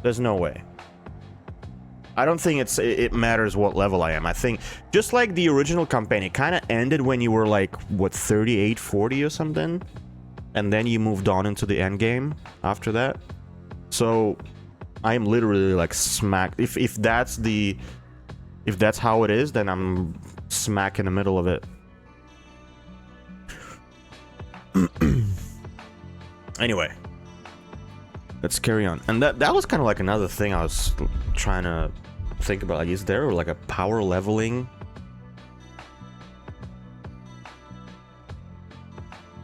There's no way. I don't think it matters what level I am. I think just like the original campaign, it kind of ended when you were like, what, 38, 40 or something? And then you moved on into the end game after that. So I am literally like smack. If that's how it is, then I'm smack in the middle of it. Anyway, let's carry on. And that was kind of like another thing I was trying to think about. Like, is there like a power leveling?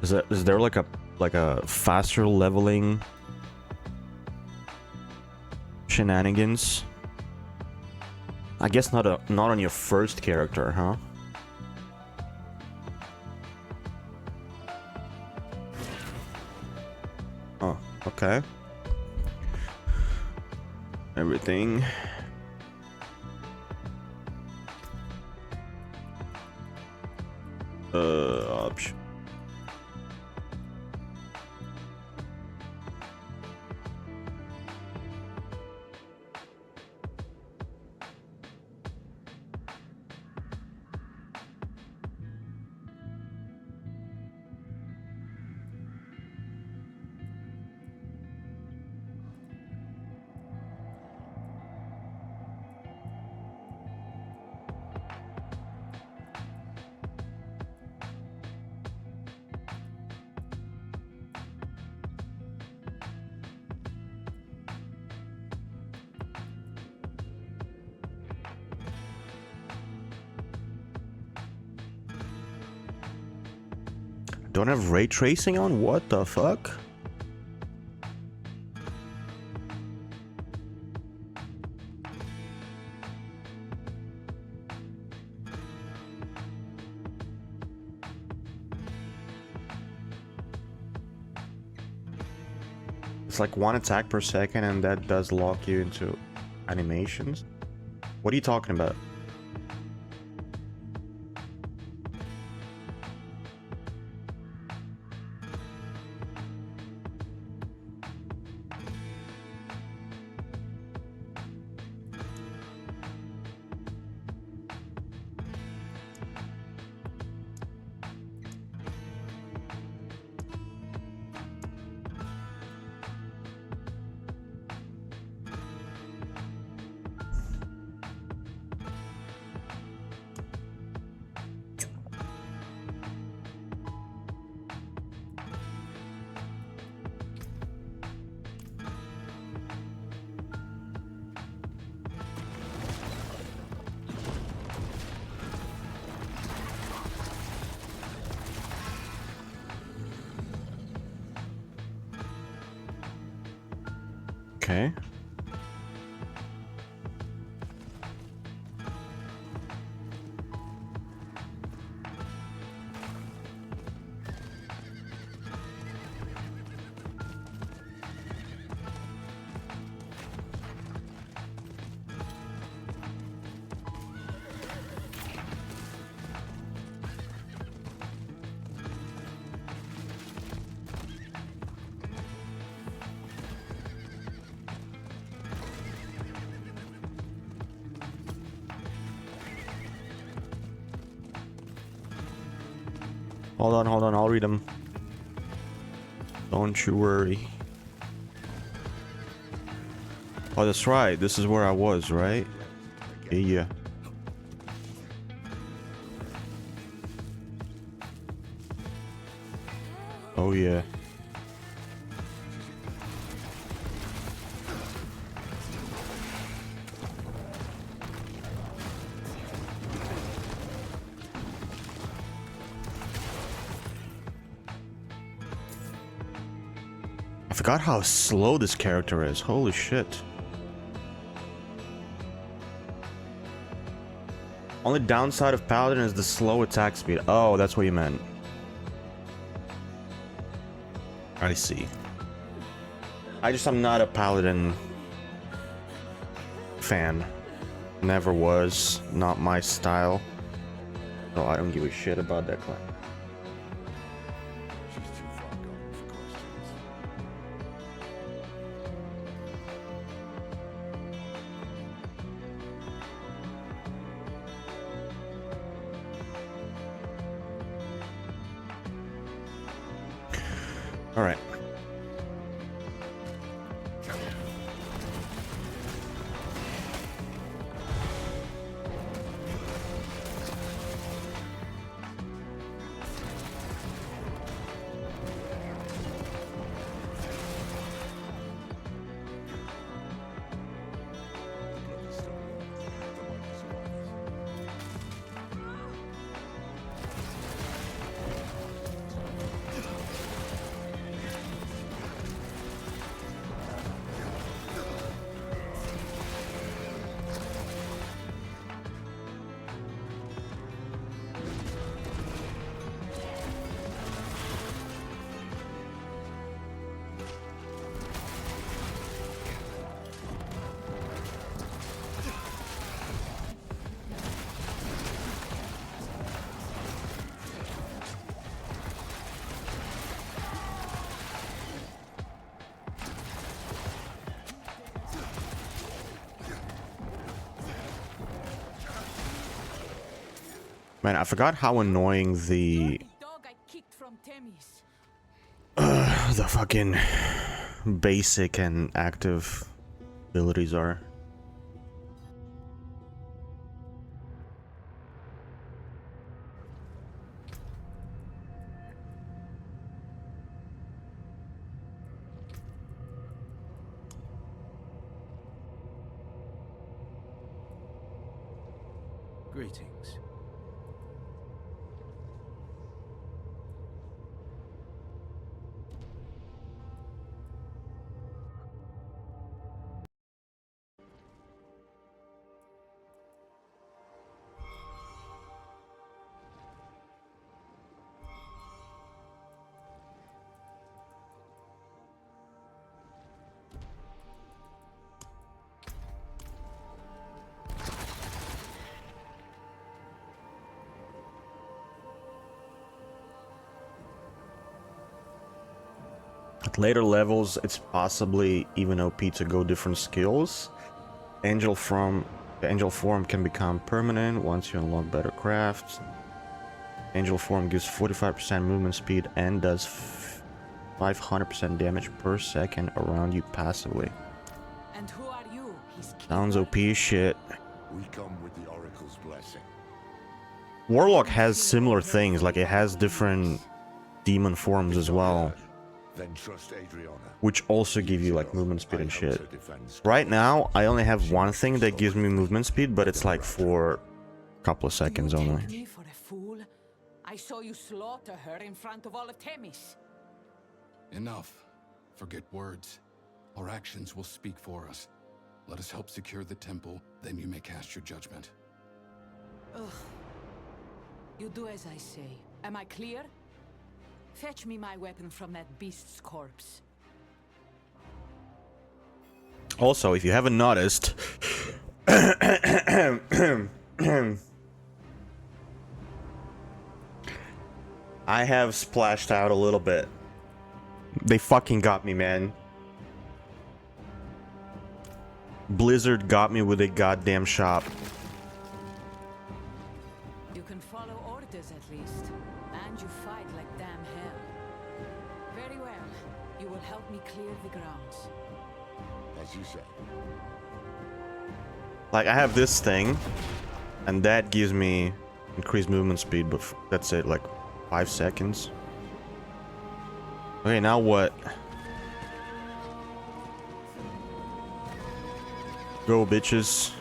Is there like a faster leveling shenanigans? I guess not on your first character, huh? Oh, okay. Everything. Option. Don't have ray tracing on? What the fuck? It's like 1 attack per second, and that does lock you into animations. What are you talking about? Okay. Hold on, I'll read them. Don't you worry. Oh, that's right. This is where I was, right? Yeah. Oh, yeah. I forgot how slow this character is. Holy shit. Only downside of Paladin is the slow attack speed. Oh, that's what you meant. I see. I'm not a Paladin fan. Never was. Not my style. So I don't give a shit about that class. All right. Man, I forgot how annoying the fucking basic and active abilities are. Greetings. At later levels, it's possibly even OP to go different skills. Angel form can become permanent once you unlock better crafts. Angel form gives 45% movement speed and does 500% damage per second around you passively. And who are you? Sounds OP as shit. We come with the Oracle's blessing. Warlock has similar things, like it has different demon forms as well, Then trust Adriana. which also give you like movement speed and shit. Right now, I only have one thing that gives me movement speed, but it's like for a couple of seconds Do you only. take me for a fool? I saw you slaughter her in front of all of Themis. Enough. Forget words. Our actions will speak for us. Let us help secure the temple, then you may cast your judgment. Ugh. You do as I say. Am I clear? Fetch me my weapon from that beast's corpse. Also, if you haven't noticed, I have splashed out a little bit. They fucking got me, man. Blizzard got me with a goddamn shop. You can follow orders at least. And you fight like damn hell. Very well. You will help me clear the grounds. As you say. Like, I have this thing, and that gives me increased movement speed, but that's it, like 5 seconds. Okay, now what? Go, bitches.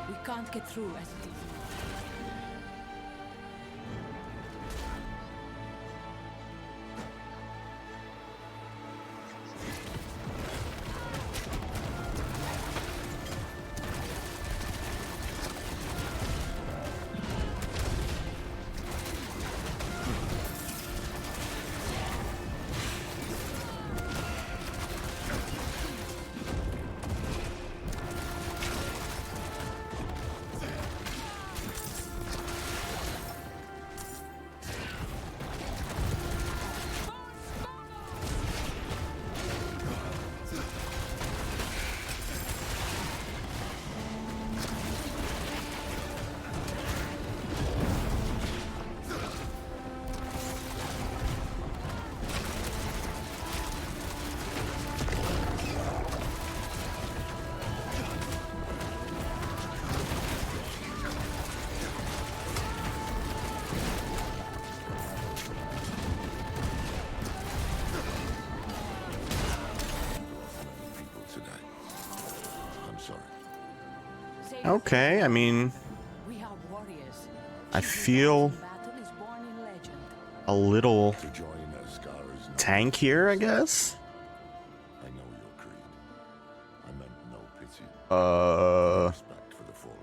We can't get through as it is. Okay, I mean, We are warriors. I He who feel dies in battle is born in legend. a little To join Ascara's tankier, I guess. I know your creed. I meant no pity. Respect for the fallen.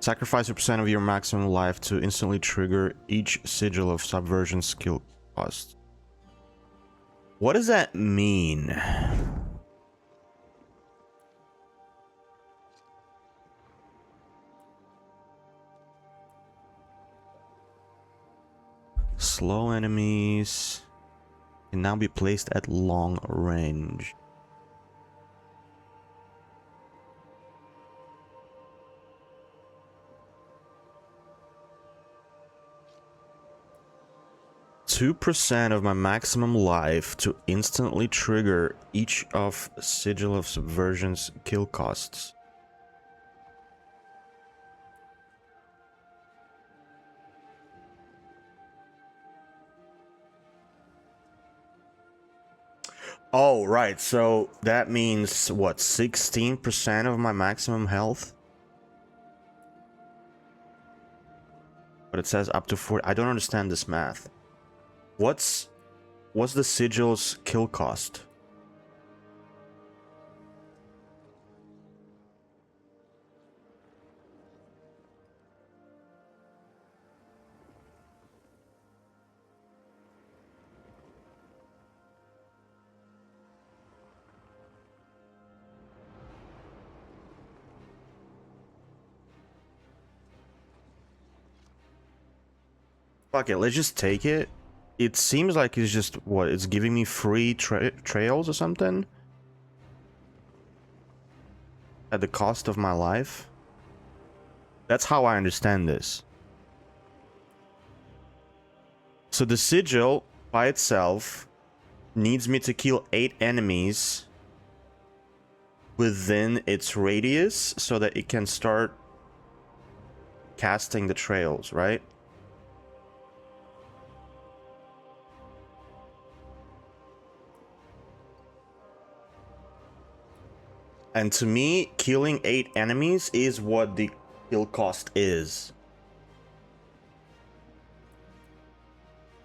Sacrifice a percent of your maximum life to instantly trigger each sigil of subversion skill cost. What does that mean? Slow enemies can now be placed at long range. %2 of my maximum life to instantly trigger each of Sigil of Subversion's kill costs. Oh, right. So that means what? 16% of my maximum health? But it says up to 40. I don't understand this math. What's the sigil's kill cost? Fuck it, let's just take it. It seems like it's just, what, it's giving me free trails or something? At the cost of my life? That's how I understand this. So the sigil, by itself, needs me to kill 8 enemies within its radius so that it can start casting the trails, right? And to me, killing 8 enemies is what the kill cost is.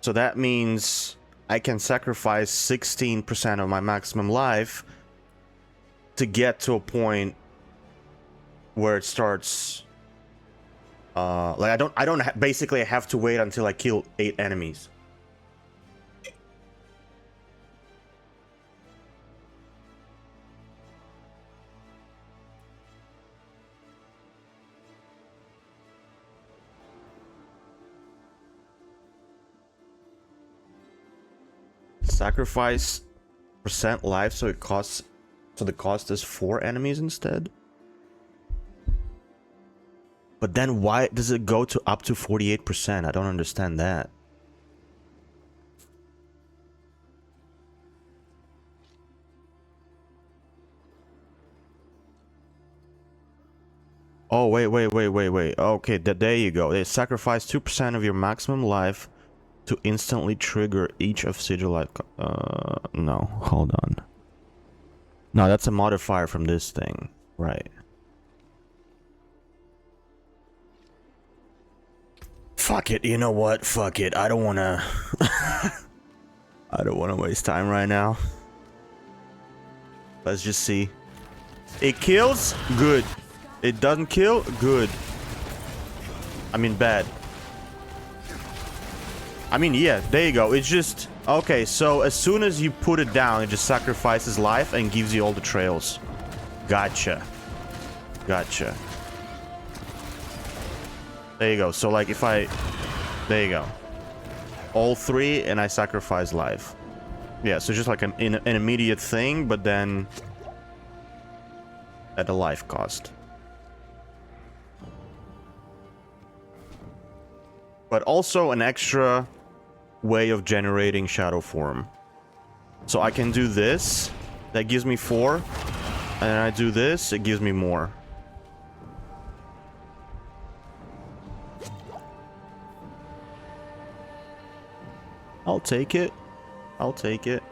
So that means I can sacrifice 16% of my maximum life to get to a point where it starts. Like I don't basically have to wait until I kill 8 enemies. Sacrifice % life so it costs, so the cost is 4 enemies instead. But then why does it go to up to 48%? I don't understand that. Oh, wait. Okay, there you go. They sacrifice 2% of your maximum life to instantly trigger each of sigil life. No, hold on. No, that's a modifier from this thing. Right. Fuck it, you know what? Fuck it. I don't wanna... I don't wanna waste time right now. Let's just see. It kills? Good. It doesn't kill? Good. I mean, bad. I mean, yeah, there you go. It's just... Okay, so as soon as you put it down, it just sacrifices life and gives you all the trails. Gotcha. Gotcha. There you go. So, like, if I... There you go. All 3, and I sacrifice life. Yeah, so just like an immediate thing, but then... at a life cost. But also an extra way of generating shadow form. So I can do this, that gives me 4, and then I do this, it gives me more. I'll take it. I'll take it.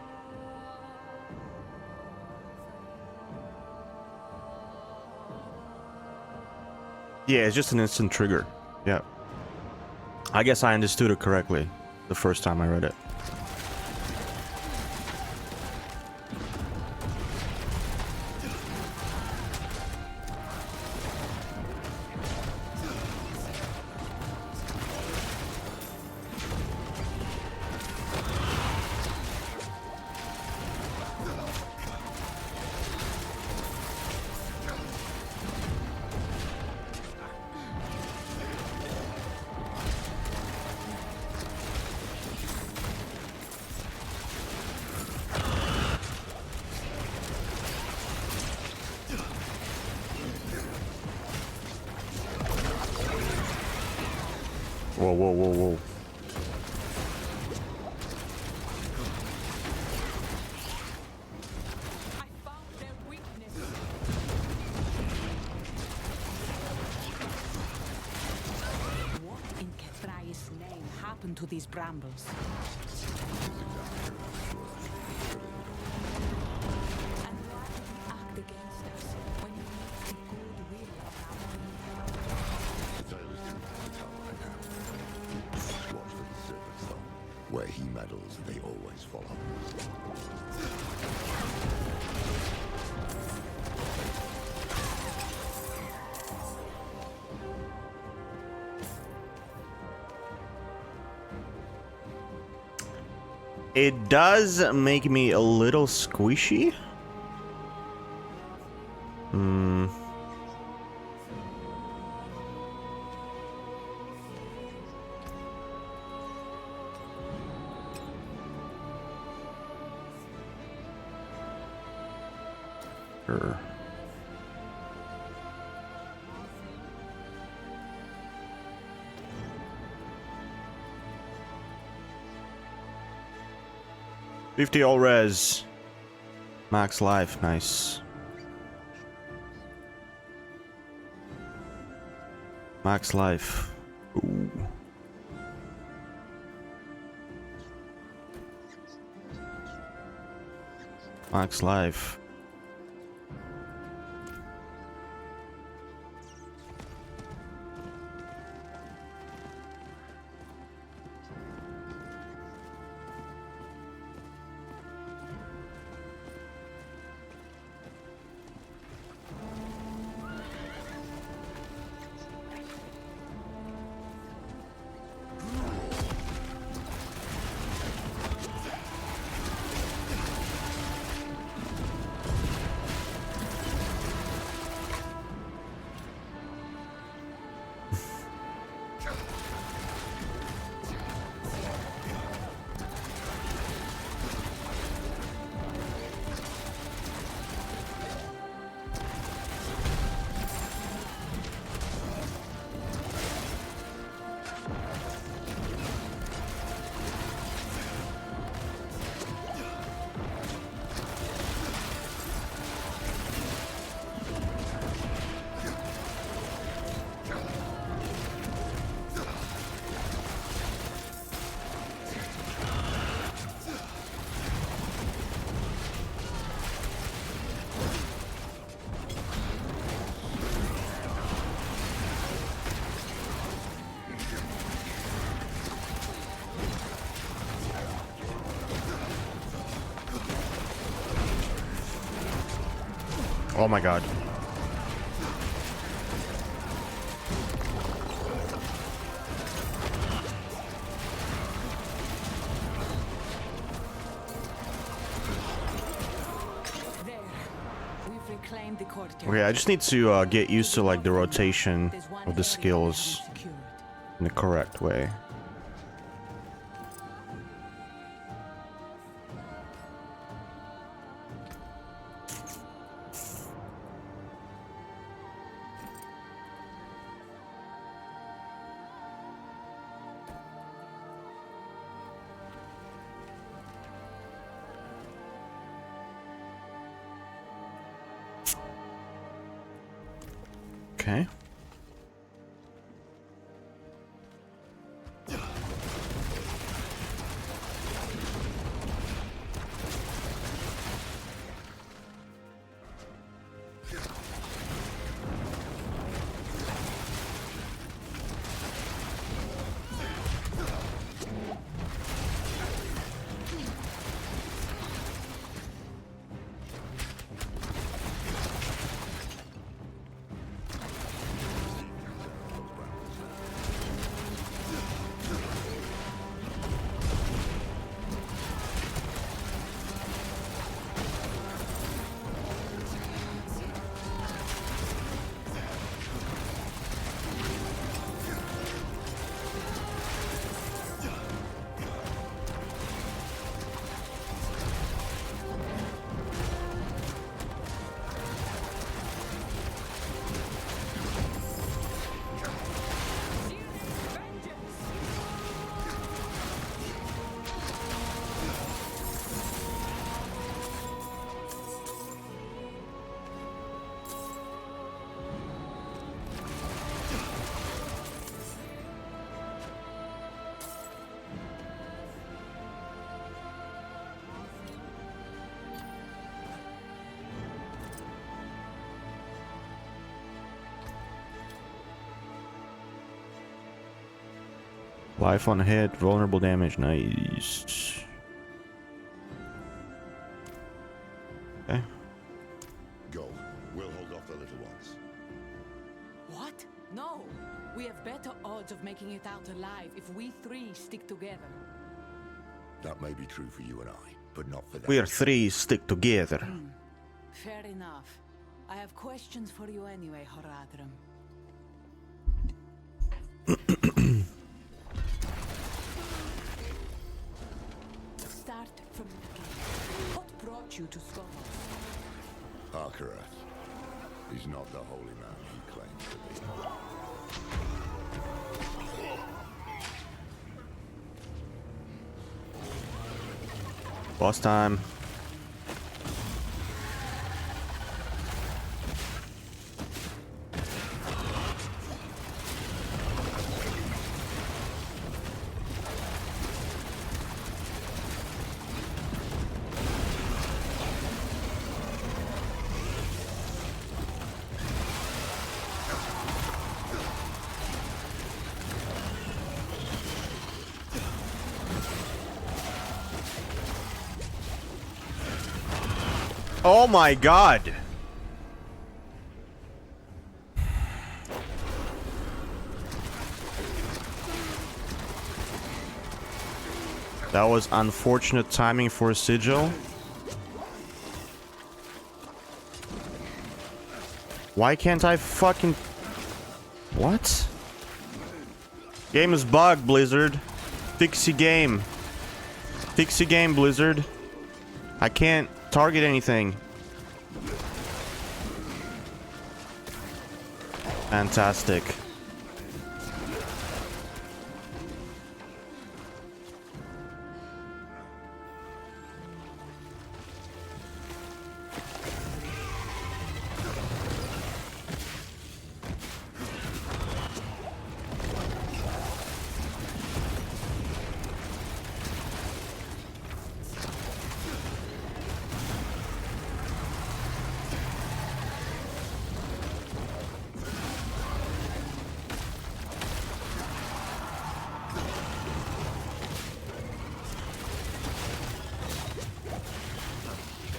Yeah, it's just an instant trigger. Yeah. I guess I understood it correctly the first time I read it. Whoa, whoa, whoa, whoa. I found their weakness. What in Kethraeus' name happened to these brambles? And why did you act against us when you knew the goodwill of our people? Sailors didn't have to tell right now. Watch for the serpents, though. Where he meddles, they always follow. It does make me a little squishy. Hmm. Sure. $50 all res. Max life, nice. Max life. Ooh. Max life. Oh my god. There. We've reclaimed the courtyard. Okay, I just need to get used to like the rotation of the skills in the correct way. Okay. Life on hit, vulnerable damage, nice. Okay. Go. We'll hold off the little ones. What? No! We have better odds of making it out alive if we three stick together. That may be true for you and I, but not for them. We are three, stick together. Fair enough. I have questions for you anyway, Horadrim. Start from the beginning. What brought you to Skovos? Arkarat. He's not the holy man he claims to be. Boss time. Oh my god! That was unfortunate timing for a sigil. Why can't I fucking... What? Game is bugged, Blizzard. Fixie game. Fixie game, Blizzard. I can't target anything. Fantastic.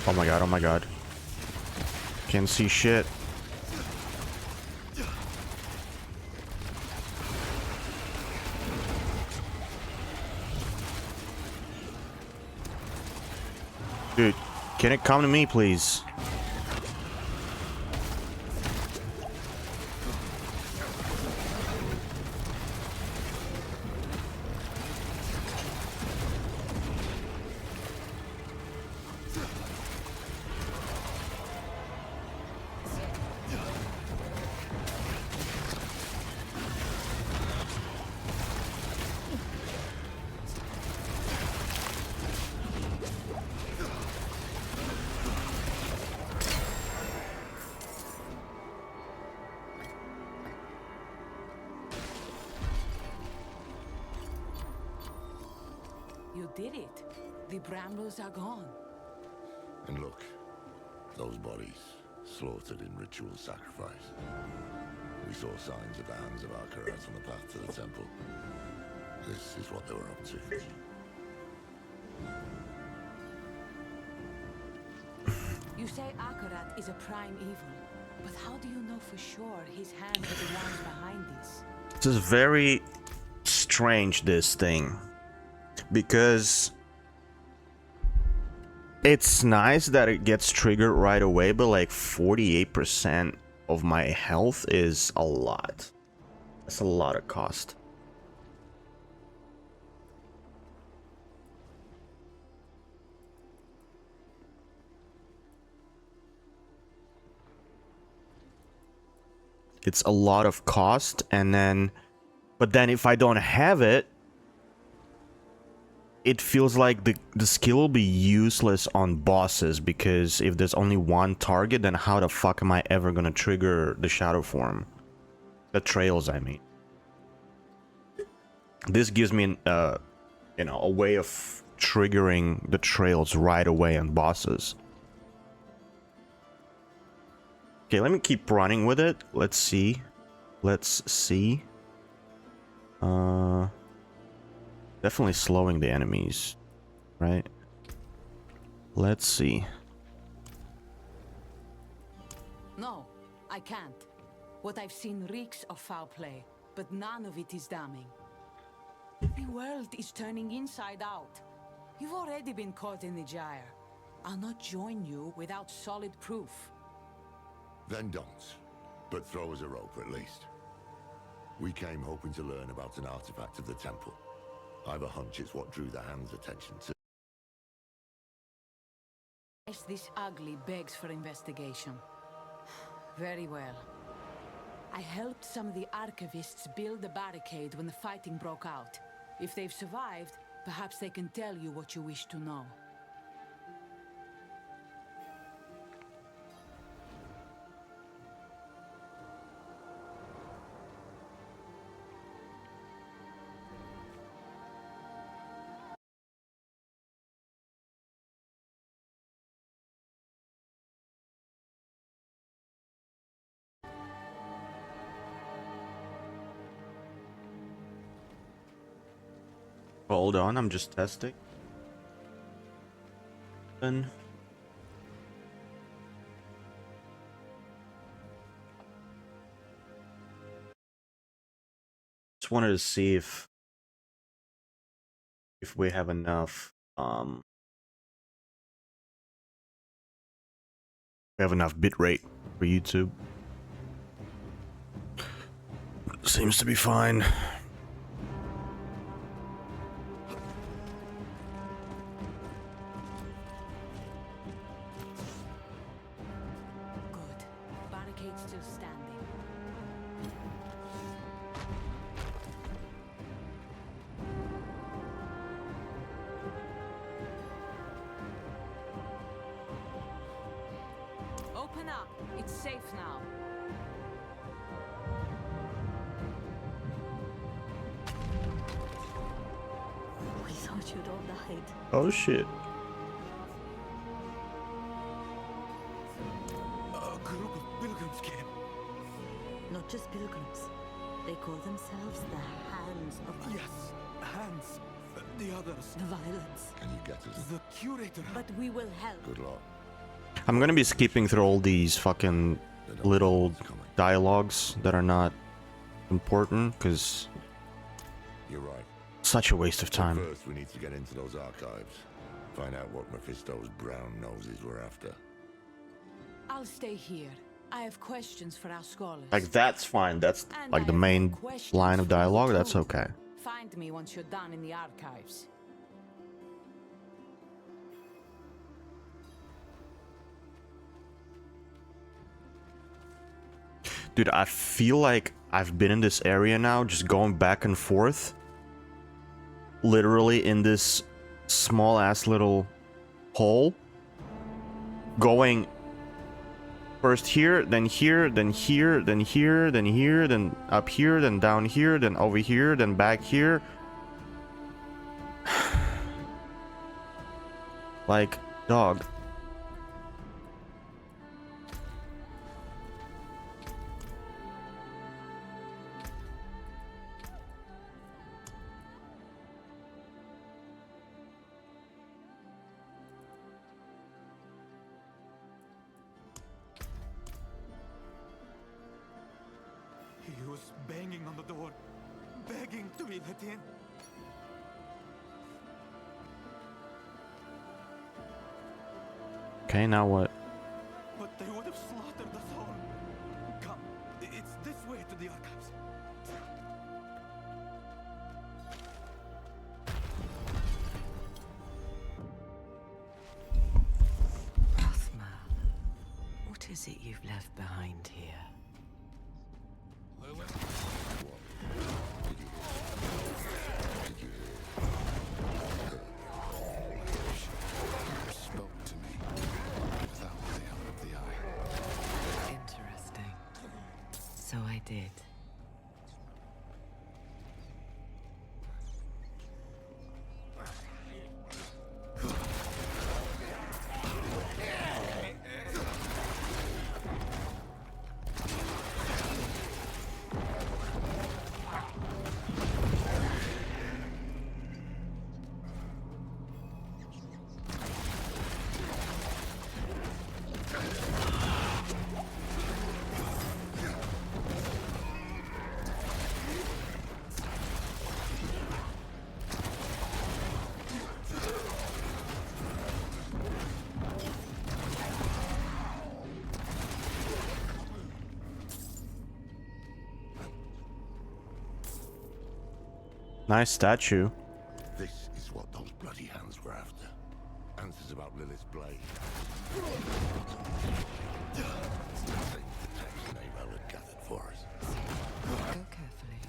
Oh my god, oh my god. Can't see shit. Dude, can it come to me, please? You did it. The Brambles are gone. And look, those bodies, slaughtered in ritual sacrifice. We saw signs of the hands of Arkarat on the path to the temple. This is what they were up to. You say Akarat is a prime evil, but how do you know for sure his hands are the ones behind this? This is very strange, this thing. Because it's nice that it gets triggered right away, but like 48% of my health is a lot. That's a lot of cost. It's a lot of cost, and then, but then if I don't have it, it feels like the skill will be useless on bosses, because if there's only one target, then how the fuck am I ever gonna trigger the shadow form? The trails, I mean. This gives me, you know, a way of triggering the trails right away on bosses. Okay, let me keep running with it. Let's see. Let's see. Definitely slowing the enemies, right? Let's see. No, I can't. What I've seen reeks of foul play, but none of it is damning. The world is turning inside out. You've already been caught in the gyre. I'll not join you without solid proof. Then don't. But throw us a rope at least. We came hoping to learn about an artifact of the temple. I've a hunch it's what drew the Hand's attention to. This ugly begs for investigation. Very well. I helped some of the archivists build the barricade when the fighting broke out. If they've survived, perhaps they can tell you what you wish to know. Hold on, I'm just testing. Then just wanted to see if we have enough we have enough bitrate for YouTube. Seems to be fine. Good. Barricade still standing. Open up. It's safe now. We thought you'd all died. Oh shit. A group of pilgrims came. Not just pilgrims. They call themselves the Hands of the... Yes, Hands. The others. The violence. Can you get us? The curator. But we will help. Good luck. I'm gonna be skipping through all these fucking little dialogues that are not important, because You're right. such a waste of time. First, we need to get into those archives. Find out what Mephisto's brown noses were after. I'll stay here. I have questions for our scholars. Like, that's fine. That's And like I the have main questions line of for you dialogue. That's too. okay. Find me once you're done in the archives. Dude, I feel like I've been in this area now, just going back and forth. Literally in this small ass little hole. Going first here, then here, then here, then here, then here, then up here, then down here, then over here, then back here. Like, dog. He was banging on the door, begging to be let in. Okay, now what? But they would have slaughtered us all. Come, it's this way to the archives. Rothman, what is it you've left behind here? Spoke to me without the help of the eye. Interesting. So I did. Nice statue. This is what those bloody hands were after. Answers about Lilith's blade. Same protection Ava had gathered for us. Go carefully.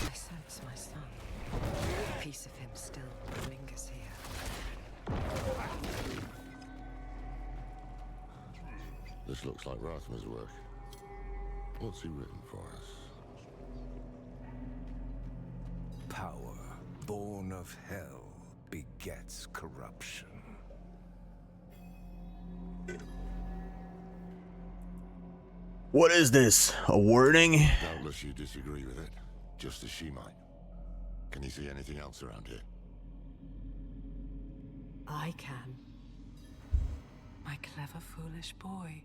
I sense my son. A piece of him still lingers here. This looks like Rathma's work. What's he written for us? Power, born of hell, begets corruption. What is this? A warning? Doubtless you disagree with it, just as she might. Can you see anything else around here? I can. My clever, foolish boy.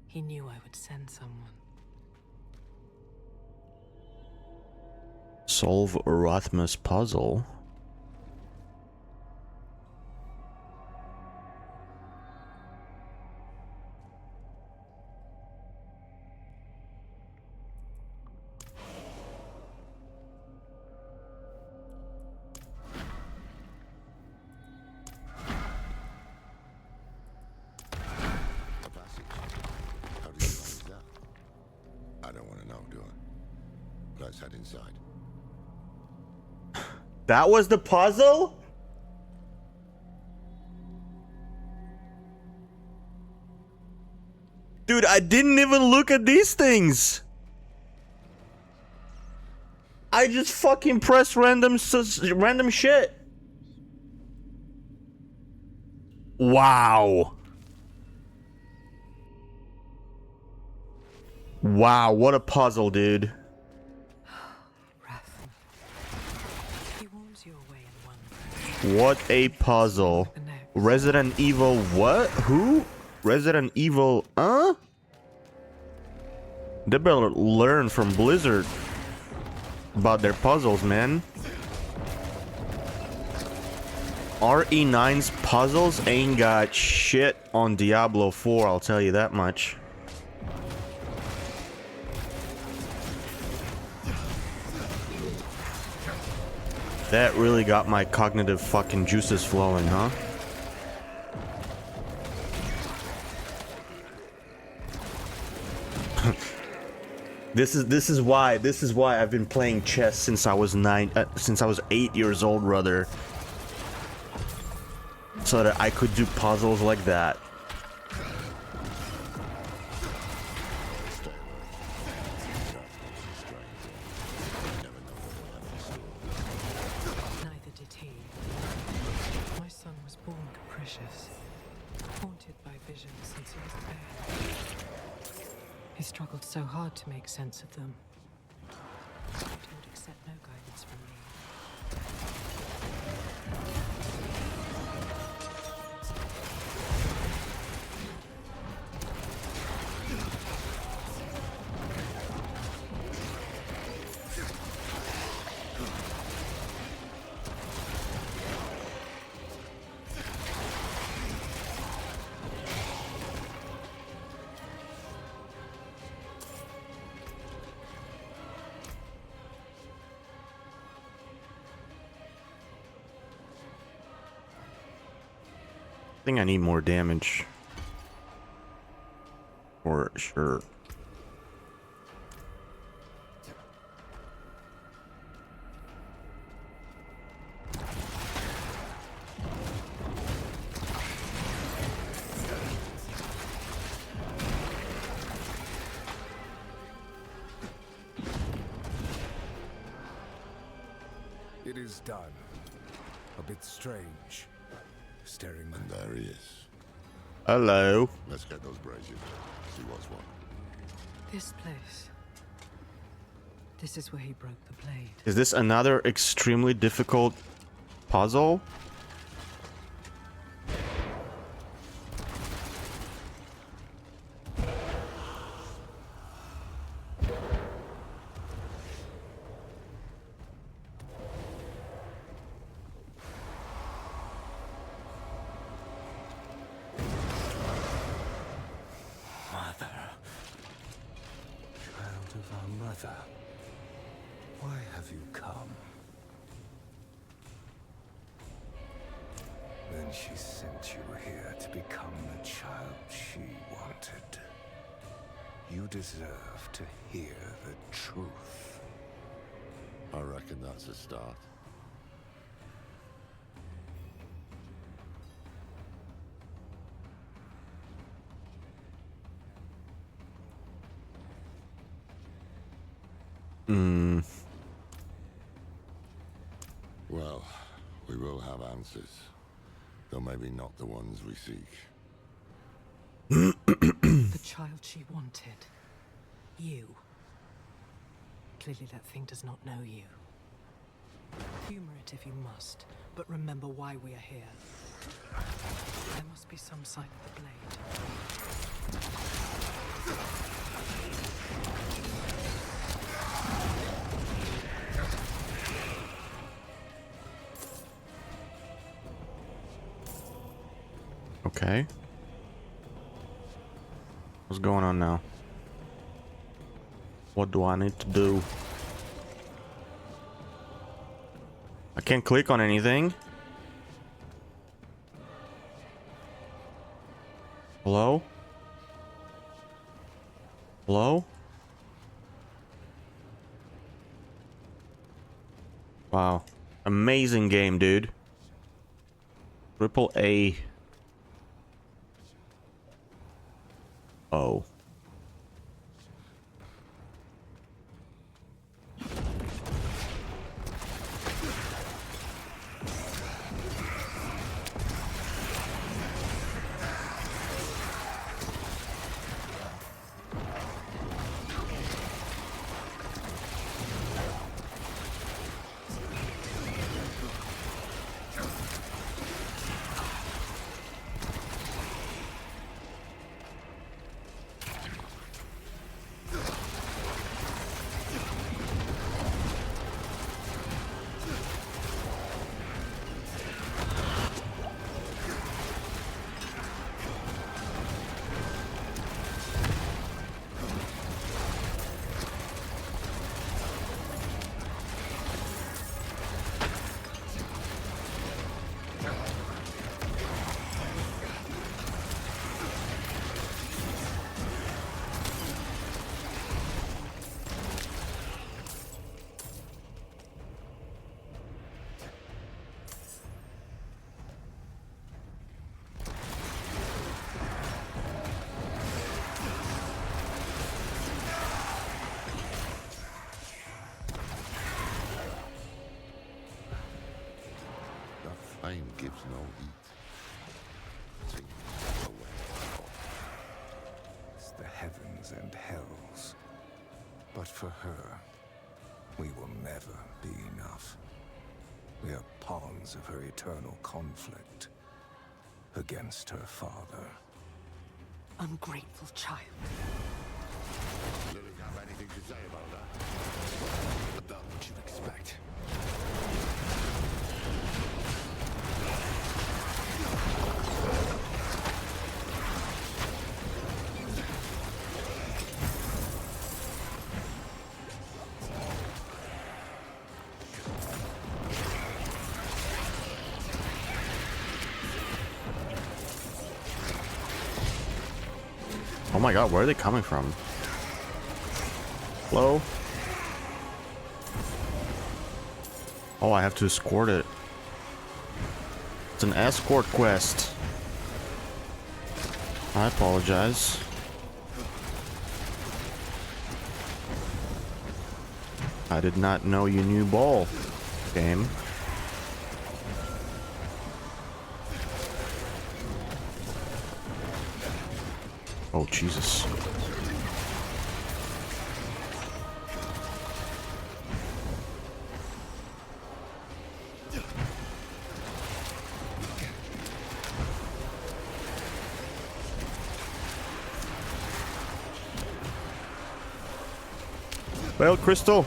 He knew I would send someone. Solve Rathma's puzzle. A passage. How did you manage that? I don't want to know, do I? Let's head inside. That was the puzzle? Dude, I didn't even look at these things. I just fucking pressed random shit. Wow. Wow, what a puzzle, dude. He warns you away in one. What a puzzle. The next. Resident Evil what? Who? Resident Evil, They better learn from Blizzard about their puzzles, man. RE9's puzzles ain't got shit on Diablo 4, I'll tell you that much. That really got my cognitive fucking juices flowing, huh? This is why I've been playing chess since I was 8 years old, brother. So that I could do puzzles like that. Neither did he. My son was born capricious, haunted by visions since he was a babe. He struggled so hard to make sense of them. He would accept no guidance from me. I think I need more damage. For sure. It is done. A bit strange. Staring And there he is. Hello. Let's get those braziers. See what's what. This place. This is where he broke the blade. Is this another extremely difficult puzzle? Child of our mother, why have you come? Then she sent you here to become the child she wanted. You deserve to hear the truth. I reckon that's a start. Well, we will have answers, though maybe not the ones we seek. The child she wanted. You. Clearly that thing does not know you. Humor it if you must, but remember why we are here. There must be some sign of the blade. Okay. What's going on now? What do I need to do? I can't click on anything. Hello? Hello? Wow. Amazing game, dude. Triple A. Oh. Flame gives no heat. Take away. It's the heavens and hells. But for her, we will never be enough. We are pawns of her eternal conflict against her father. Ungrateful child. Lily have anything to say about that? About what you expect. Oh my god, where are they coming from? Hello? Oh, I have to escort it. It's an escort quest. I apologize. I did not know you knew ball, game. Oh, Jesus. Well, Crystal.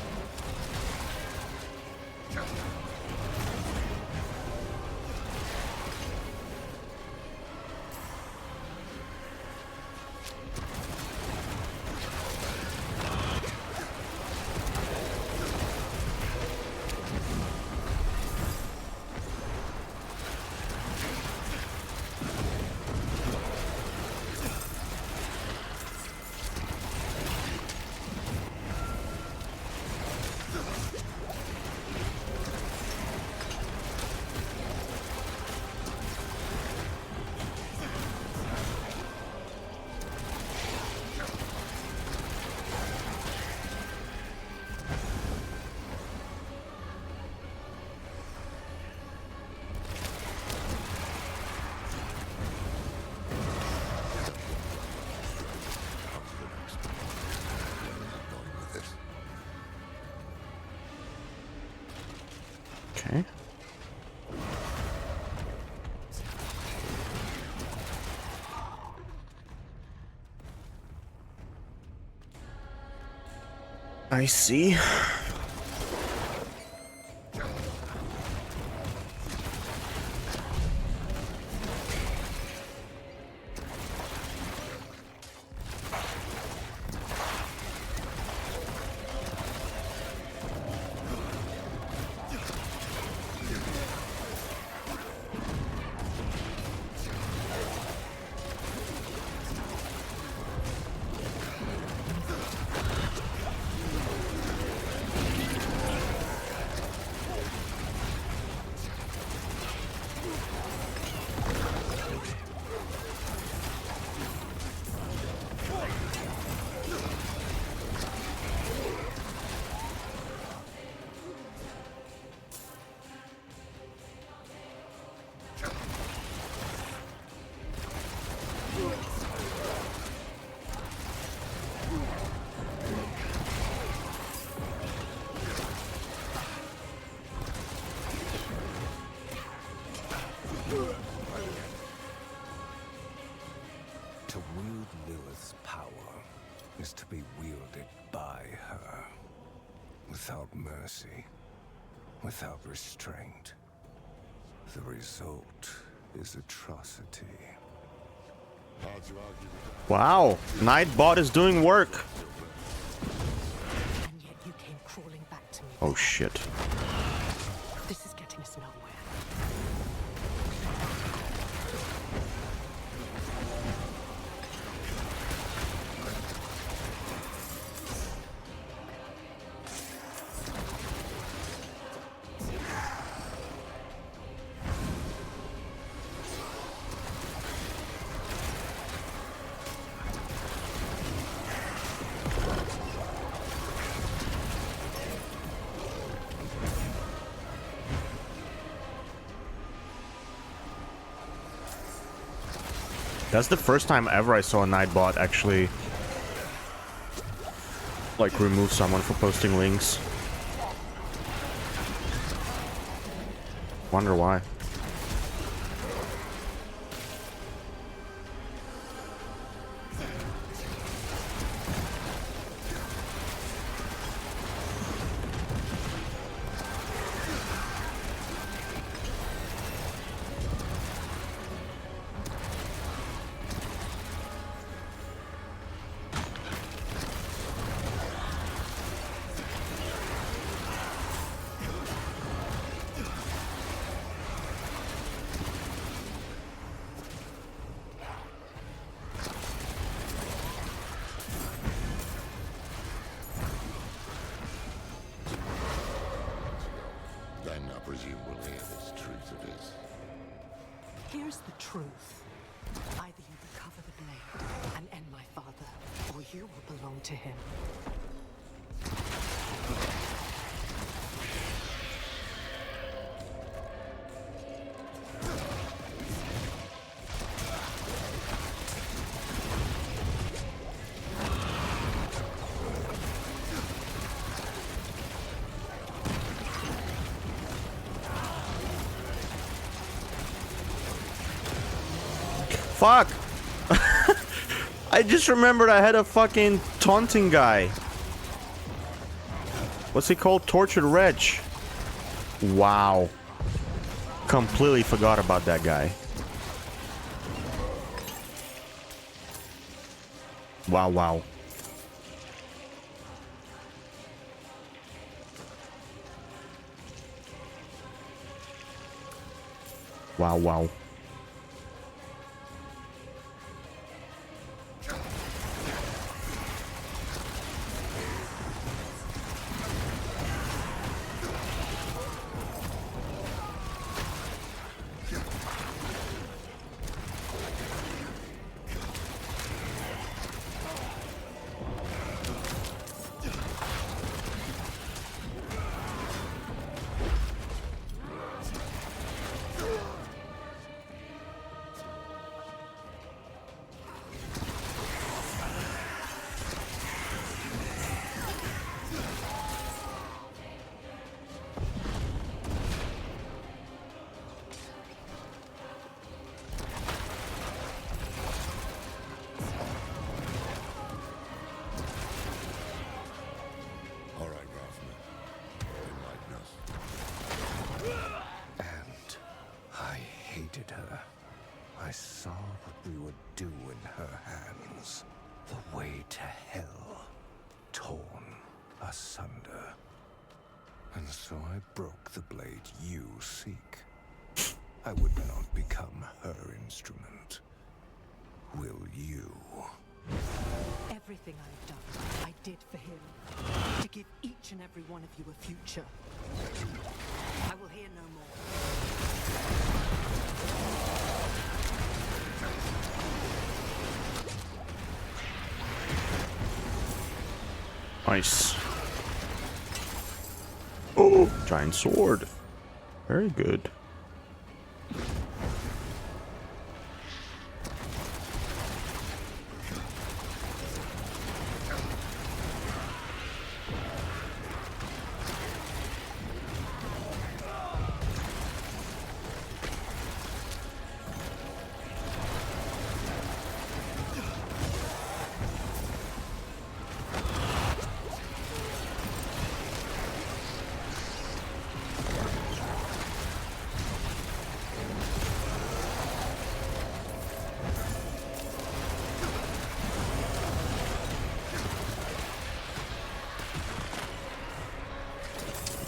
Okay. I see. To wield Lilith's power is to be wielded by her. Without mercy, without restraint. The result is atrocity. Hard to argue with Wow, Nightbot is doing work. And yet you came crawling back to me. Oh shit. This is getting us nowhere. That's the first time ever I saw a Nightbot actually like remove someone for posting links. Wonder why. Then I presume we'll hear this truth of his. Here's the truth. Either you recover the blade and end my father, or you will belong to him. Fuck! I just remembered I had a fucking taunting guy. What's he called? Tortured Wretch. Wow. Completely forgot about that guy. Wow, wow. Wow, wow. asunder. And so I broke the blade you seek. I would not become her instrument. Will you? Everything I've done, I did for him. To give each and every one of you a future. I will hear no more. Nice. Oh, giant sword. Very good.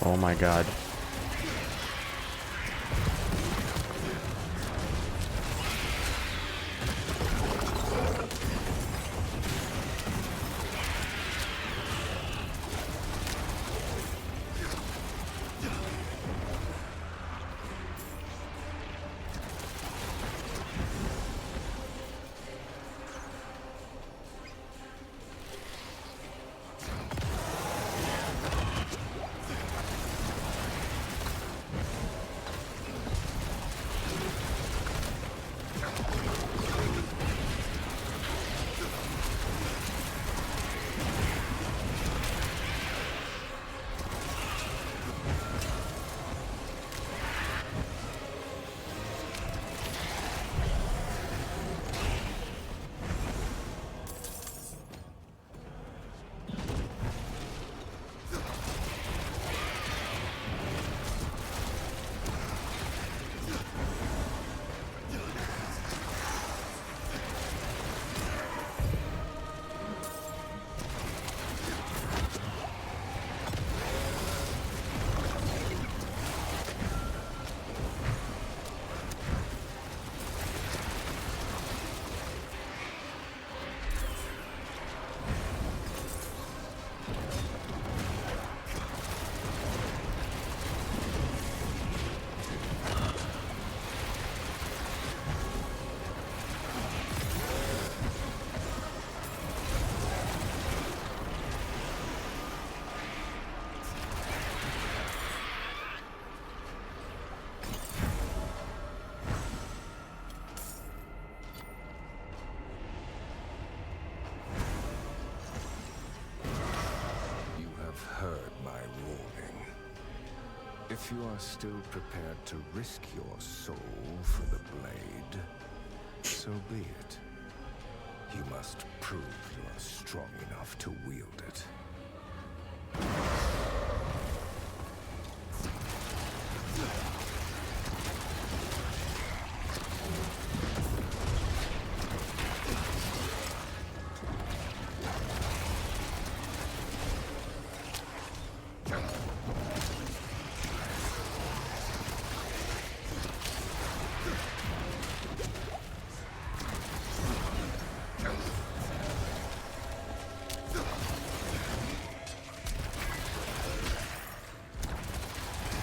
Oh my god. If you are still prepared to risk your soul for the blade, so be it. You must prove you are strong enough to wield it.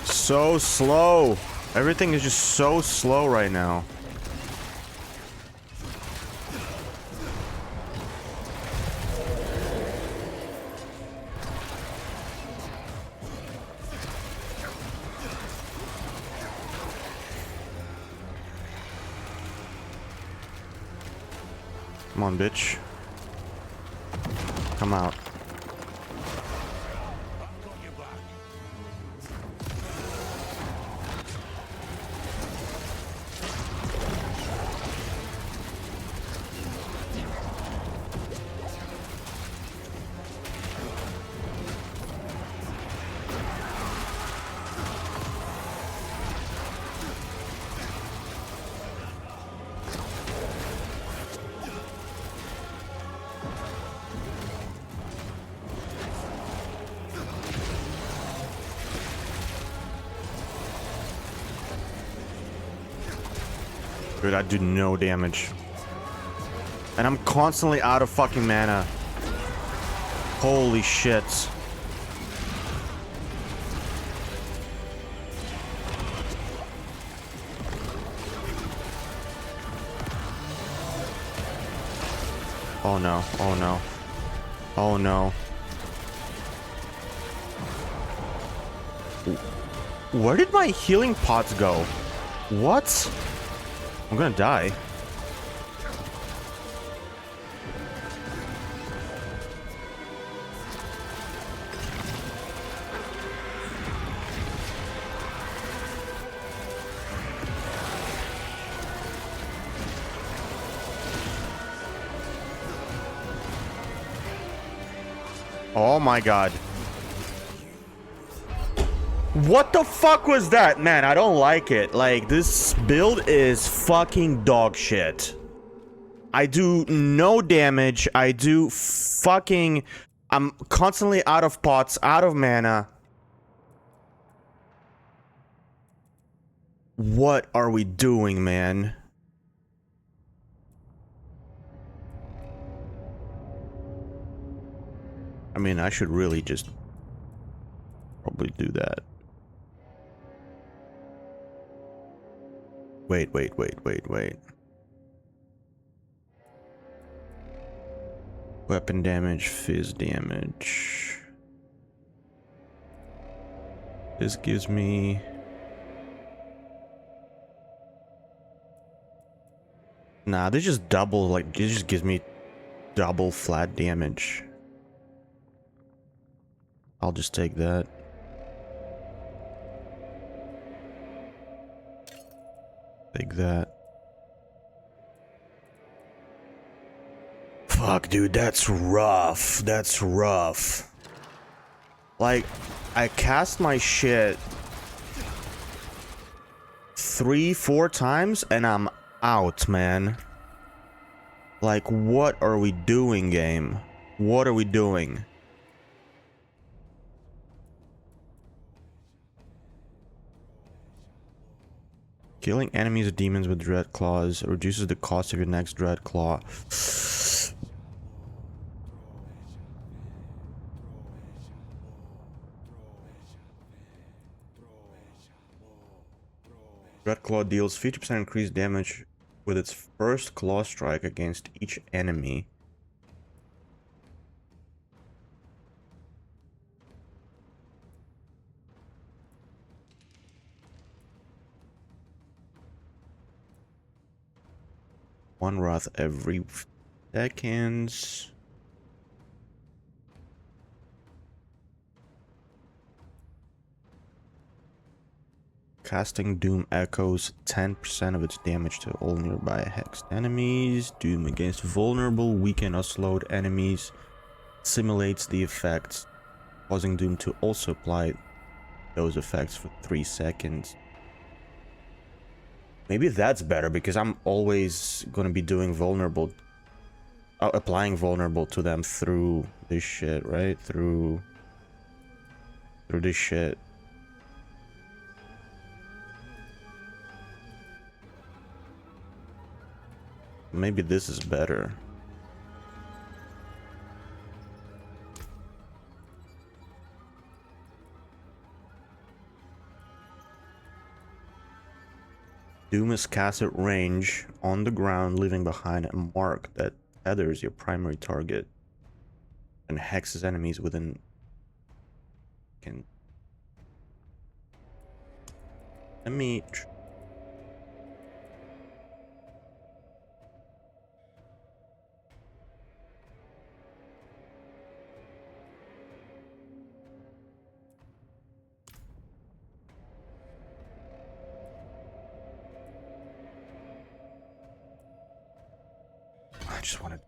So slow. Everything is just so slow right now. Come on, bitch. Come out. Dude, I do no damage. And I'm constantly out of fucking mana. Holy shit. Oh no, oh no. Oh no. Where did my healing pots go? What? I'm gonna die. Oh my god. What the fuck was that? Man, I don't like it. Like, this build is fucking dog shit. I do no damage. I do fucking... I'm constantly out of pots, out of mana. What are we doing, man? I mean, I should really just probably do that. Wait. Weapon damage, fizz damage. This gives me... Nah, this just double, like, this just gives me double flat damage. I'll just take that. Take that. Fuck, dude, that's rough. That's rough. Like, I cast my shit 3-4 times and I'm out, man. Like, what are we doing, game? What are we doing? Killing enemies or demons with dread claws reduces the cost of your next dread claw. Dread claw deals 50% increased damage with its first claw strike against each enemy. One wrath every seconds. Casting Doom echoes 10% of its damage to all nearby hexed enemies. Doom against vulnerable, weakened, or slowed enemies. Simulates the effects, causing Doom to also apply those effects for 3 seconds. Maybe that's better because I'm always gonna be doing vulnerable, applying vulnerable to them through this shit, right? Through this shit. Maybe this is better. Doom is cast at range on the ground, leaving behind a mark that tethers your primary target and hexes enemies within. Let me. I just wanted.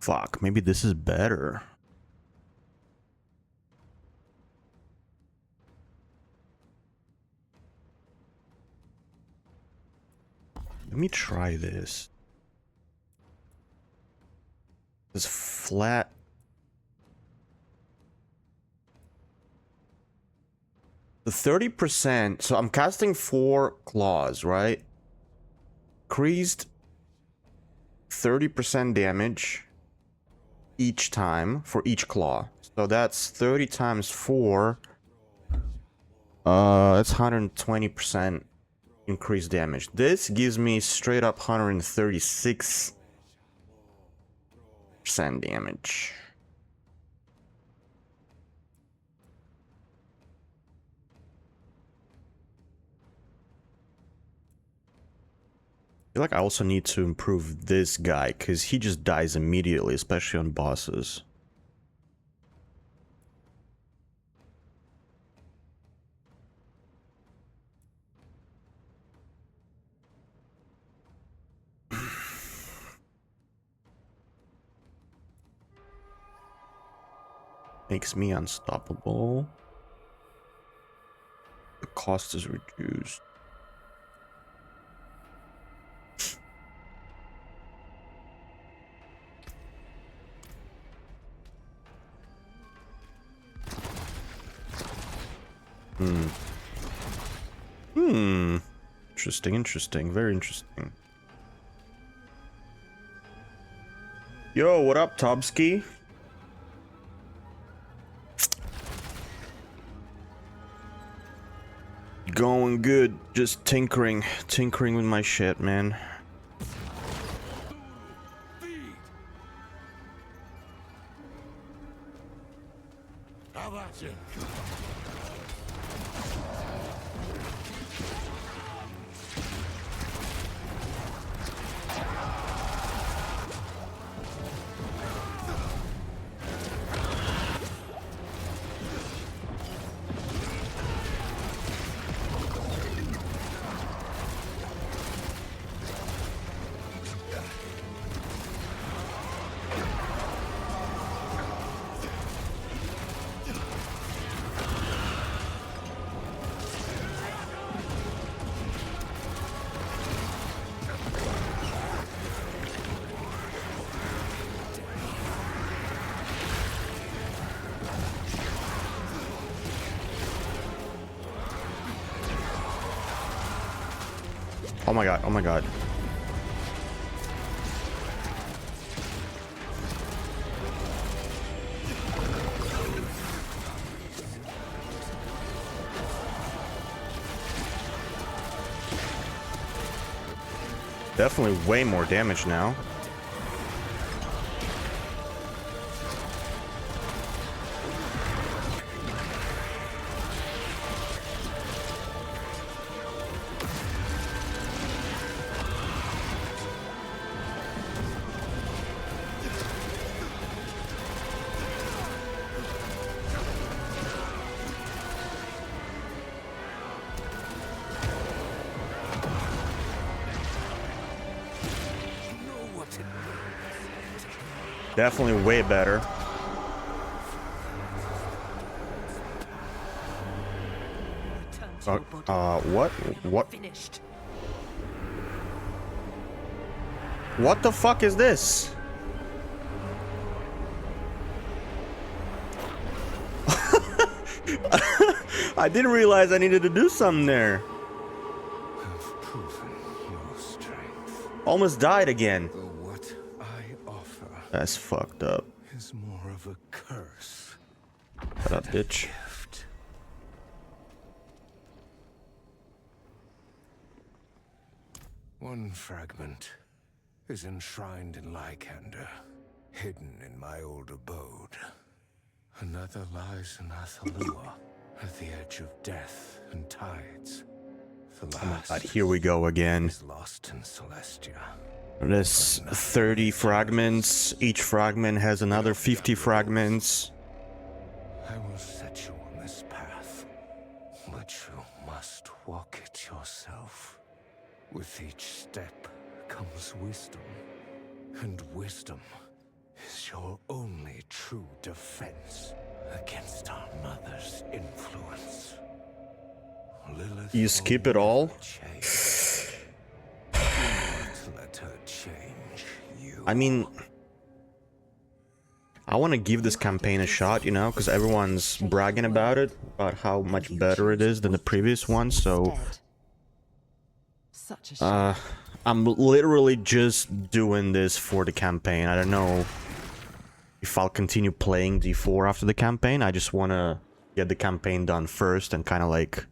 Fuck, maybe this is better. Let me try this. This flat. The 30%. So I'm casting 4 claws, right? Increased 30% damage each time for each claw. So that's 30 times 4. That's 120% increased damage. This gives me straight up 136% damage. I feel like I also need to improve this guy because he just dies immediately, especially on bosses. Makes me unstoppable. The cost is reduced. Interesting, interesting, very interesting. Yo, what up, Tobski? Going good, just tinkering with my shit, man. How about you? Oh my god, oh my god. Definitely way more damage now. Definitely way better. What? What the fuck is this? I didn't realize I needed to do something there. Have proven your strength. Almost died again. Though what I offer That's fucked up. is more of a curse. Shut up, bitch. Gift. One fragment is enshrined in Lycander, hidden in my old abode. Another lies in Athalua, at the edge of death and tides. The last Here we go again. is lost in Celestia. There's 30 fragments. Each fragment has another 50 fragments. I will set you on this path, but you must walk it yourself. With each step comes wisdom, and wisdom is your only true defense against our mother's influence. Lilith You skip it all? Let her change you. I mean, I want to give this campaign a shot, you know, because everyone's bragging about it, about how much better it is than the previous one, so... I'm literally just doing this for the campaign. I don't know if I'll continue playing D4 after the campaign. I just want to get the campaign done first and kind of like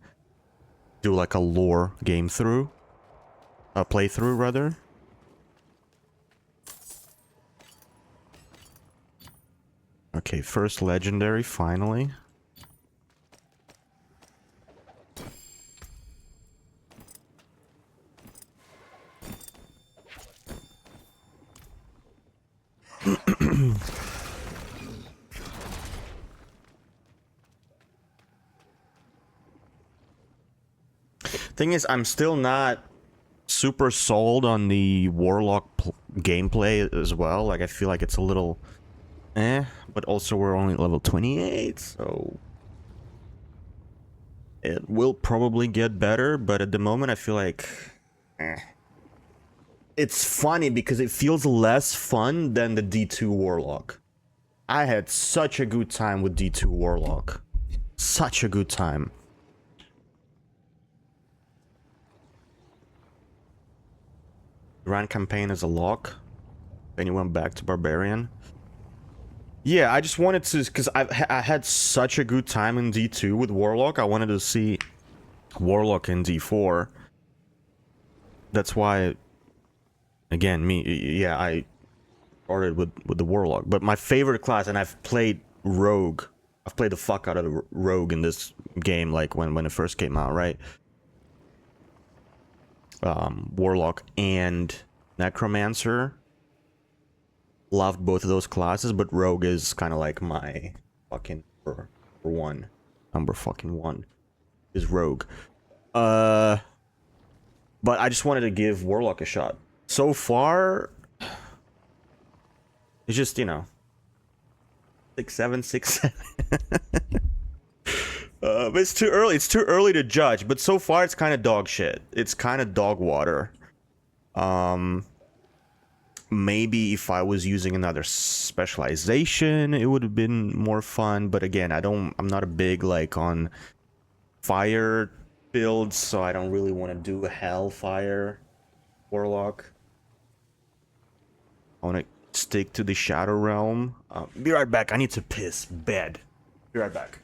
do like a lore game through. A playthrough, rather. Okay, first legendary, finally. Thing is, I'm still not super sold on the Warlock gameplay as well. Like, I feel like it's a little but also we're only at level 28, so it will probably get better, but at the moment I feel like It's funny because it feels less fun than the D2 Warlock. I had such a good time with D2 Warlock. Such a good time. Ran campaign as a lock. Then you went back to Barbarian. Yeah, I just wanted to, because I had such a good time in D2 with Warlock. I wanted to see Warlock in D4. That's why, again, I started with the Warlock. But my favorite class, and I've played Rogue. I've played the fuck out of the Rogue in this game, like when it first came out, right? Warlock and Necromancer. Loved both of those classes, but Rogue is kind of like my fucking number one. Number fucking one is Rogue. But I just wanted to give Warlock a shot. So far, it's just, you know, 6-7, 6-7. But it's too early. It's too early to judge. But so far, it's kind of dog shit. It's kind of dog water. Maybe if I was using another specialization, it would have been more fun. But again, I'm not a big like on fire builds, so I don't really want to do a Hellfire Warlock. I want to stick to the Shadow Realm. Be right back. I need to piss. Bed. Be right back.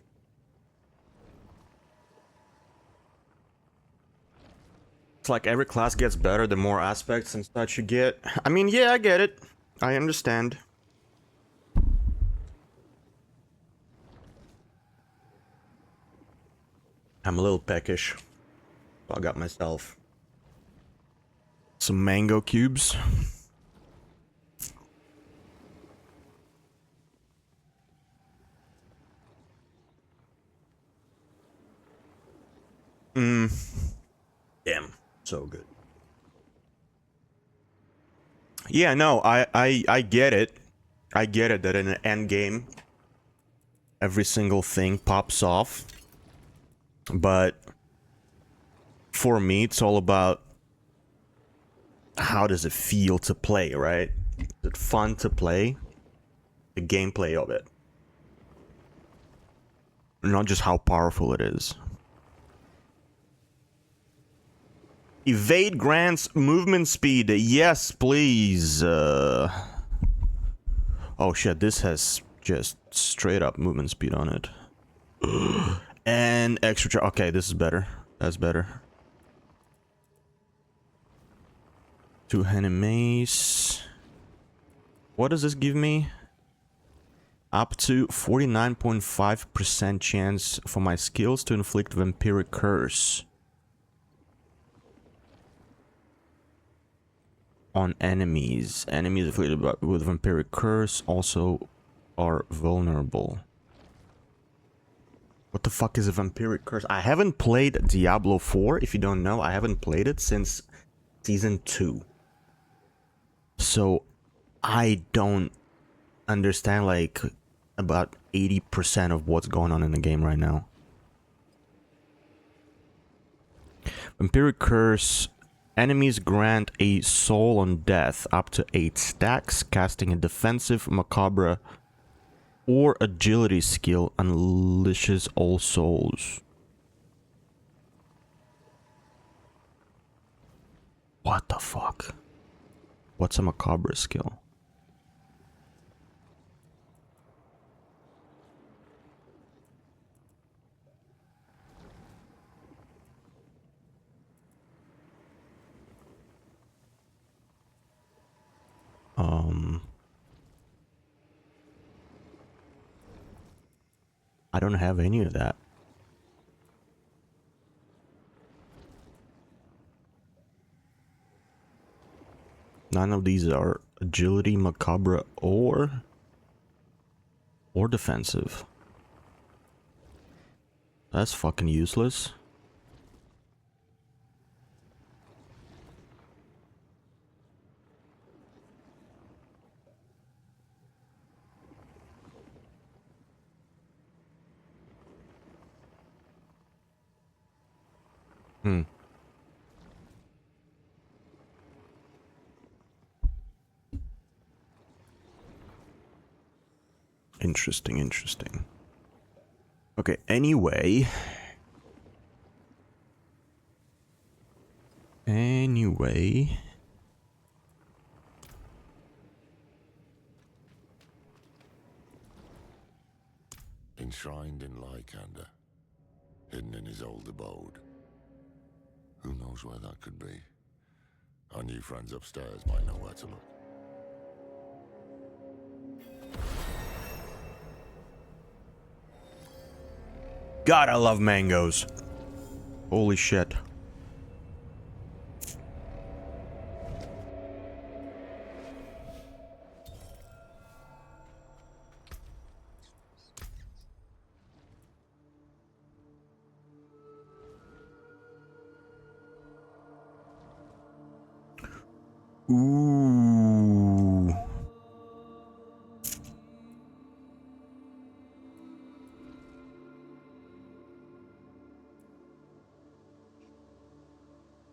It's like every class gets better the more aspects and such you get. I mean, yeah, I get it. I understand. I'm a little peckish. So I got myself some mango cubes. Damn. So good. Yeah, no, I get it. I get it that in an end game, every single thing pops off. But for me, it's all about how does it feel to play, right? Is it fun to play? The gameplay of it. Not just how powerful it is. Evade grants movement speed. Yes, please. Oh shit, this has just straight up movement speed on it. And extra okay, this is better. That's better. Two-handed mace. What does this give me? Up to 49.5% chance for my skills to inflict vampiric curse on enemies. Enemies afflicted with vampiric curse also are vulnerable. What the fuck is a vampiric curse? I haven't played Diablo 4, if you don't know. I haven't played it since Season 2. So, I don't understand like about 80% of what's going on in the game right now. Vampiric Curse. Enemies grant a soul on death up to 8 stacks. Casting a defensive, macabre, or agility skill unleashes all souls. What the fuck? What's a macabre skill? I don't have any of that. None of these are agility, macabre, or defensive. That's fucking useless. Interesting, interesting. Okay, anyway. Enshrined in Lycander, hidden in his old abode. Who knows where that could be? Our new friends upstairs might know where to look. God, I love mangoes. Holy shit. Ooh.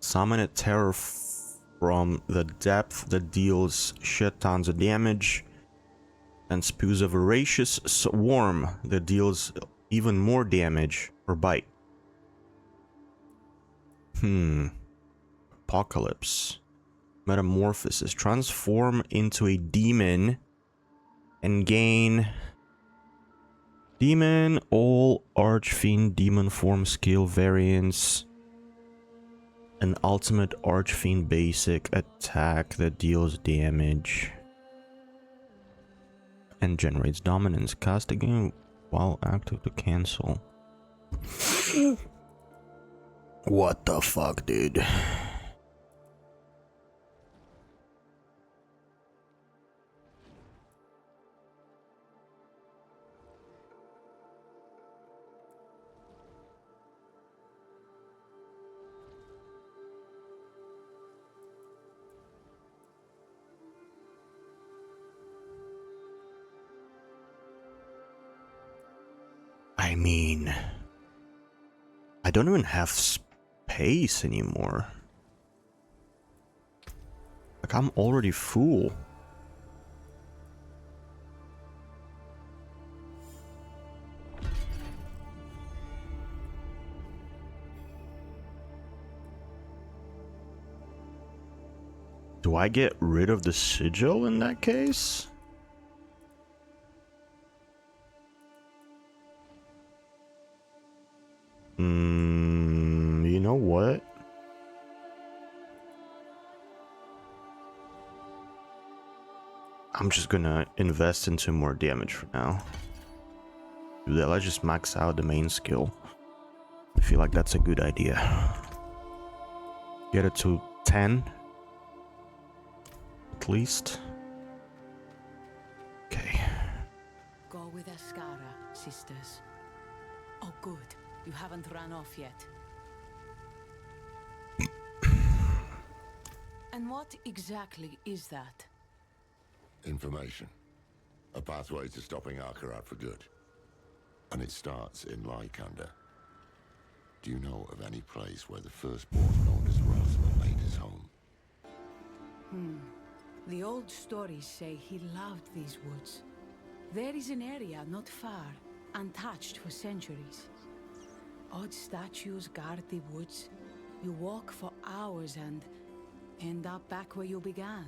Summon a terror from the depth that deals shit tons of damage, and spews a voracious swarm that deals even more damage or bite. Apocalypse. Metamorphosis. Transform into a demon and gain demon, all archfiend demon form skill variants. An ultimate archfiend basic attack that deals damage and generates dominance. Cast again while active to cancel. What the fuck, dude? I mean, I don't even have space anymore. Like, I'm already full. Do I get rid of the sigil in that case? You know what? I'm just gonna invest into more damage for now. Do that. Let's just max out the main skill. I feel like that's a good idea. Get it to 10. At least. Okay. Go with Ascara, sisters. Oh, good. You haven't run off yet. And what exactly is that? Information. A pathway to stopping Arkarat for good. And it starts in Lykander. Do you know of any place where the firstborn known as Rosmer made his home? The old stories say he loved these woods. There is an area not far, untouched for centuries. Odd statues guard the woods. You walk for hours and end up back where you began.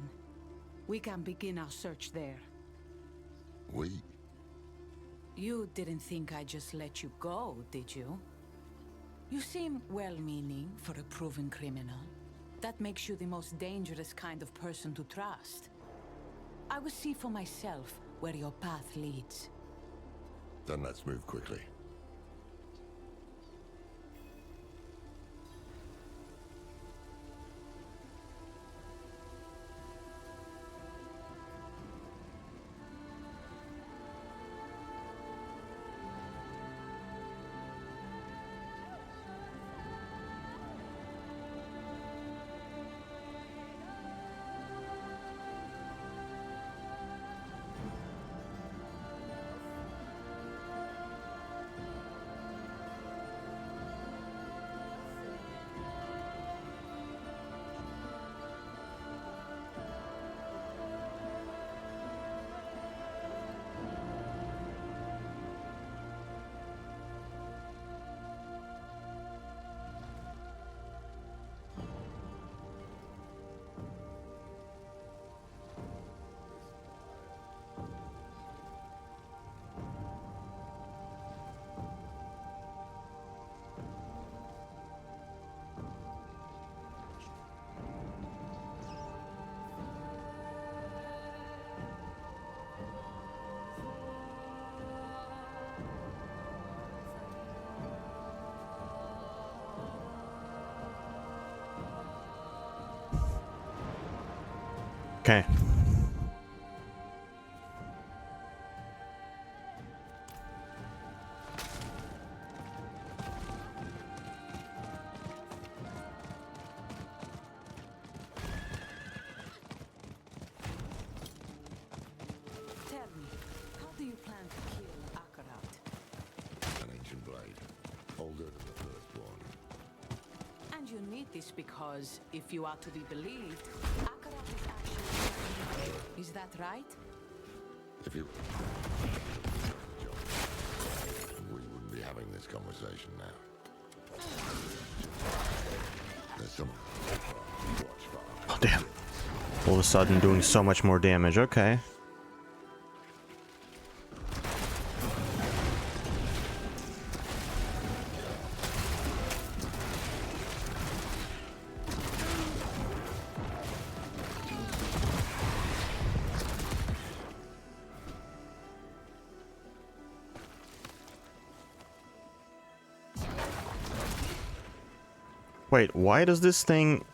We can begin our search there. We? You didn't think I just let you go, did you? You seem well-meaning for a proven criminal. That makes you the most dangerous kind of person to trust. I will see for myself where your path leads. Then let's move quickly. Okay. Tell me, how do you plan to kill Akarat? An ancient blade. Older than the firstborn. And you need this because, if you are to be believed, Akarat is actually... Is that right? If you... We wouldn't be having this conversation now. There's some... Watch for... Oh, damn. All of a sudden doing so much more damage. Okay. Wait, why does this thing...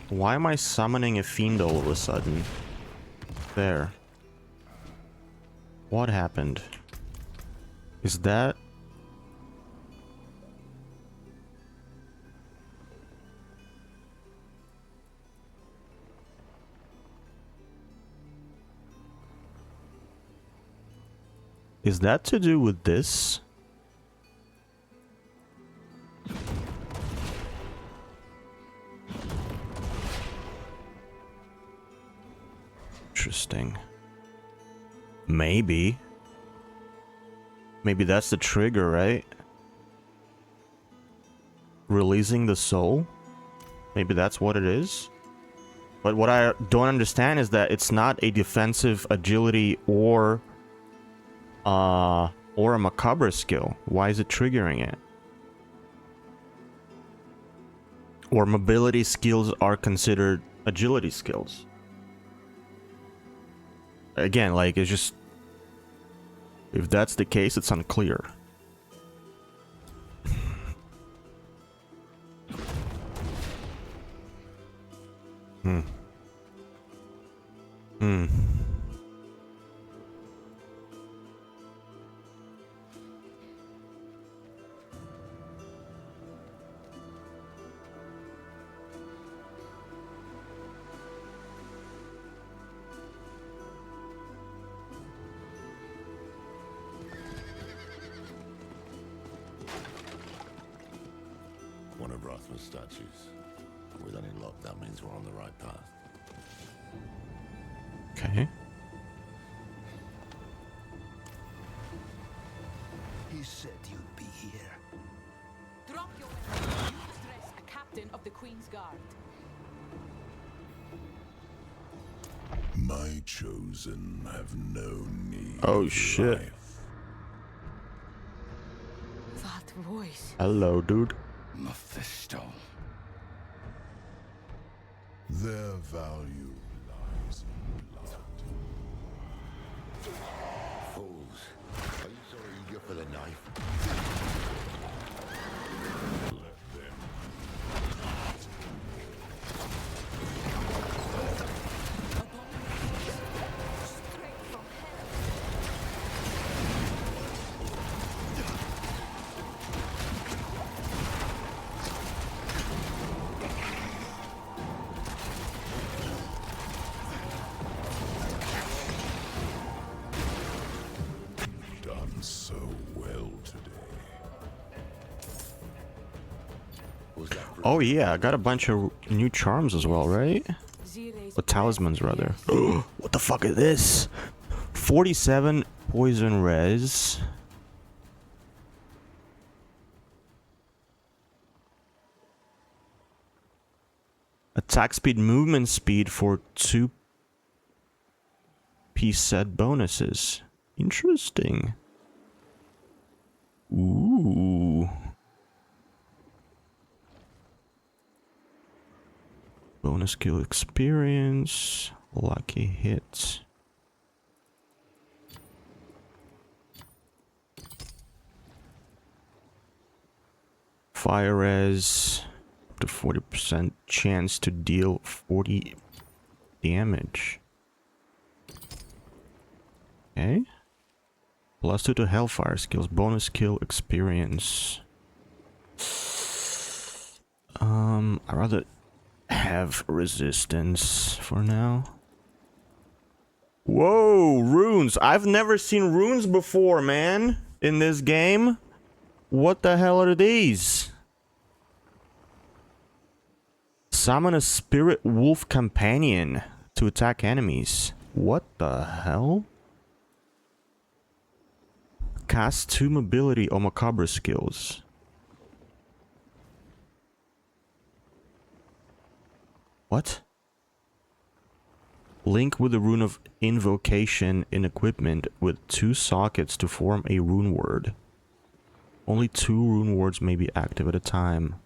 Why am I summoning a fiend all of a sudden? There. What happened? Is that... Is that to do with this? Interesting. Maybe. Maybe that's the trigger, right? Releasing the soul? Maybe that's what it is? But what I don't understand is that it's not a defensive agility or a macabre skill. Why is it triggering it? Or mobility skills are considered agility skills? Again, like, it's just... If that's the case, it's unclear. statues. With any luck, that means we're on the right path. Okay. He said you'd be here. Drop your weapon. You address a captain of the Queen's Guard. My chosen have no need. Oh shit. That voice. Hello, dude. Mephisto. Their value lies in blood. Fools. Are you so eager for the knife? Let them. Straight from hell. Done so well today. Was that Oh yeah, I got a bunch of new charms as well, right? Zire's Or talismans, rather. What the fuck is this? 47 poison res. Attack speed, movement speed for 2 piece set bonuses. Interesting. Ooh. Bonus skill experience. Lucky hits. Fire res. Up to 40% chance to deal 40 damage. Okay. +2 to Hellfire skills. Bonus skill experience. I'd rather have resistance for now. Whoa, runes. I've never seen runes before, man. In this game. What the hell are these? Summon a spirit wolf companion to attack enemies. What the hell? Cast 2 mobility or macabre skills. What? Link with the rune of invocation in equipment with 2 sockets to form a rune word. Only 2 rune words may be active at a time.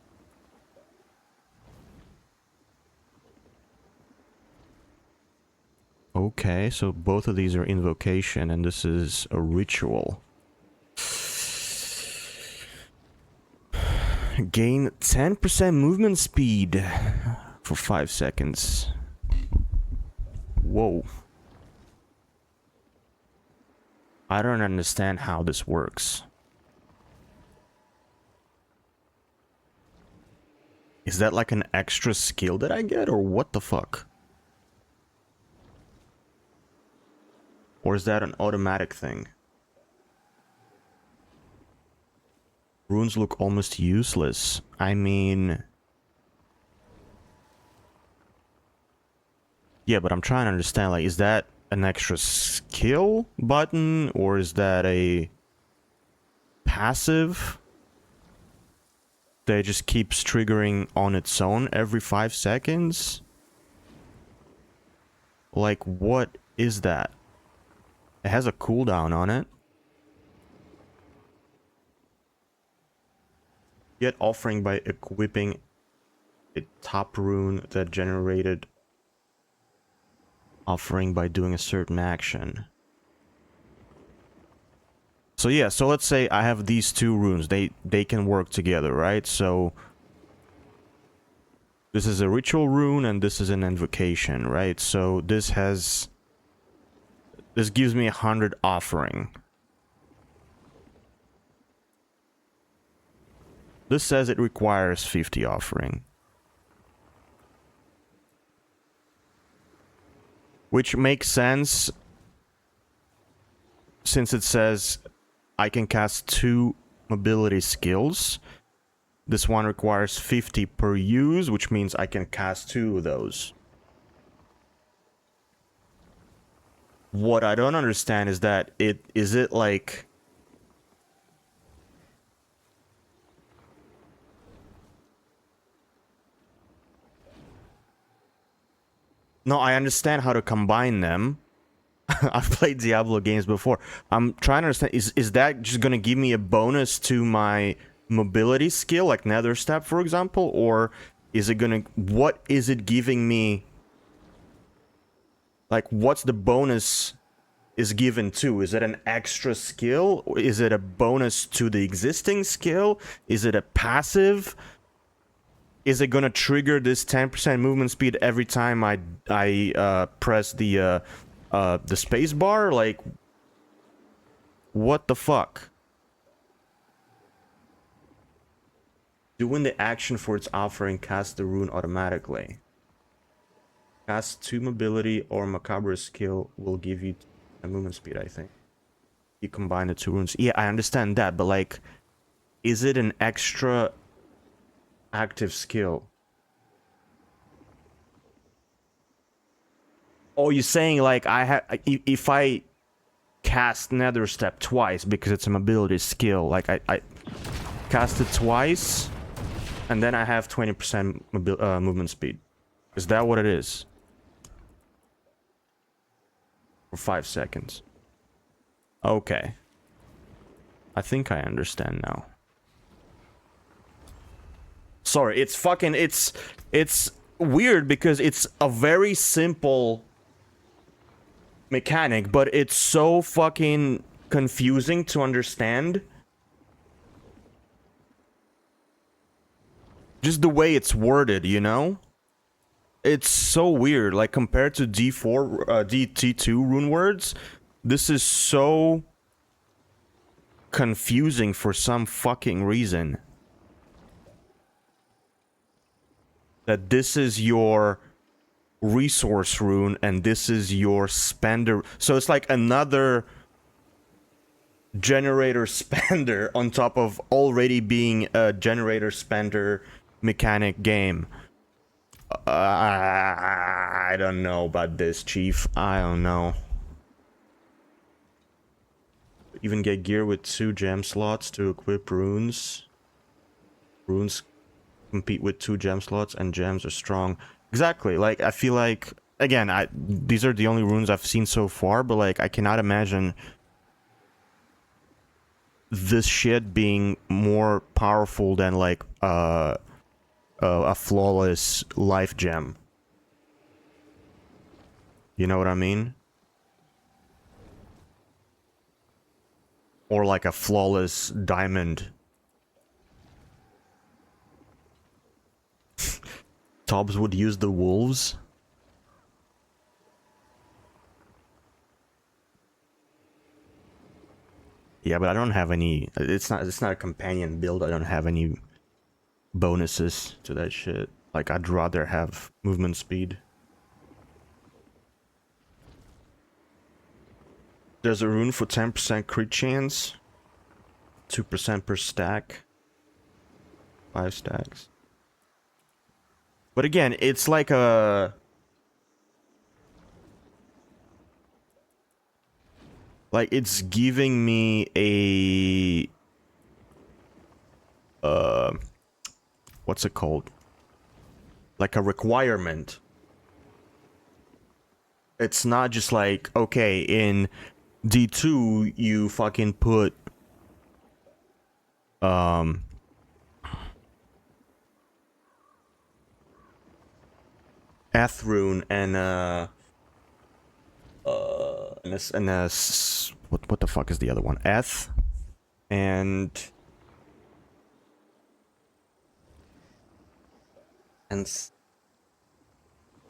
Okay, so both of these are invocation and this is a ritual. Gain 10% movement speed for 5 seconds. Whoa. I don't understand how this works. Is that like an extra skill that I get, or what the fuck? Or is that an automatic thing? Runes look almost useless. I mean... Yeah, but I'm trying to understand, like, is that an extra skill button? Or is that a passive that just keeps triggering on its own every 5 seconds? Like, what is that? It has a cooldown on it. Get offering by equipping a top rune that generated offering by doing a certain action. So yeah, so let's say I have these 2 runes. They can work together, right? So this is a ritual rune and this is an invocation, right? So this gives me 100 offering. This says it requires 50 offering. Which makes sense since it says I can cast 2 mobility skills. This one requires 50 per use, which means I can cast 2 of those. What I don't understand is that is it like... No, I understand how to combine them. I've played Diablo games before. I'm trying to understand, is that just gonna give me a bonus to my mobility skill, like Nether Step, for example? Or is it gonna... What is it giving me? Like, what's the bonus is given to? Is it an extra skill? Or is it a bonus to the existing skill? Is it a passive? Is it gonna trigger this 10% movement speed every time I press the space bar? Like, what the fuck? Doing the action for its offering cast the rune automatically. Cast 2 mobility or macabre skill will give you a movement speed, I think. You combine the 2 runes. Yeah, I understand that, but like, is it an extra active skill? Oh, you're saying like if I cast Nether Step twice because it's a mobility skill, like I cast it twice and then I have 20% movement speed. Is that what it is? For 5 seconds. Okay. I think I understand now. Sorry, it's fucking... It's weird because it's a very simple mechanic, but it's so fucking confusing to understand. Just the way it's worded, you know? It's so weird. Like, compared to D4, DT2 rune words, this is so confusing for some fucking reason. That this is your resource rune and this is your spender. So it's like another generator spender on top of already being a generator spender mechanic game. I don't know about this, Chief. I don't know. Even get gear with 2 gem slots to equip runes. Runes compete with 2 gem slots and gems are strong. Exactly. Like, I feel like, again, these are the only runes I've seen so far, but like, I cannot imagine this shit being more powerful than like a flawless life gem. You know what I mean? Or like a flawless diamond. Tobbs would use the wolves. Yeah, but I don't have any... It's not a companion build. I don't have any bonuses to that shit. Like, I'd rather have movement speed. There's a rune for 10% crit chance. 2% per stack. 5 stacks. But again, it's like a... Like, it's giving me a... what's it called? Like a requirement. It's not just like, okay, in D2, you fucking put... Eth rune and what the fuck is the other one? Eth and oh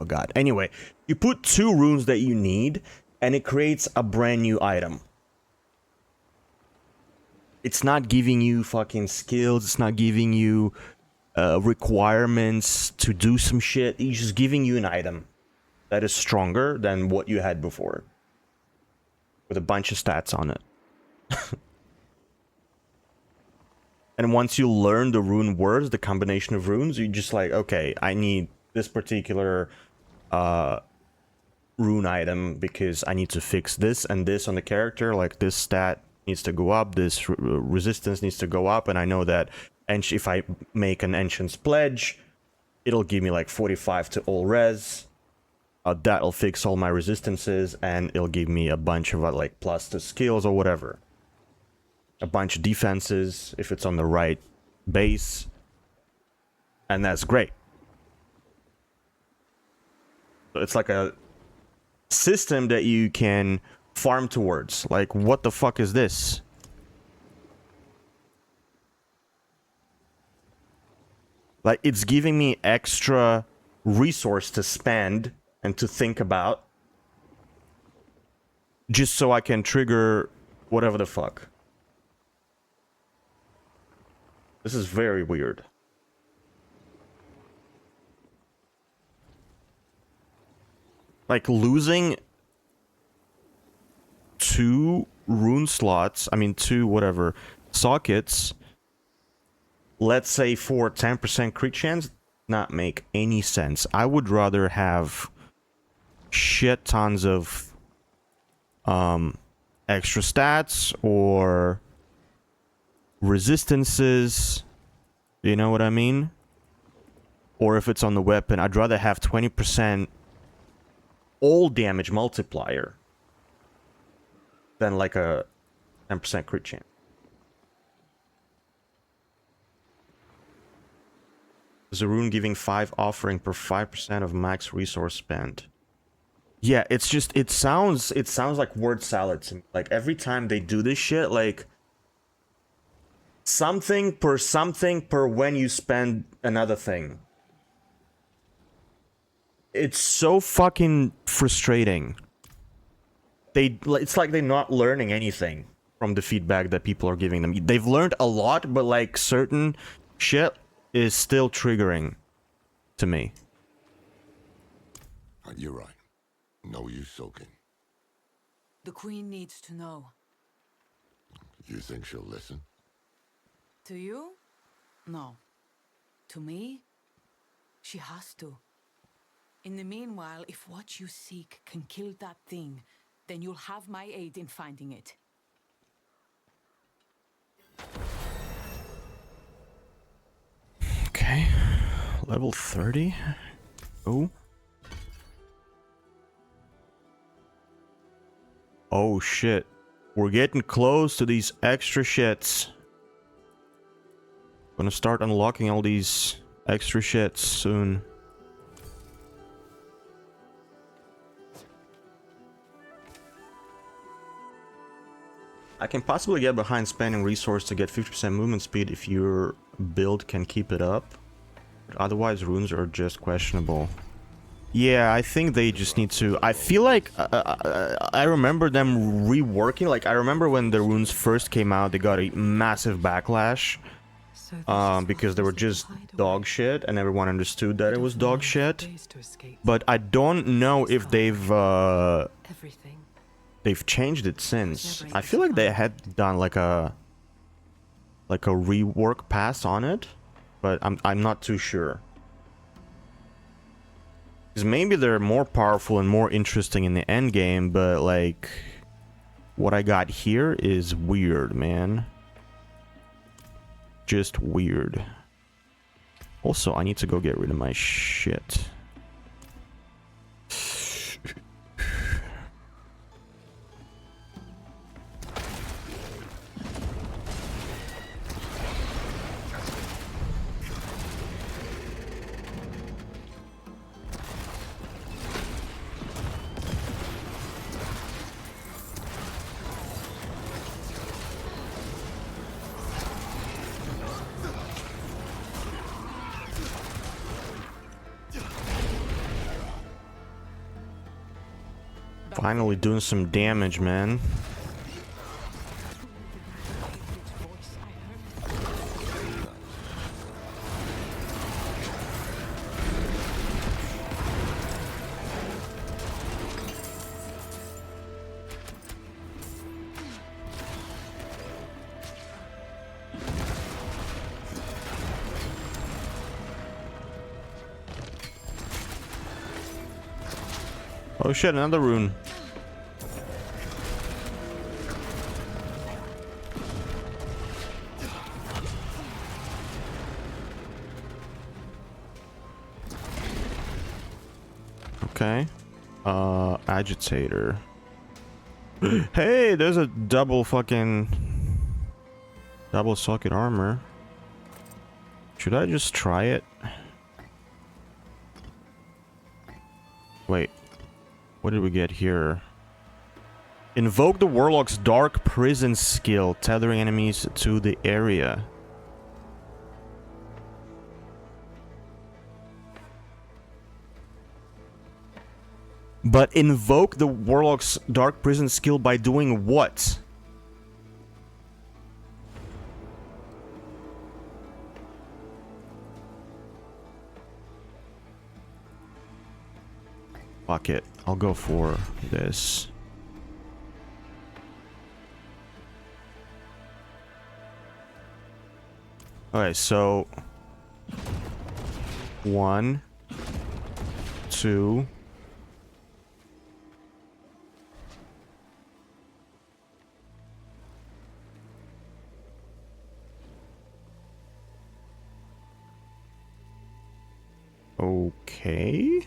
god. Anyway, you put 2 runes that you need and it creates a brand new item. It's not giving you fucking skills, it's not giving you requirements to do some shit. It's just giving you an item that is stronger than what you had before, with a bunch of stats on it. And once you learn the rune words, the combination of runes, you just like, okay, I need this particular rune item because I need to fix this and this on the character. Like this stat needs to go up, this resistance needs to go up, and I know that. And if I make an Ancient's Pledge, it'll give me like 45 to all res. That'll fix all my resistances, and it'll give me a bunch of like plus to skills or whatever. A bunch of defenses if it's on the right base. And that's great. So it's like a system that you can farm towards. Like, what the fuck is this? Like, it's giving me extra resource to spend and to think about. Just so I can trigger whatever the fuck. This is very weird. Like, losing 2 rune slots, I mean 2 whatever sockets, let's say for 10% crit chance, not make any sense. I would rather have shit tons of extra stats or resistances, you know what I mean? Or if it's on the weapon, I'd rather have 20% all damage multiplier than like a 10% crit chance. There's a rune giving 5 offering per 5% of max resource spent. Yeah, it's just, it sounds like word salad to me. Like every time they do this shit, like something per when you spend another thing. It's so fucking frustrating. It's like they're not learning anything from the feedback that people are giving them. They've learned a lot, but like certain shit is still triggering to me. You're right. No use soaking. The Queen needs to know. You think she'll listen? To you? No. To me? She has to. In the meanwhile, if what you seek can kill that thing, then you'll have my aid in finding it. Okay. Level 30. Oh. Oh shit. We're getting close to these extra shits. Gonna start unlocking all these extra shits soon. I can possibly get behind spending resource to get 50% movement speed if your build can keep it up. But otherwise, runes are just questionable. Yeah, I think they just need to... I feel like I remember them reworking. Like, I remember when the runes first came out, they got a massive backlash. Because they were just dog shit, and everyone understood that it was dog shit. But I don't know if they've changed it since. I feel like they had done like a rework pass on it, but I'm not too sure. Because maybe they're more powerful and more interesting in the end game, but like what I got here is weird, man. Just weird. Also, I need to go get rid of my shit. Finally doing some damage, man. Oh shit, another rune. Okay. Agitator. Hey, there's a double socket armor. Should I just try it? Wait. What did we get here? Invoke the Warlock's Dark Prison skill, tethering enemies to the area. But invoke the Warlock's Dark Prison skill by doing what? Fuck it. I'll go for this. Okay, so 1, 2. Okay.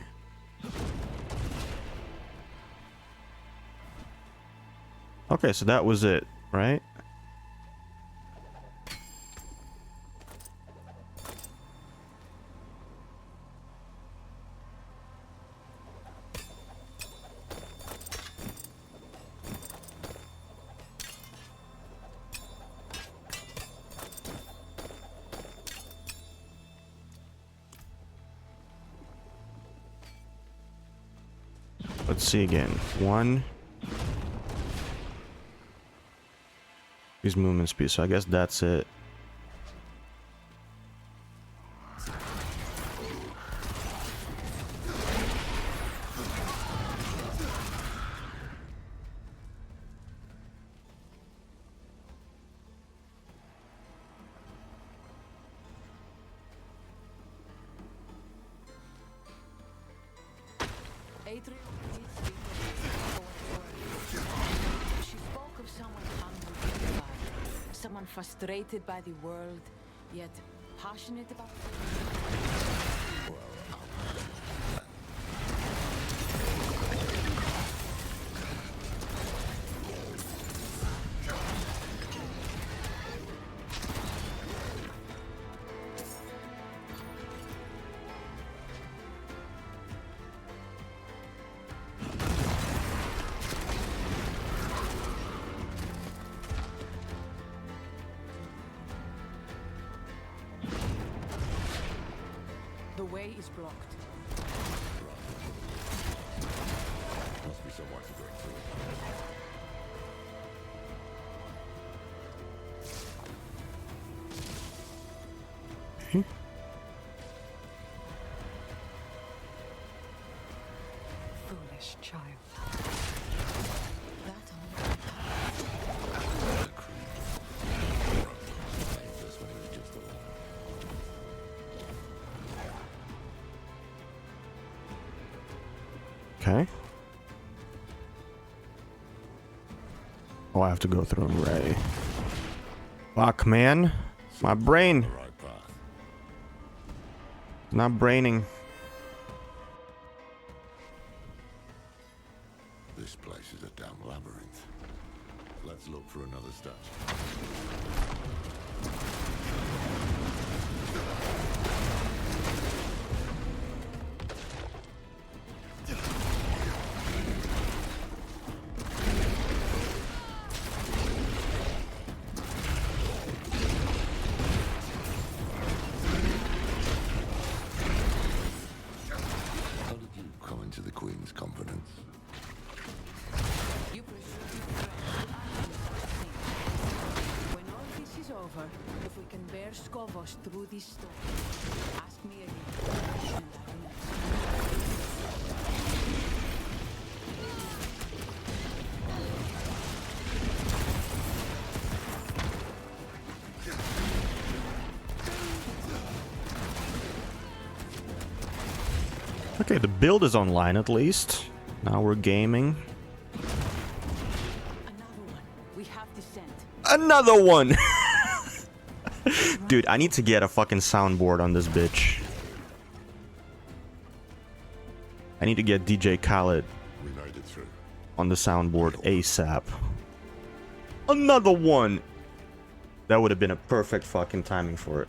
Okay, so that was it, right? Let's see again. 1. Use movement speed, so I guess that's it. She spoke of someone hungry, someone frustrated by the world, yet passionate about. The way is blocked. Must be someone to break through. Foolish child. Okay. Oh, I have to go through him, right? Fuck, man. My brain. Right path. Not braining. This place is a damn labyrinth. Let's look for another statue. How did you come into the Queen's confidence? You presume when all this is over, if we can bear Skovos through this storm, ask me again. And I will. Okay, the build is online at least. Now we're gaming. Another one. We have descent. Another one! Dude, I need to get a fucking soundboard on this bitch. I need to get DJ Khaled We made it through. on the soundboard ASAP. Another one! That would have been a perfect fucking timing for it.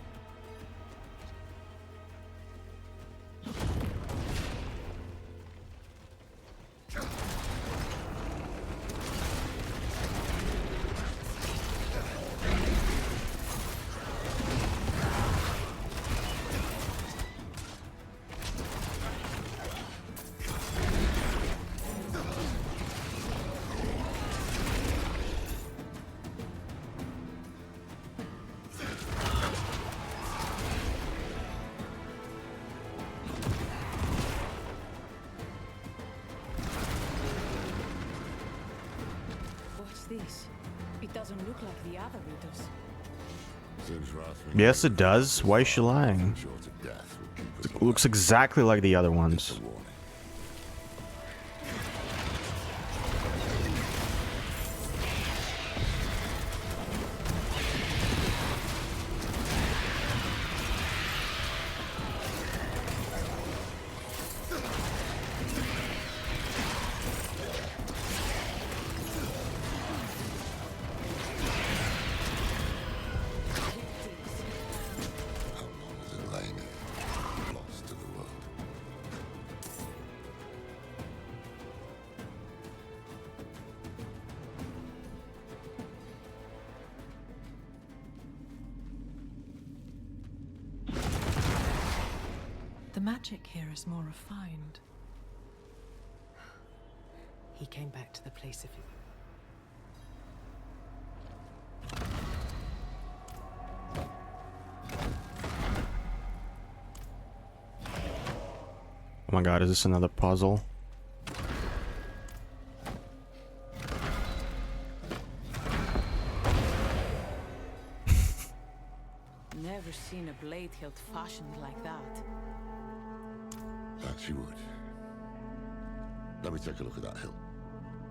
What's this? It doesn't look like the other riddles. Seems Rathming Yes, it does. Why is she lying? short of death would keep us It looks exactly like the other ones. warning. How long has it lain here, lost to the world? The magic here is more refined. He came back to the place of it. Oh my god, is this another puzzle? Never seen a blade hilt fashioned like that. That you would. Let me take a look at that hilt.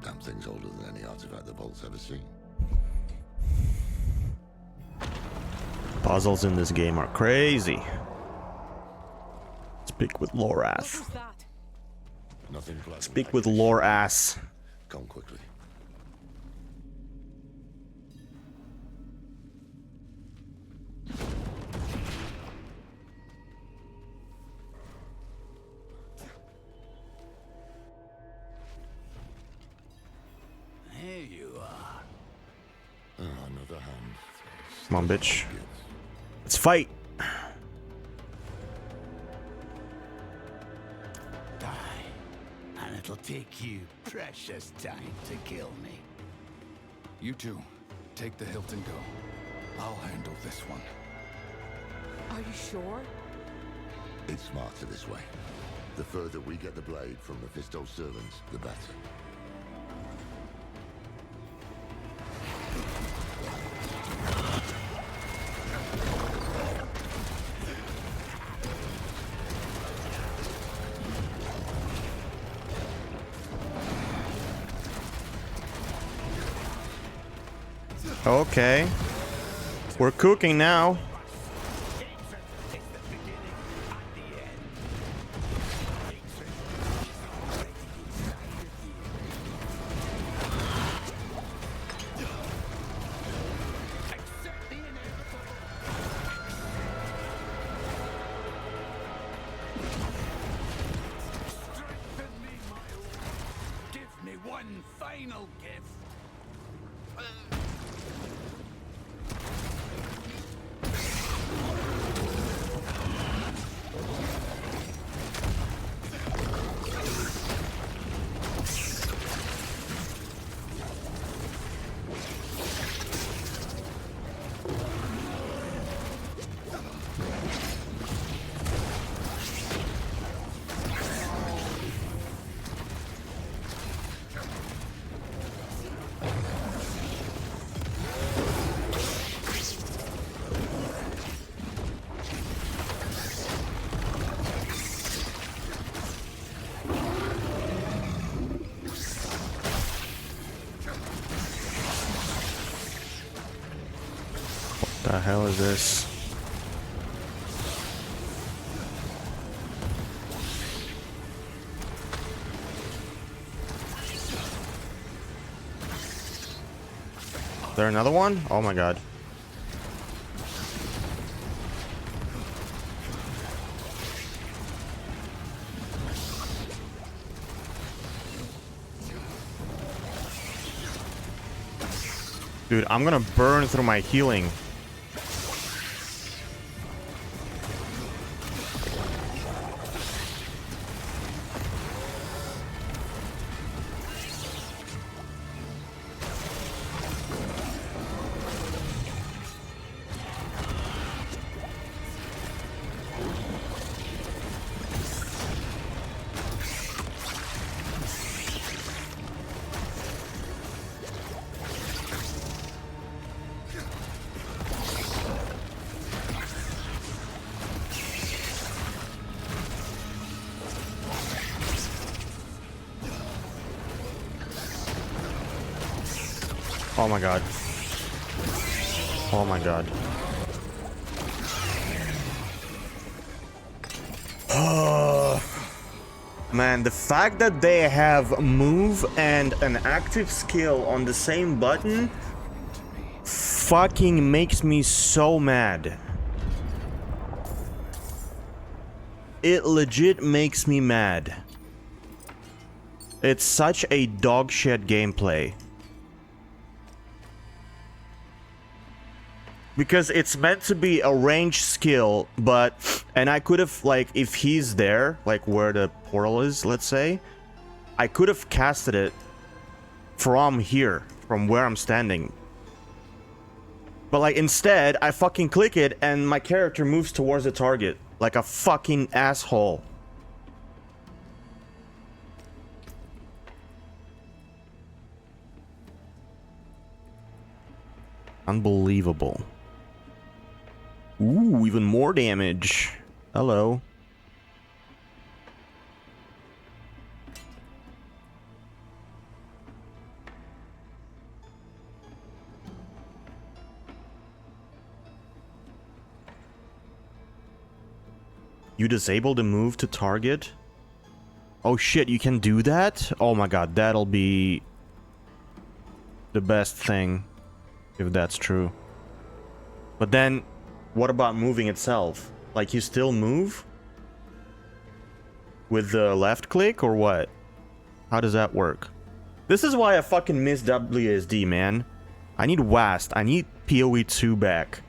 Damn thing's older than any artifact the Bolt's ever seen. Puzzles in this game are crazy. Speak with What Lorath. was that? Nothing pleasant. Speak with Lorath. Come quickly. Here you are. Another hand. Come on, bitch. Let's fight. Die. And it'll take you precious time to kill me. You two, take the hilt and go. I'll handle this one. Are you sure? It's smarter this way. The further we get the blade from Mephisto's servants, the better. Okay. We're cooking now. Strengthen me, my lord. Give me one final gift. The hell is this? Is there another one? Oh my god. Dude, I'm gonna burn through my healing. Oh my god. Oh my god. Man, the fact that they have move and an active skill on the same button fucking makes me so mad. It legit makes me mad. It's such a dog shit gameplay. Because it's meant to be a range skill, but... And I could have, like, if he's there, like where the portal is, let's say, I could have casted it from here, from where I'm standing. But, like, instead, I fucking click it and my character moves towards the target. Like a fucking asshole. Unbelievable. Ooh, even more damage. Hello. You disable the move to target? Oh shit, you can do that? Oh my god, that'll be the best thing, if that's true. But then, what about moving itself? Like, you still move? With the left click, or what? How does that work? This is why I fucking miss WSD, man. I need WASD. I need PoE 2 back.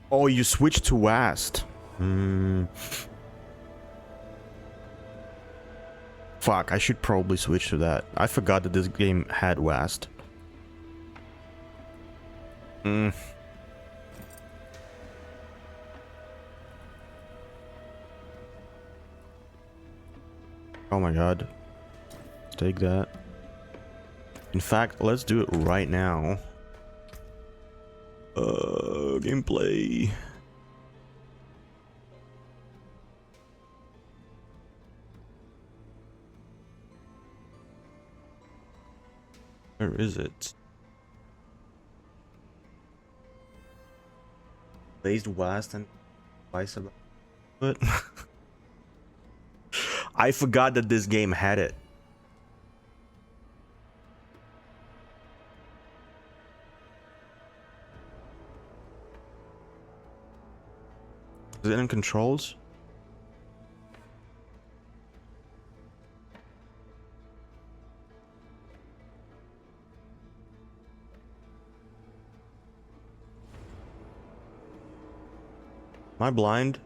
Oh, you switched to WASD. Fuck, I should probably switch to that. I forgot that this game had WASD. Oh my god. Take that. In fact, let's do it right now. Gameplay. Where is it? Blazed West and twice about it. I forgot that this game had it. Is it in controls? Am I blind?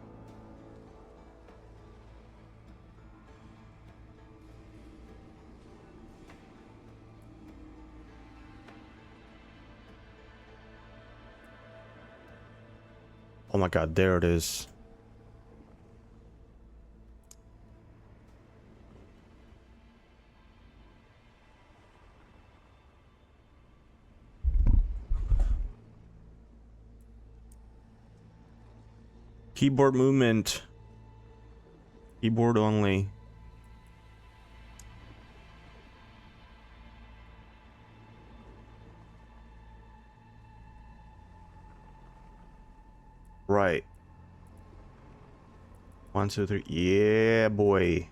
Oh my god, there it is. Keyboard movement. Keyboard only. Right. 1, 2, 3. Yeah, boy.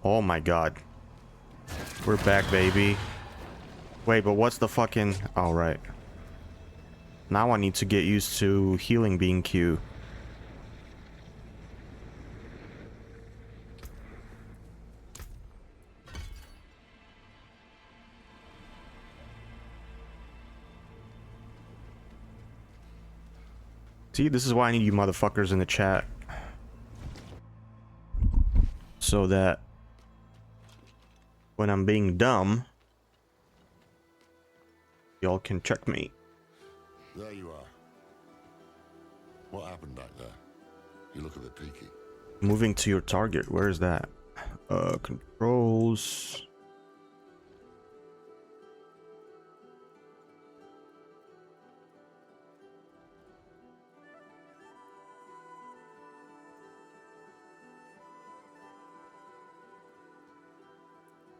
Oh my god. We're back, baby. Wait, but what's the fucking... Oh, right. Now I need to get used to healing being Q. See, this is why I need you motherfuckers in the chat. So that when I'm being dumb, y'all can check me. There you are. What happened back there? You look a bit peaky. Moving to your target. Where is that? Controls.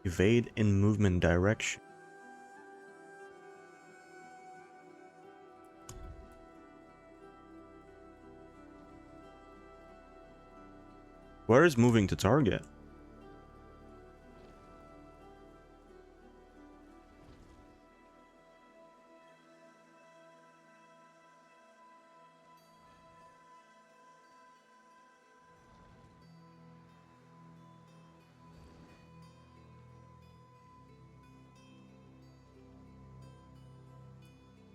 Evade in movement direction. Where is moving to target?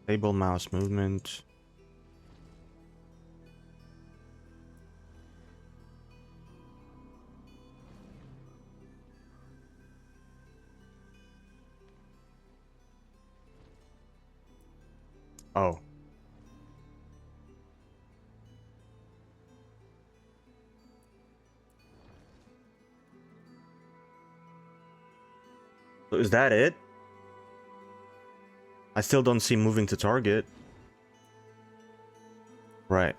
Table mouse movement. Oh. So is that it? I still don't see moving to target. Right.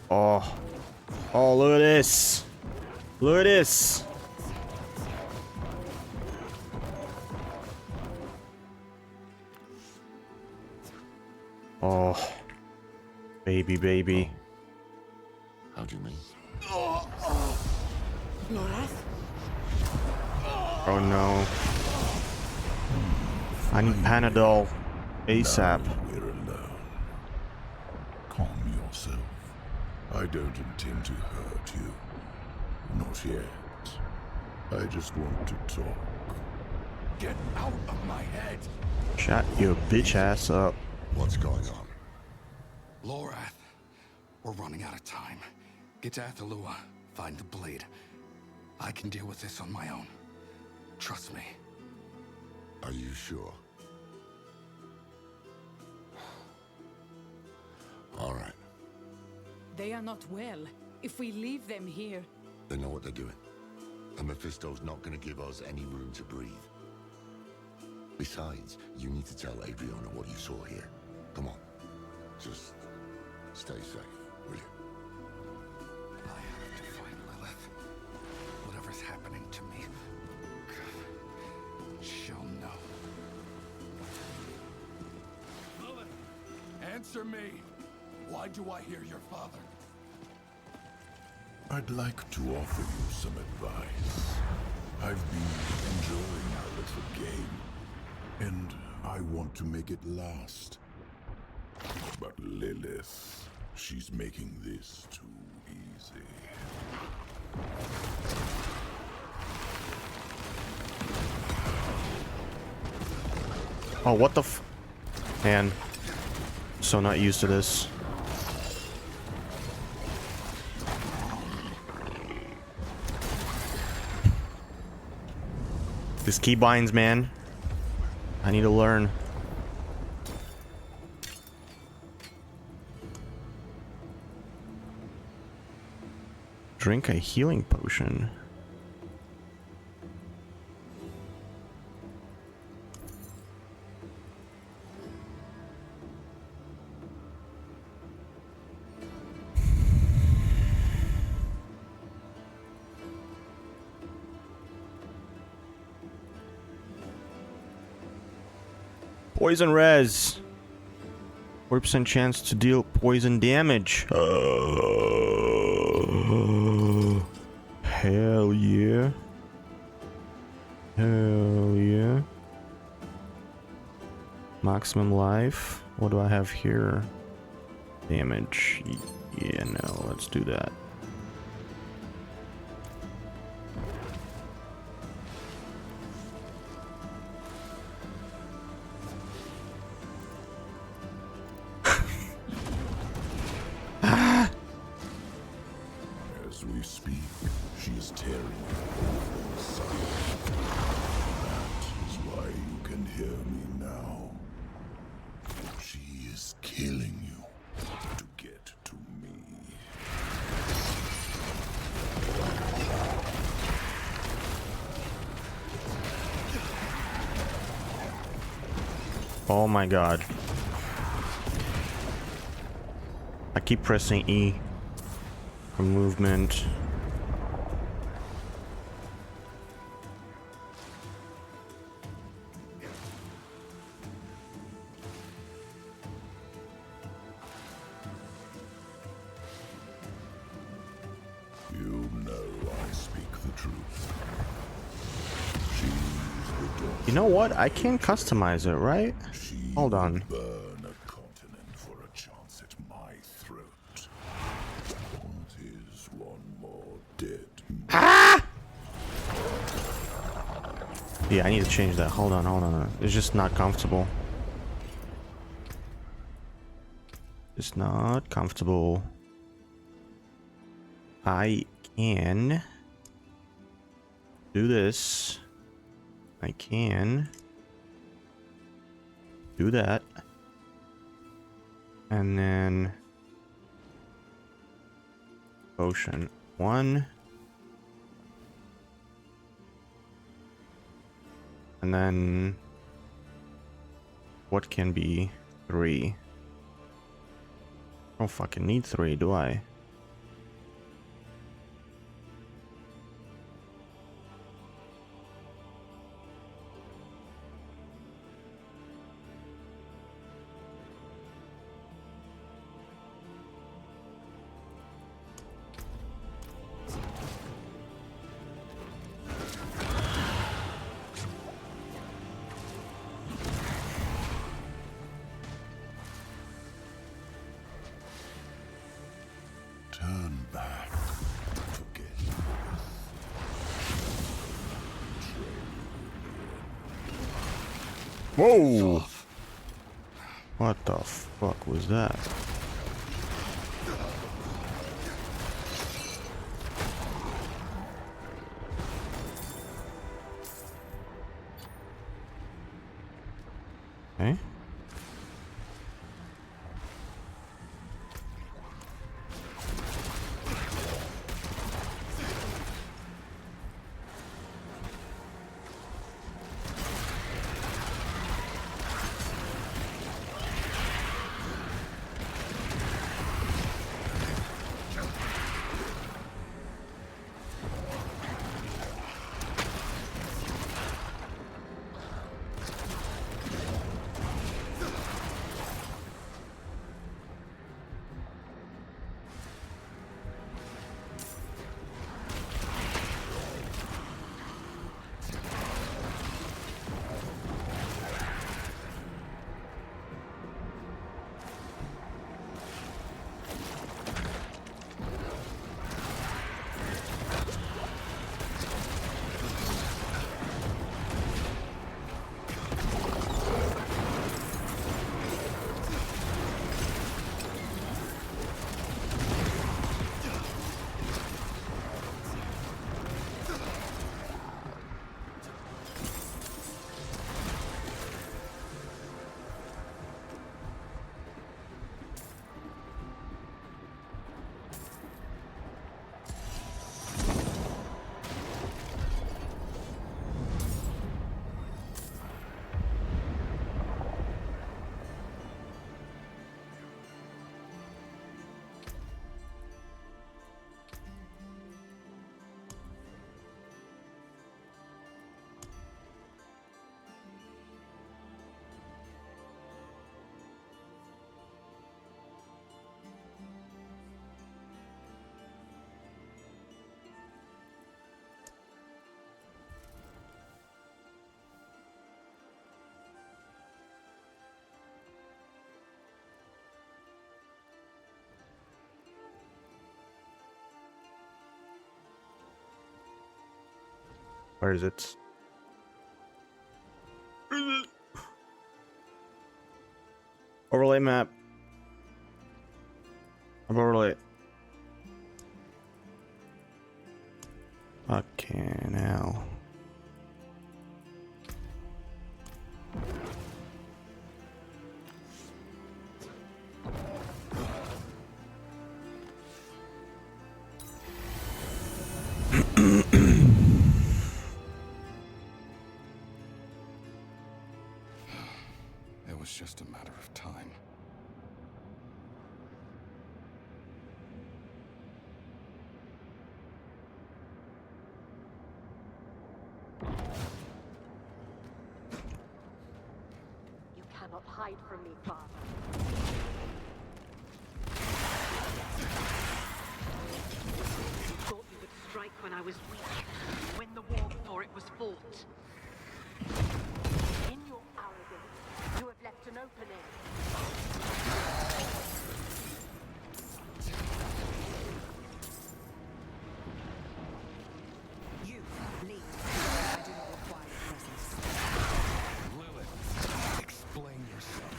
Oh. Oh, look at this. Look at this. Oh. Baby, baby. How do you mean? Oh no. I need Panadol ASAP. We're alone. Calm yourself. I don't intend to hurt you. Not yet. I just want to talk. Get out of my head! Shut your bitch ass up. What's going on? Lorath, we're running out of time. Get to Athalua, find the blade. I can deal with this on my own. Trust me. Are you sure? All right. They are not well. If we leave them here... They know what they're doing. And Mephisto's not going to give us any room to breathe. Besides, you need to tell Adriana what you saw here. Come on. Just stay safe, will you? I have to find Lilith. Whatever's happening to me, she'll know. Lilith, answer me. Why do I hear your father? I'd like to offer you some advice. I've been enjoying our little game, and I want to make it last. But Lilith, she's making this too easy. Oh, what the f... Man. So not used to this. This keybinds, man. I need to learn. Drink a healing potion. Poison res. 4% chance to deal poison damage. Hell yeah. Hell yeah. Maximum life. What do I have here? Damage. Yeah, no, let's do that. As we speak, she is tearing you inside. That is why you can hear me now. She is killing you to get to me. Oh my god. I keep pressing E for movement. You know I speak the truth. She's the daughter. You know what? I can customize it, right? She Hold on. will burn a continent for a chance at my throat. What is one more dead man? Yeah, I need to change that. Hold on. It's just not comfortable. It's not comfortable. I can do this. I can do that. And then potion 1. And then what can be 3? I don't fucking need 3, do I? Turn back. Forget. Whoa! What the fuck was that? Okay. Where is it? Overlay map. Overlay. Okay, now. It was just a matter of time. You cannot hide from me, Father. You thought you would strike when I was weak, win the war before it was fought. In your arrogance, you have left an opening. You lead. I do not require your presence. Lilith, explain yourself.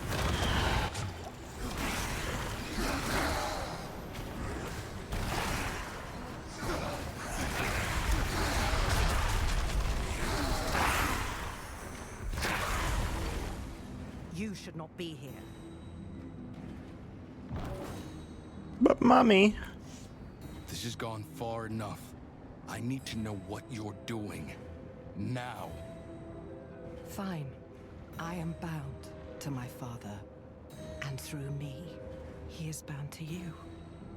You should not be here. But mommy. This has gone far enough. I need to know what you're doing. Now. Fine. I am bound to my father. And through me, he is bound to you.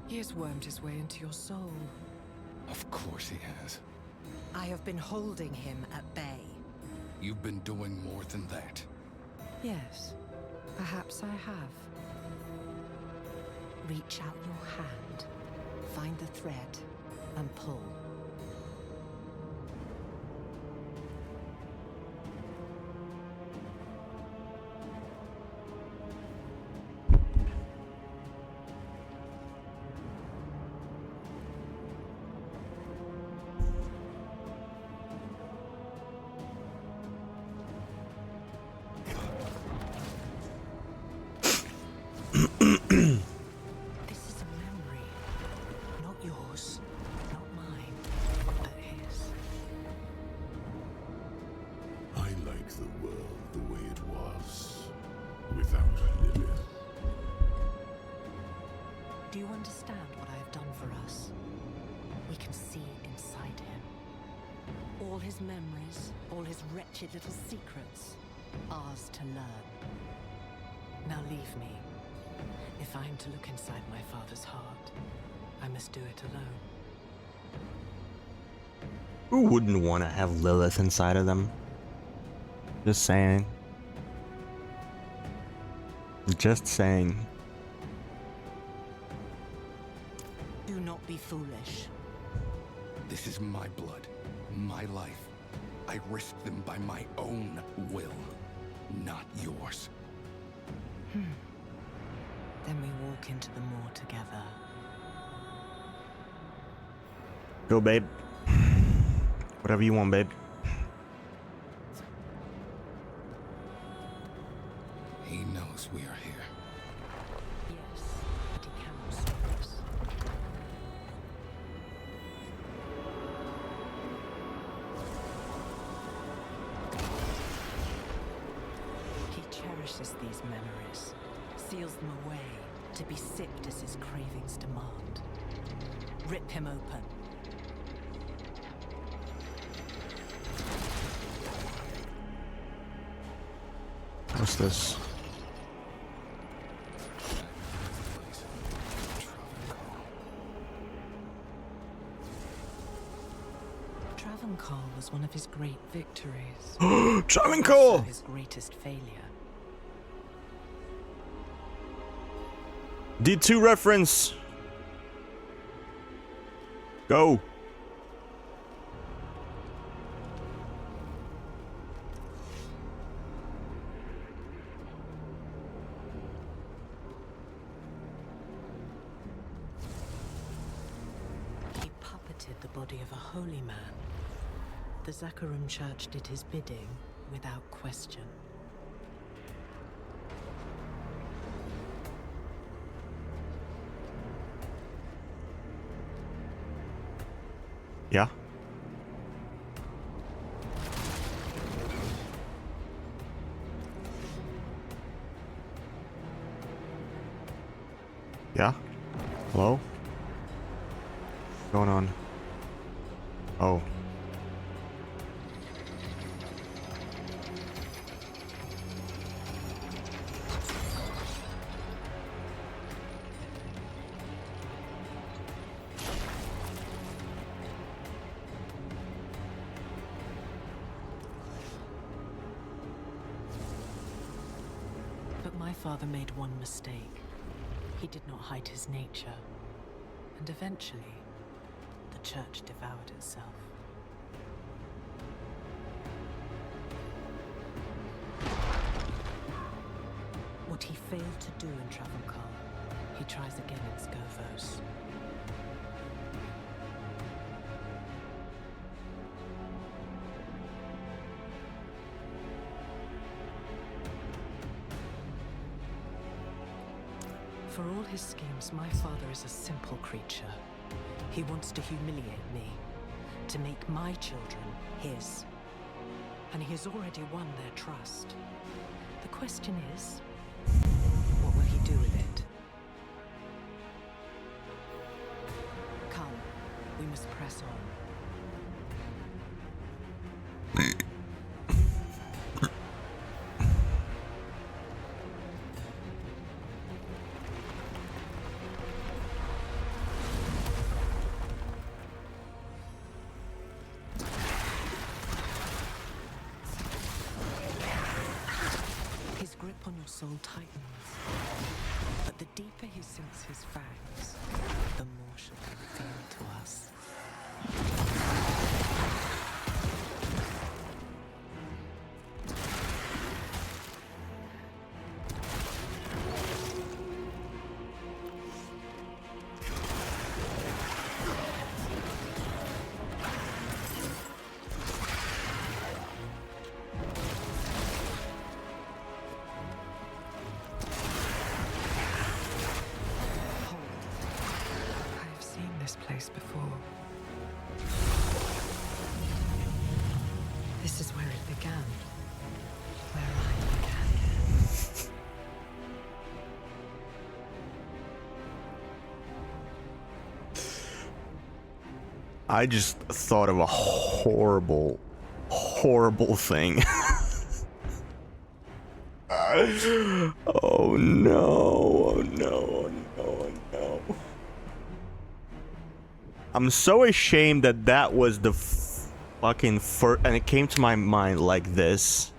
He has wormed his way into your soul. Of course he has. I have been holding him at bay. You've been doing more than that. Yes, perhaps I have. Reach out your hand, find the thread, and pull. This is a memory. Not yours, not mine, but his. I like the world the way it was, without Lilith. Do you understand what I have done for us? We can see inside him. All his memories, all his wretched little secrets, ours to learn. Now leave me. If I am to look inside my father's heart, I must do it alone. Who wouldn't want to have Lilith inside of them? Just saying. Just saying. Do not be foolish. This is my blood, my life. I risk them by my own will, not yours. Then we walk into the moor together. Go, babe. Whatever you want, babe. He knows we are here. Yes, but he cannot stop us. He cherishes these memories, seals them away to be sipped as his cravings demand. Rip him open. What's this? Travancore was one of his great victories. Travancore! Also his greatest failure. D2 reference. Go. He puppeted the body of a holy man. The Zakarum Church did his bidding without question. Yeah. Yeah. Hello? What's going on? Oh. But my father made one mistake. He did not hide his nature. And eventually, the church devoured itself. What he failed to do in Travelcar, he tries again in Skovos. For all his schemes, my father is a simple creature. He wants to humiliate me, to make my children his. And he has already won their trust. The question is, what will he do with it? Come, we must press on. On your soul tightens, but the deeper he sinks his fangs, the more shall be revealed to us. Place before. This is where it began. Where I began. I just thought of a horrible, horrible thing. Oh no, oh no, oh no, oh no. I'm so ashamed that that was the fucking first, and it came to my mind like this.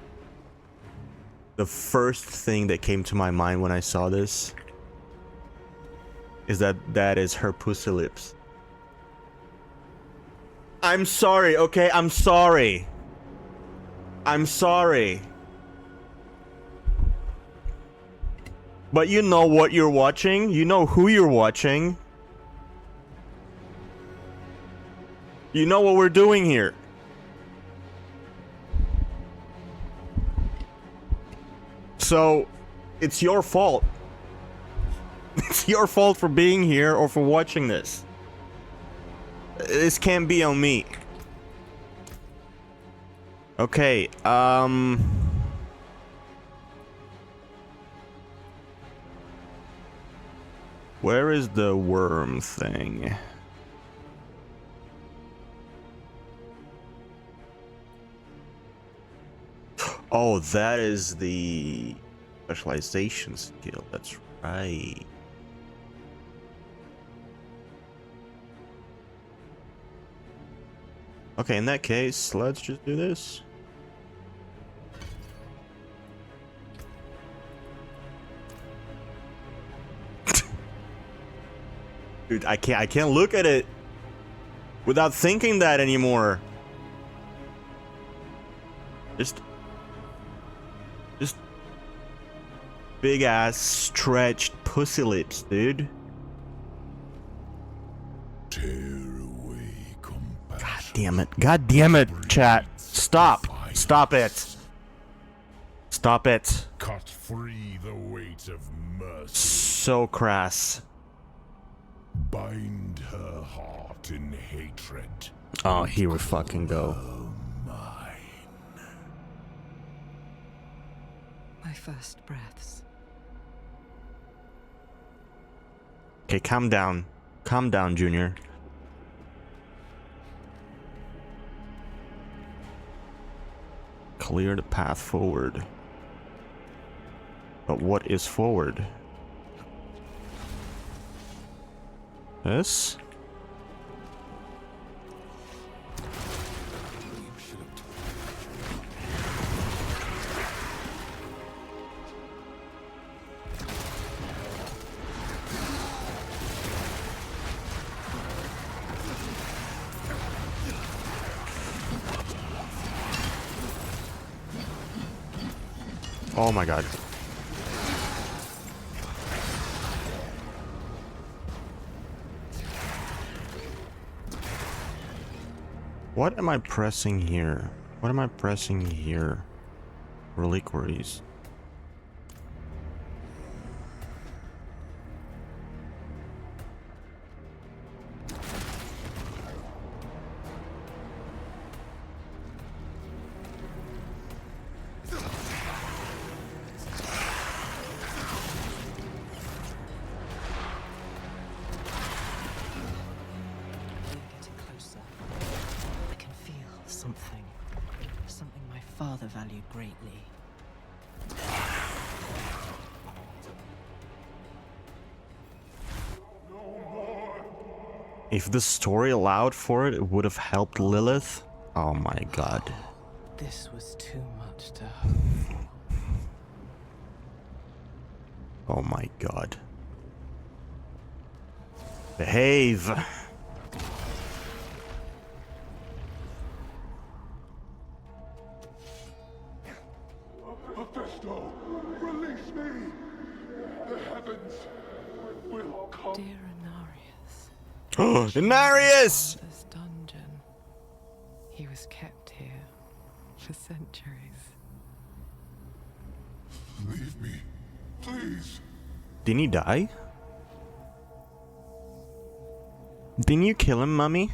The first thing that came to my mind when I saw this is that is her pussy lips. I'm sorry, okay? I'm sorry. I'm sorry. But you know what you're watching. You know who you're watching. You know what we're doing here. So, it's your fault. It's your fault for being here or for watching this. This can't be on me. Okay, where is the worm thing? Oh, that is the specialization skill. That's right. Okay, in that case, let's just do this. Dude, I can't look at it without thinking that anymore. Just big ass stretched pussy lips, dude. Tear away compassion. God damn it. God damn it, chat. Stop. Stop it. Stop it. Cut free the weight of mercy. So crass. Bind her heart in hatred. Oh, here we fucking go. My first breaths. Okay, calm down. Calm down, Junior. Clear the path forward. But what is forward? This? Oh my god. What am I pressing here? What am I pressing here? Reliquaries. Something my father valued greatly. If the story allowed for it, it would have helped Lilith. Oh my god. This was too much to hope for. Oh my god. Behave! Mephisto, release me! The heavens will come. Dear Inarius. Oh, Inarius! This dungeon. He was kept here for centuries. Leave me, please. Didn't he die? Didn't you kill him, Mummy?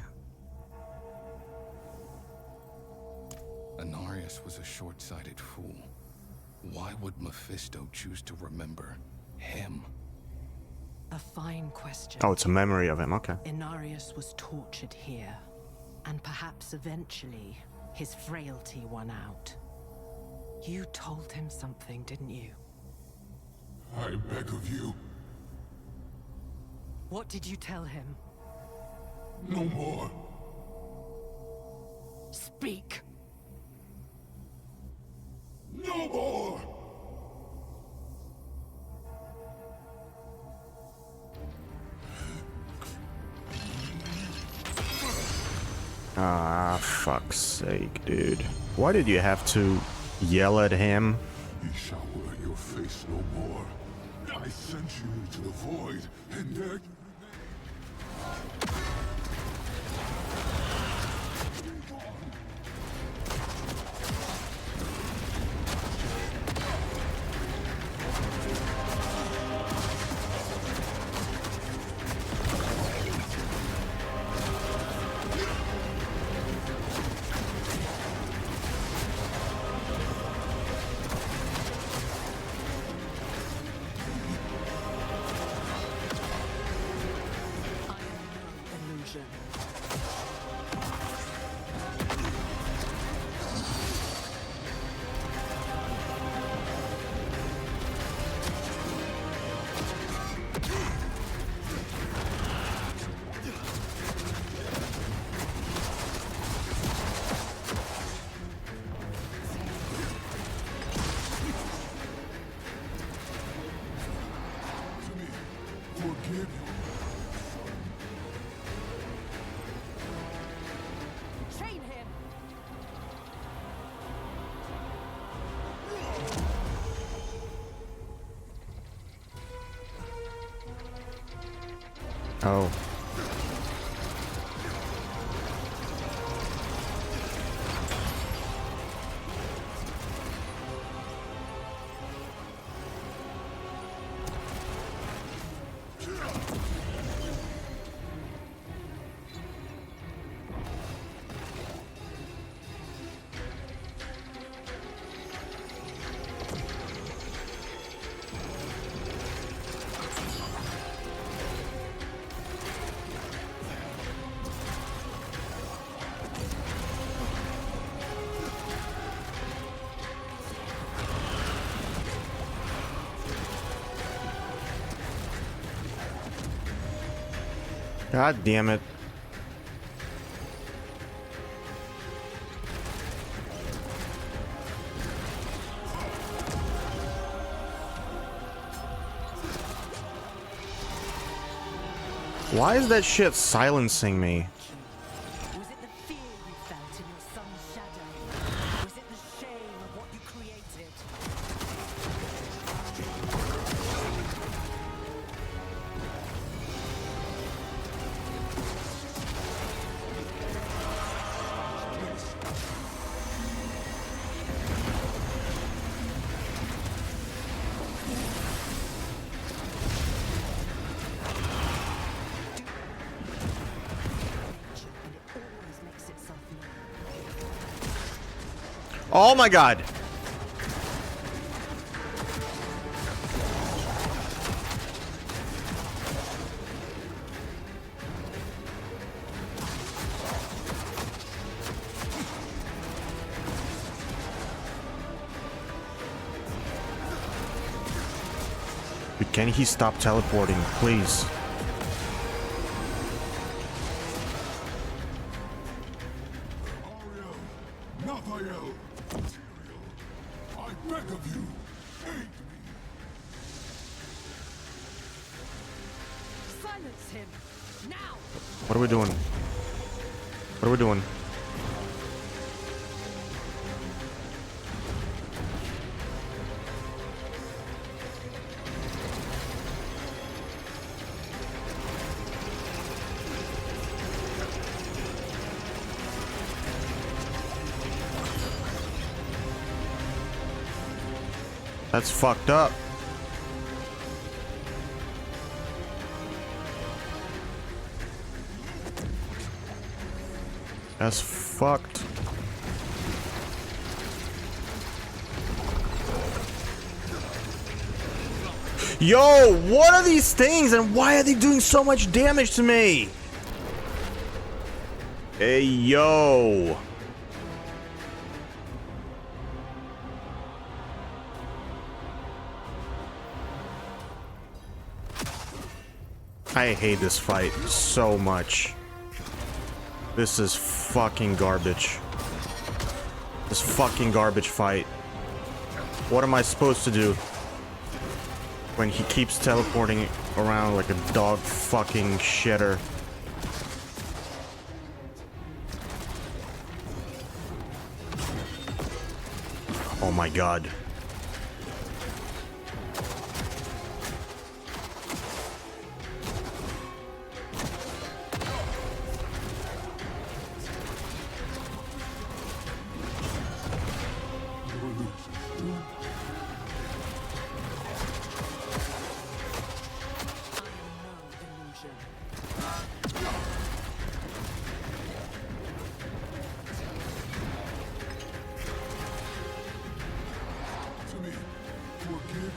Inarius was a short-sighted fool. Why would Mephisto choose to remember him? A fine question. Oh, it's a memory of him, okay. Inarius was tortured here, and perhaps eventually his frailty won out. You told him something, didn't you? I beg of you, What did you tell him? no more. Speak! No more! Ah, fuck's sake, dude. Why did you have to yell at him? He shall wear your face no more. I sent you to the void, and there you Illusion. forgive you. Train him! Oh. God damn it. Why is that shit silencing me? Was it the fear you felt in your son's shadow? Was it the shame of what you created? Oh my god. But can he stop teleporting, please? Raphael! I beg of you, aid me! Silence him! Now! What are we doing? What are we doing? That's fucked up. That's fucked. Yo, what are these things and why are they doing so much damage to me? Hey, yo. I hate this fight so much. This is fucking garbage. This fucking garbage fight. What am I supposed to do when he keeps teleporting around like a dog fucking shitter? Oh my god. To me, forgive you.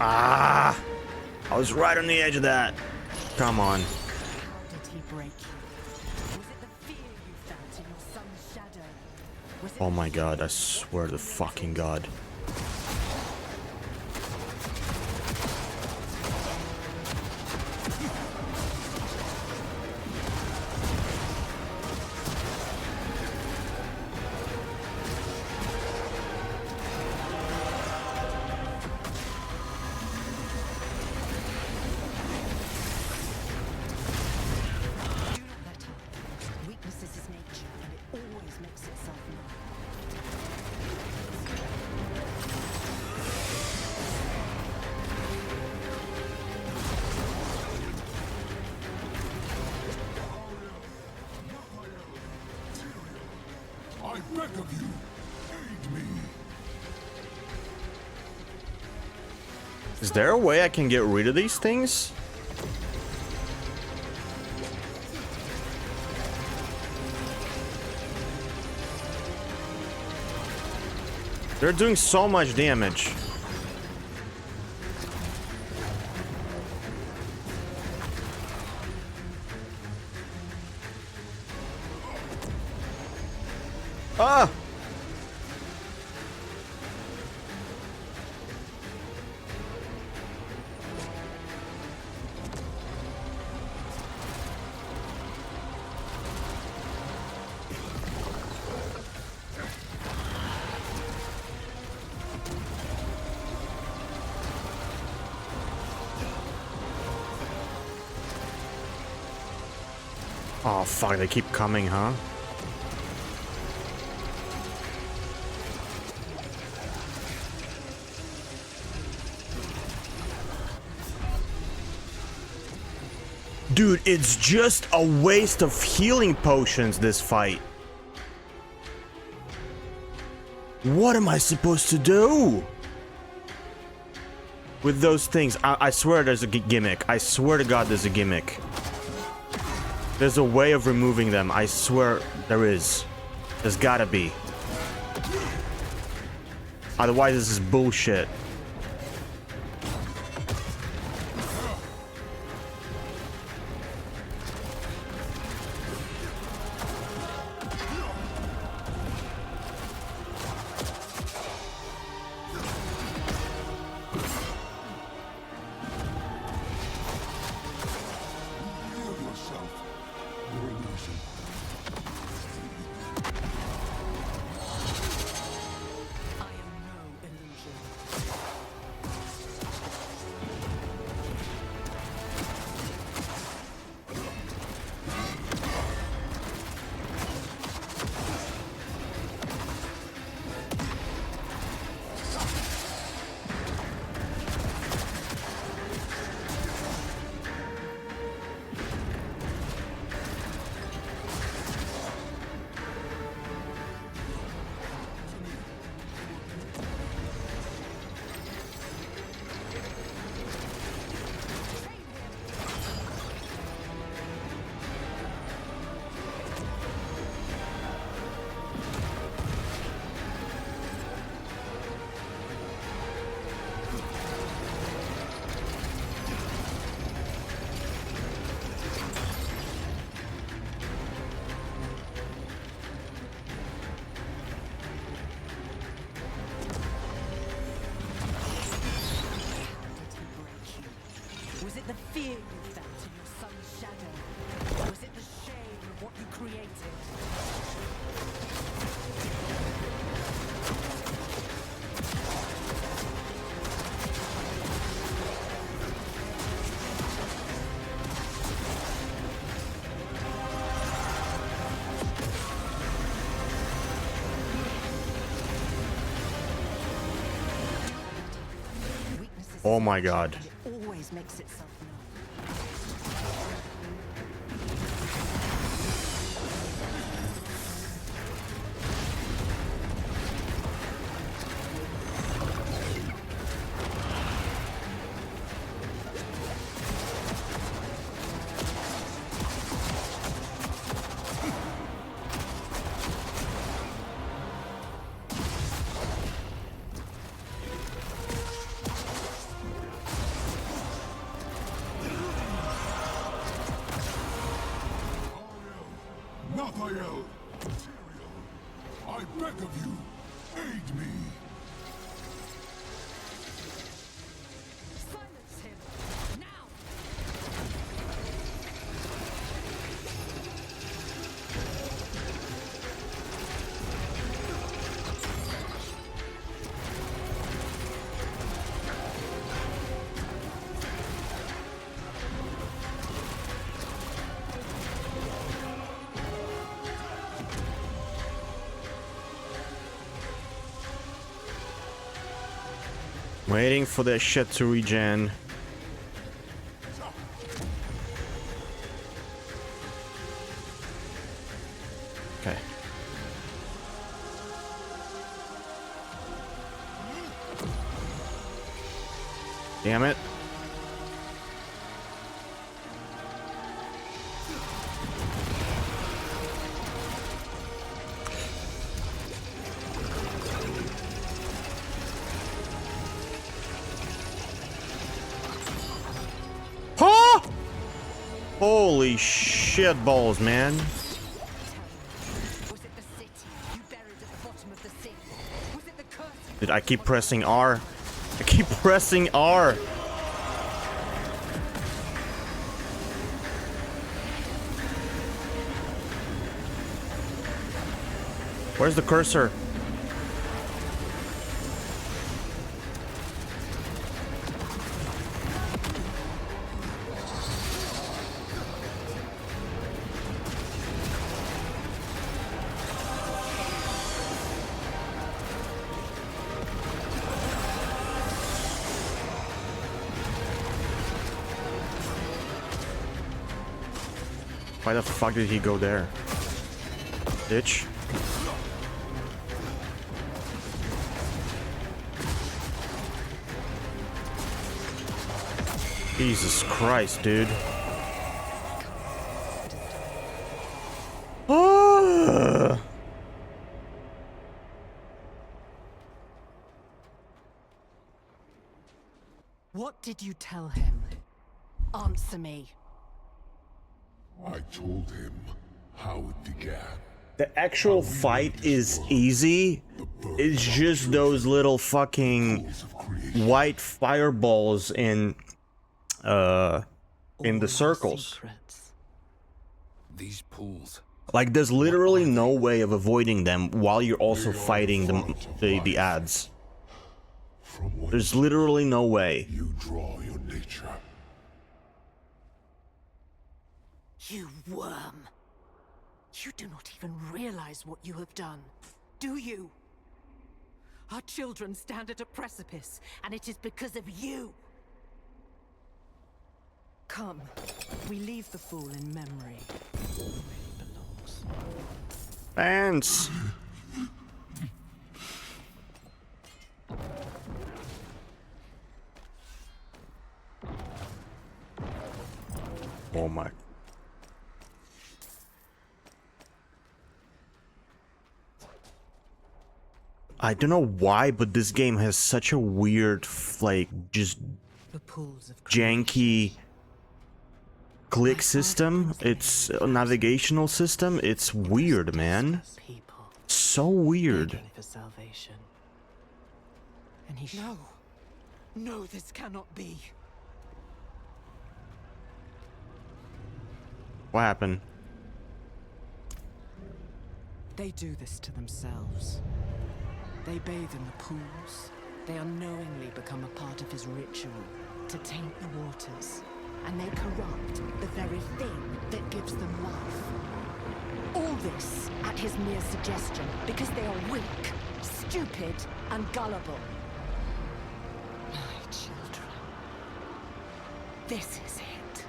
Ah! I was right on the edge of that. Come on. How did he break you? Was it the fear you felt in your son's shadow? Was it Oh my god, I swear to fucking god. Do not let up. Weakness is his nature, and it always makes itself known. Is there a way I can get rid of these things? They're doing so much damage. Ah! Oh fuck, they keep coming, huh? Dude, it's just a waste of healing potions, this fight. What am I supposed to do with those things? I swear there's a gimmick. I swear to God there's a gimmick. There's a way of removing them. I swear there is. There's gotta be. Otherwise this is bullshit. Was it the fear you felt in your son's shadow? Was it the shame of what you created? Oh my God. Always makes itself known. Raphael! Tyrael, I beg of you, aid me! Silence him! Now! Waiting for that shit to regen. Okay. Damn it. Huh? Holy shit balls, man. Was it the city you buried at the bottom of the sea? Was it the curse? Dude, I keep pressing R. I keep pressing R. Where's the cursor? Why the fuck did he go there? Bitch. Jesus Christ, dude. Ah. What did you tell him? Answer me. I told him how it began. The actual fight is easy. It's just those little fucking white fireballs in the circles. These pools. Like there's literally no way of avoiding them while you're also fighting the ads. There's literally no way. You draw your nature. You worm. You do not even realize what you have done, do you? Our children stand at a precipice, and it is because of you. Come, we leave the fool in memory where he belongs. Fans. Oh my. I don't know why, but this game has such a weird, like, just janky click system. It's a navigational system. It's weird, man. So weird. No. No, this cannot be. What happened? They do this to themselves. They bathe in the pools. They unknowingly become a part of his ritual to taint the waters. And they corrupt the very thing that gives them life. All this at his mere suggestion because they are weak, stupid, and gullible. My children. This is it.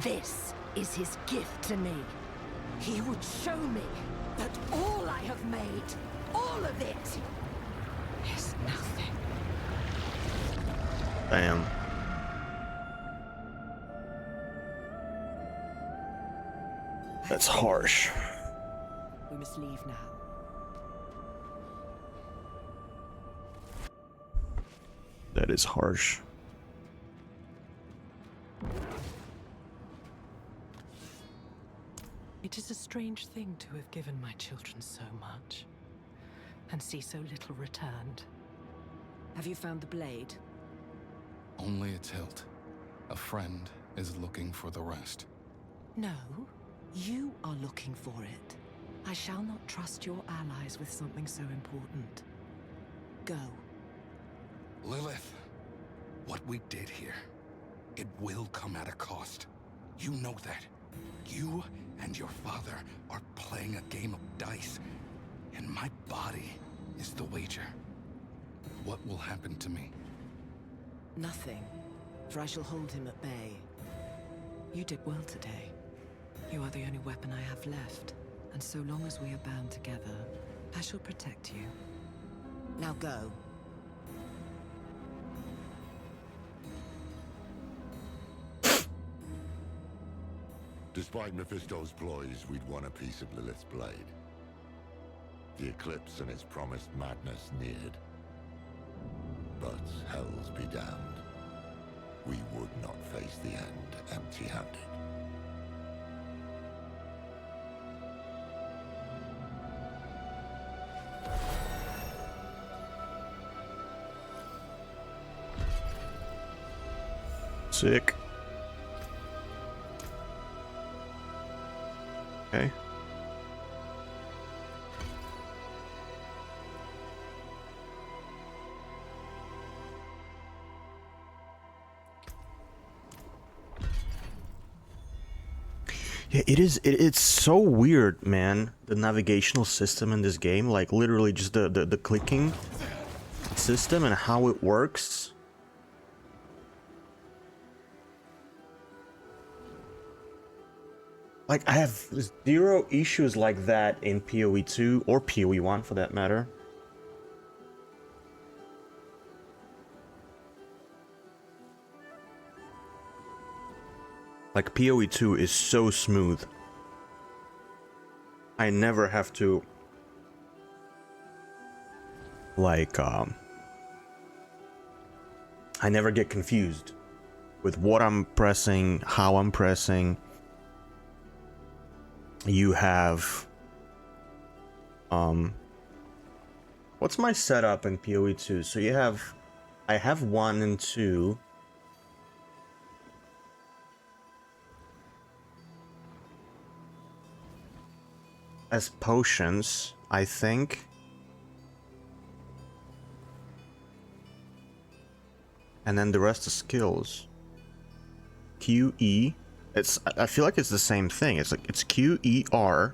This is his gift to me. He would show me that all I have made, all of it, is nothing. Damn. That's harsh. We must leave now. That is harsh. It is a strange thing to have given my children so much, and see so little returned. Have you found the blade? Only its hilt. A friend is looking for the rest. No, you are looking for it. I shall not trust your allies with something so important. Go. Lilith, what we did here, it will come at a cost. You know that. You and your father are playing a game of dice, and my body is the wager. What will happen to me? Nothing, for I shall hold him at bay. You did well today. You are the only weapon I have left, and so long as we are bound together, I shall protect you. Now go. Despite Mephisto's ploys, we'd won a piece of Lilith's blade. The eclipse and its promised madness neared. But hells be damned. We would not face the end empty-handed. Sick. Okay. Yeah, it's so weird, man. The navigational system in this game, like literally just the clicking system and how it works. Like, I have zero issues like that in PoE 2 or PoE 1 for that matter. Like, PoE 2 is so smooth. I never have to like I never get confused with what I'm pressing, how I'm pressing. You have what's my setup in PoE 2? So you have, I have 1 and 2. As potions, I think. And then the rest is skills. QE. It's, I feel like it's the same thing. It's like, it's QER.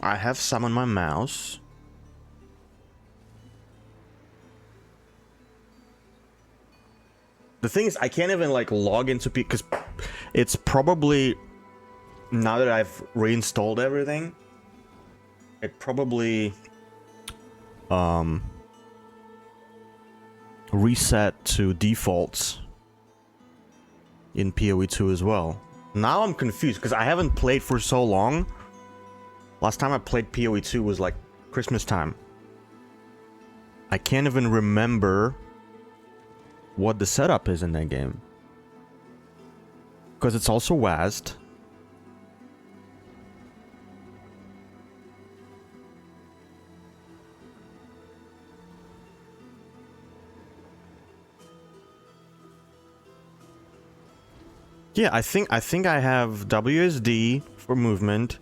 I have some on my mouse. The thing is, I can't even like log into P, because it's probably, now that I've reinstalled everything, it probably reset to defaults in PoE 2 as well. Now I'm confused because I haven't played for so long. Last time I played PoE 2 was like Christmas time. I can't even remember what the setup is in that game. Because it's also WASD. Yeah, I think I have WSD for movement,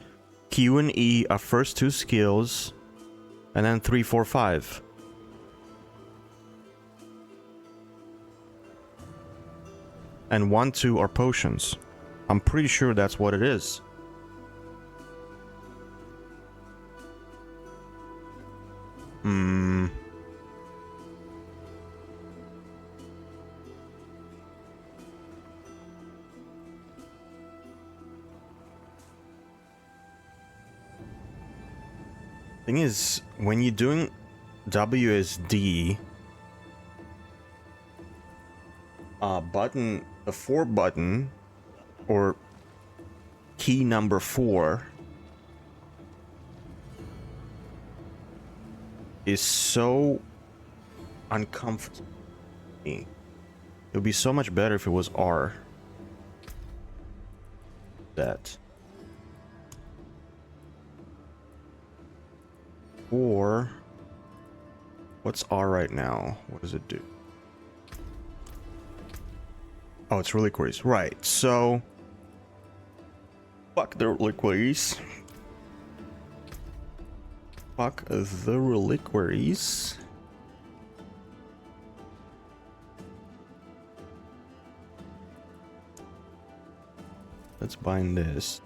Q and E are first 2 skills, and then 3, 4, 5. And 1, 2 are potions. I'm pretty sure that's what it is. Thing is, when you're doing WSD, button, the 4 button, or key number 4, is so uncomfortable. It would be so much better if it was R. That. Or what's R right now? What does it do? Oh, it's reliquaries. Right, so fuck the reliquaries. Fuck the reliquaries. Let's bind this.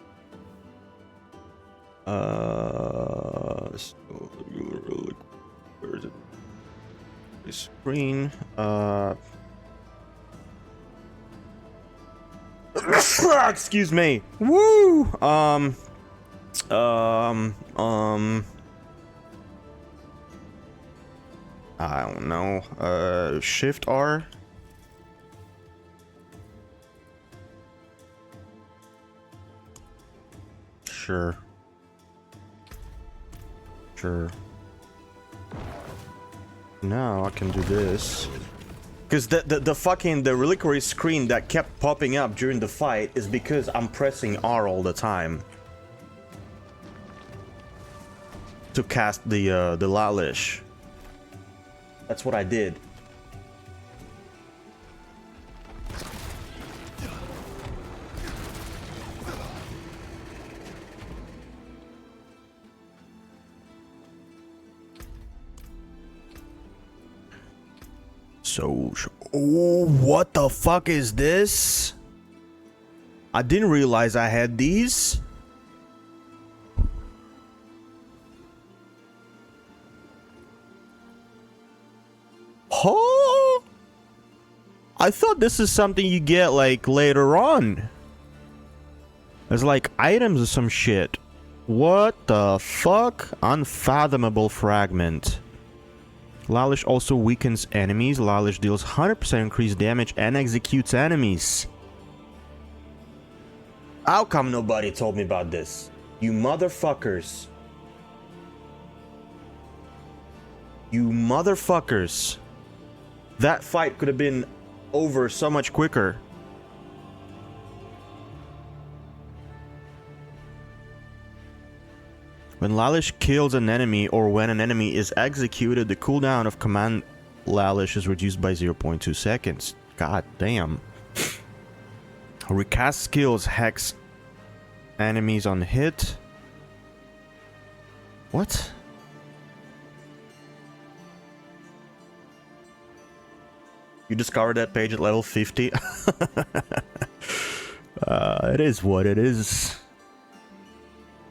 So, where is it? The screen. Excuse me. Woo. I don't know. Shift R. Sure. Sure. Now I can do this. Because the fucking the reliquary screen that kept popping up during the fight is because I'm pressing R all the time to cast the Lalish. That's what I did. So, oh, what the fuck is this? I didn't realize I had these. Huh? I thought this is something you get like later on. There's like items or some shit. What the fuck? Unfathomable fragment. Lalish also weakens enemies. Lalish deals 100% increased damage and executes enemies. How come nobody told me about this? You motherfuckers. You motherfuckers. That fight could have been over so much quicker. When Lalish kills an enemy or when an enemy is executed, the cooldown of command Lalish is reduced by 0.2 seconds. God damn. Recast skills hex enemies on hit. What? You discovered that page at level 50? It is what it is.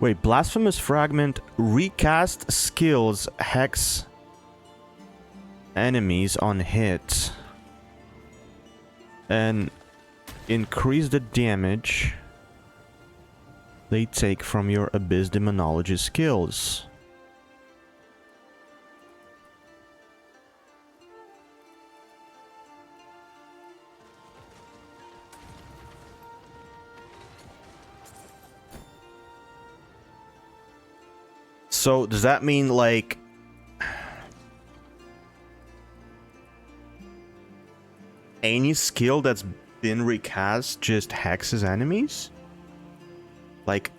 Wait, Blasphemous Fragment, recast skills, hex enemies on hit. And increase the damage they take from your Abyss Demonology skills. So does that mean like any skill that's been recast just hexes enemies? Like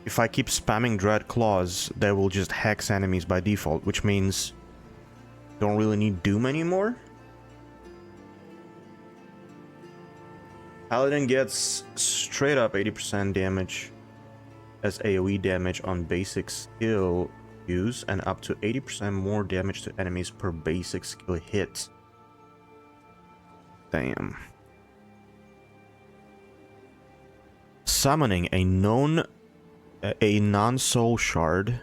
if I keep spamming Dread Claws, they will just hex enemies by default, which means don't really need Doom anymore? Paladin gets straight up 80% damage as AoE damage on basic skill use and up to 80% more damage to enemies per basic skill hit. Damn. Summoning a non-soul shard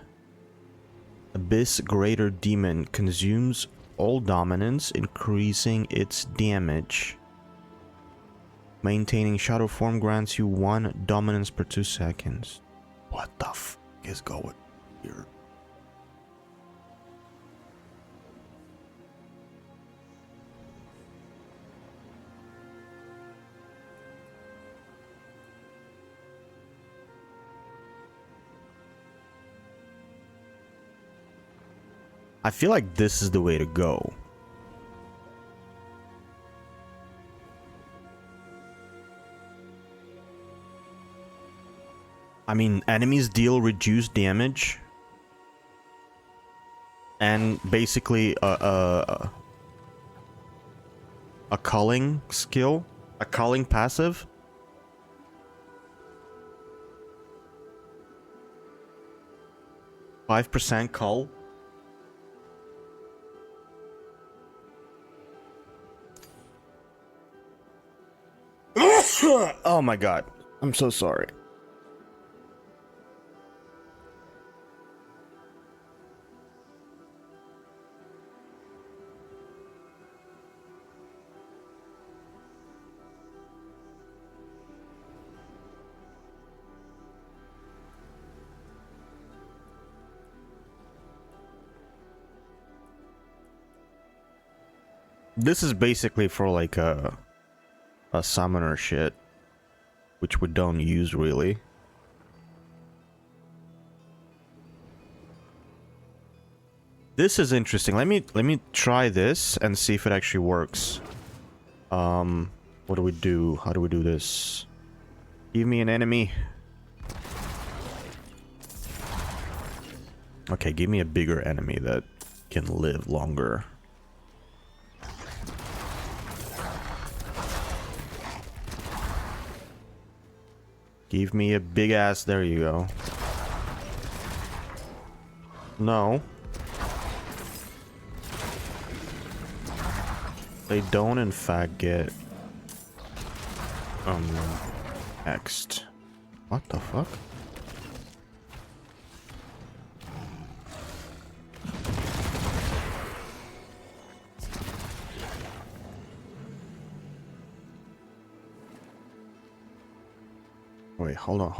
Abyss Greater Demon consumes all dominance, increasing its damage. Maintaining shadow form grants you 1 dominance per 2 seconds. What the f is going here? I feel like this is the way to go. I mean, enemies deal reduced damage and basically a culling skill, a culling passive. %5 cull. Oh my god. I'm so sorry. This is basically for like a summoner shit, which we don't use really. This is interesting. Let me try this and see if it actually works. What do we do? How do we do this? Give me an enemy. Okay, give me a bigger enemy that can live longer. Give me a big ass. There you go. No. They don't in fact get next. What the fuck? Wait, hold on.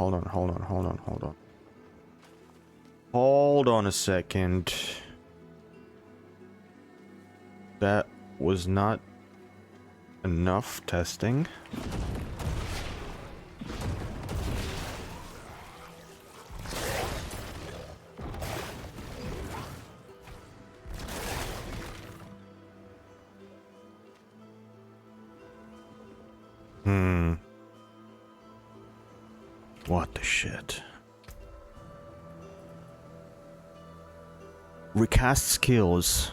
Hold on a second. That was not enough testing. What the shit? Recast skills.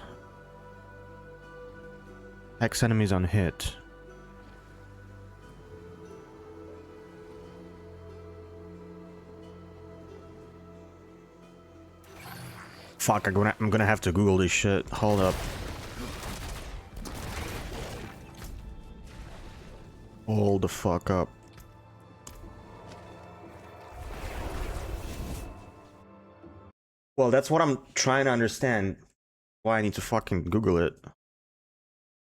Hex enemies on hit. Fuck, I'm gonna have to Google this shit. Hold up. Hold the fuck up. Well, that's what I'm trying to understand. Why I need to fucking Google it.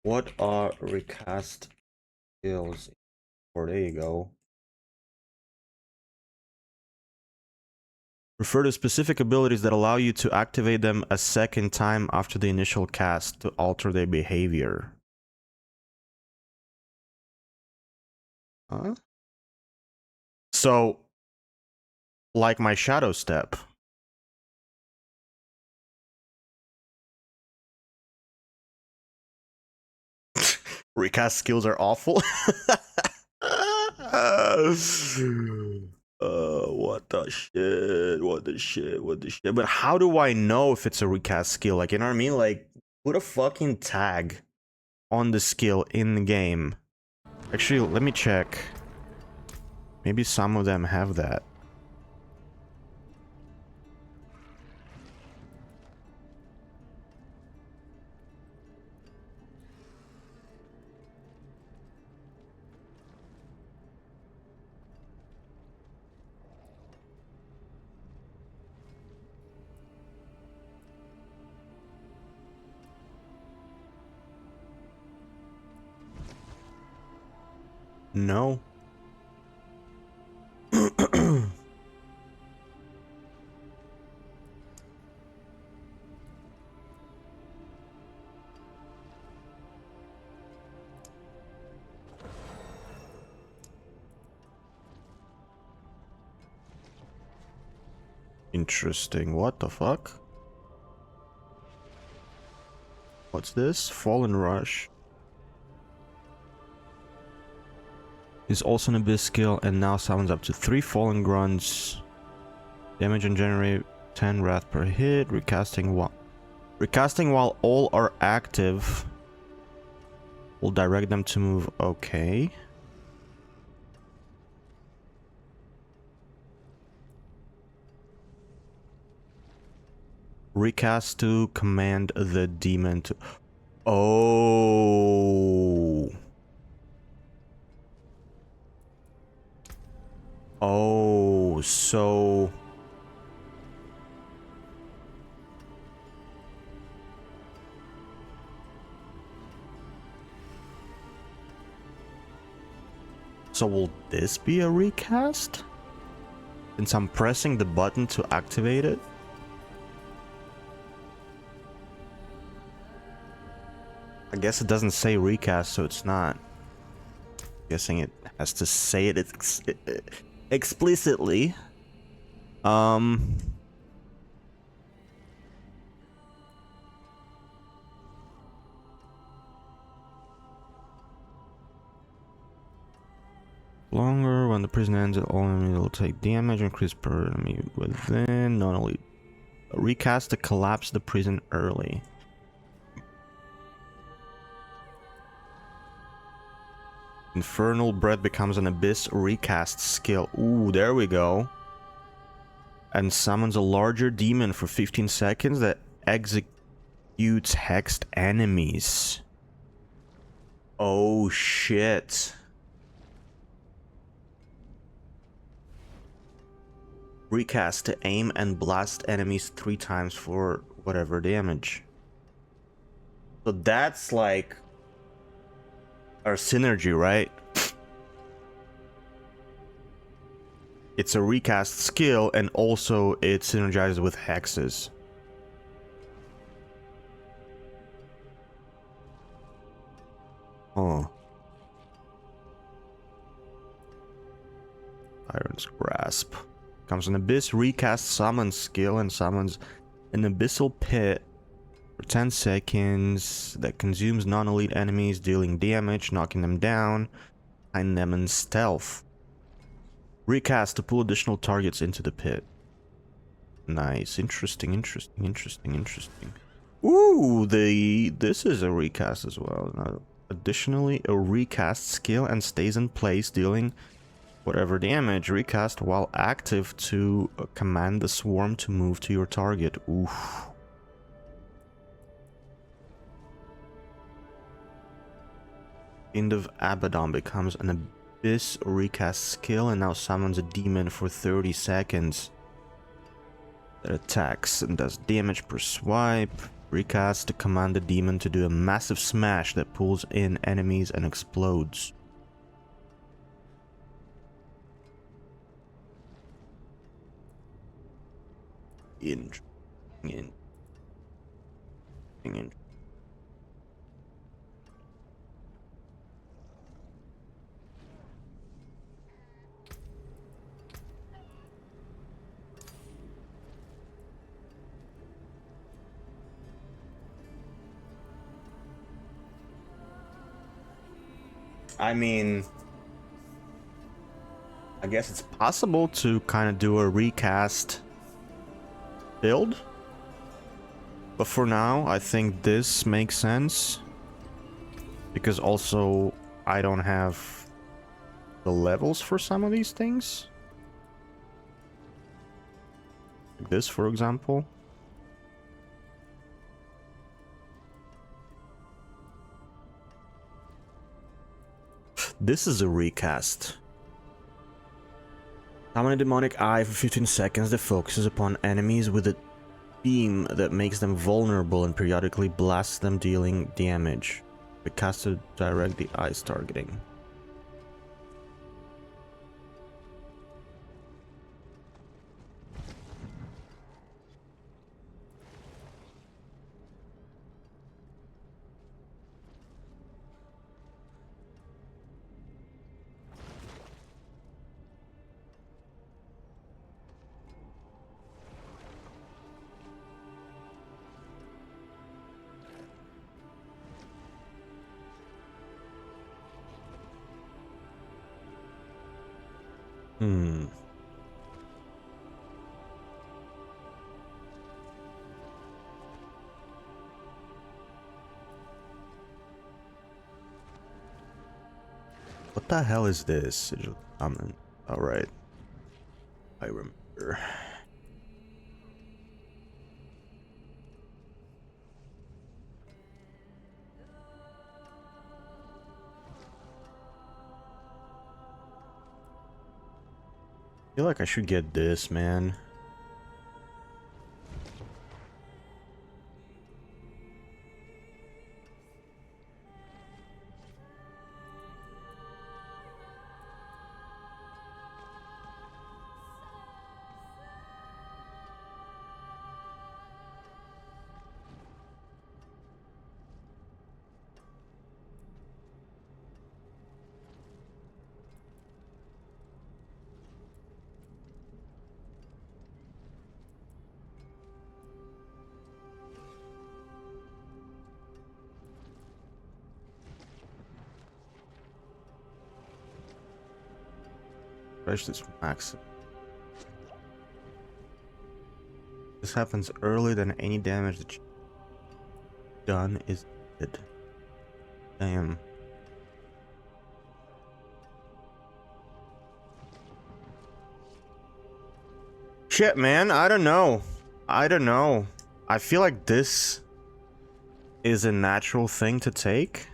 What are recast skills? Or there you go. Refer to specific abilities that allow you to activate them a second time after the initial cast to alter their behavior. Huh? So, like my shadow step. Recast skills are awful. What the shit? What the shit? But how do I know if it's a recast skill? Like, you know what I mean? Like, put a fucking tag on the skill in the game. Actually, let me check. Maybe some of them have that. No. Interesting. What the fuck? What's this? Fallen Rush. Is also an Abyss skill and now summons up to 3 Fallen Grunts. Damage and generate 10 Wrath per hit. Recasting while all are active. Will direct them to move. Okay. Recast to command the demon to... Oh. Oh, so... So will this be a recast? Since I'm pressing the button to activate it? I guess it doesn't say recast, so it's not. Guessing it has to say it explicitly. the prison ends, all enemies will take damage, increase per enemy within. Not only recast to collapse the prison early. Infernal Breath becomes an Abyss recast skill. Ooh, there we go. And summons a larger demon for 15 seconds that executes hexed enemies. Oh shit. Recast to aim and blast enemies 3 times for whatever damage. So that's like our synergy, right? It's a recast skill, and also it synergizes with hexes. Oh. Iron's Grasp. Comes an Abyss recast summon skill and summons an Abyssal Pit for 10 seconds that consumes non-elite enemies, dealing damage, knocking them down, and them in stealth. Recast to pull additional targets into the pit. Nice. Interesting. Ooh, this is a recast as well. Now, additionally, a recast skill and stays in place, dealing whatever damage. Recast while active to command the swarm to move to your target. Oof. End of Abaddon becomes an Abyss recast skill and now summons a demon for 30 seconds that attacks and does damage per swipe. Recast to command the demon to do a massive smash that pulls in enemies and explodes. Interesting. I mean, I guess it's possible to kind of do a recast build, but for now I think this makes sense because also I don't have the levels for some of these things, like this for example. This is a recast. Summon a demonic eye for 15 seconds that focuses upon enemies with a beam that makes them vulnerable and periodically blasts them, dealing damage. The cast to direct the eye's targeting. What the hell is this? Alright. I remember. I feel like I should get this, man. especially max. This happens earlier than any damage that you've done is dead. Damn. Shit, man, I don't know. I don't know. I feel like this is a natural thing to take.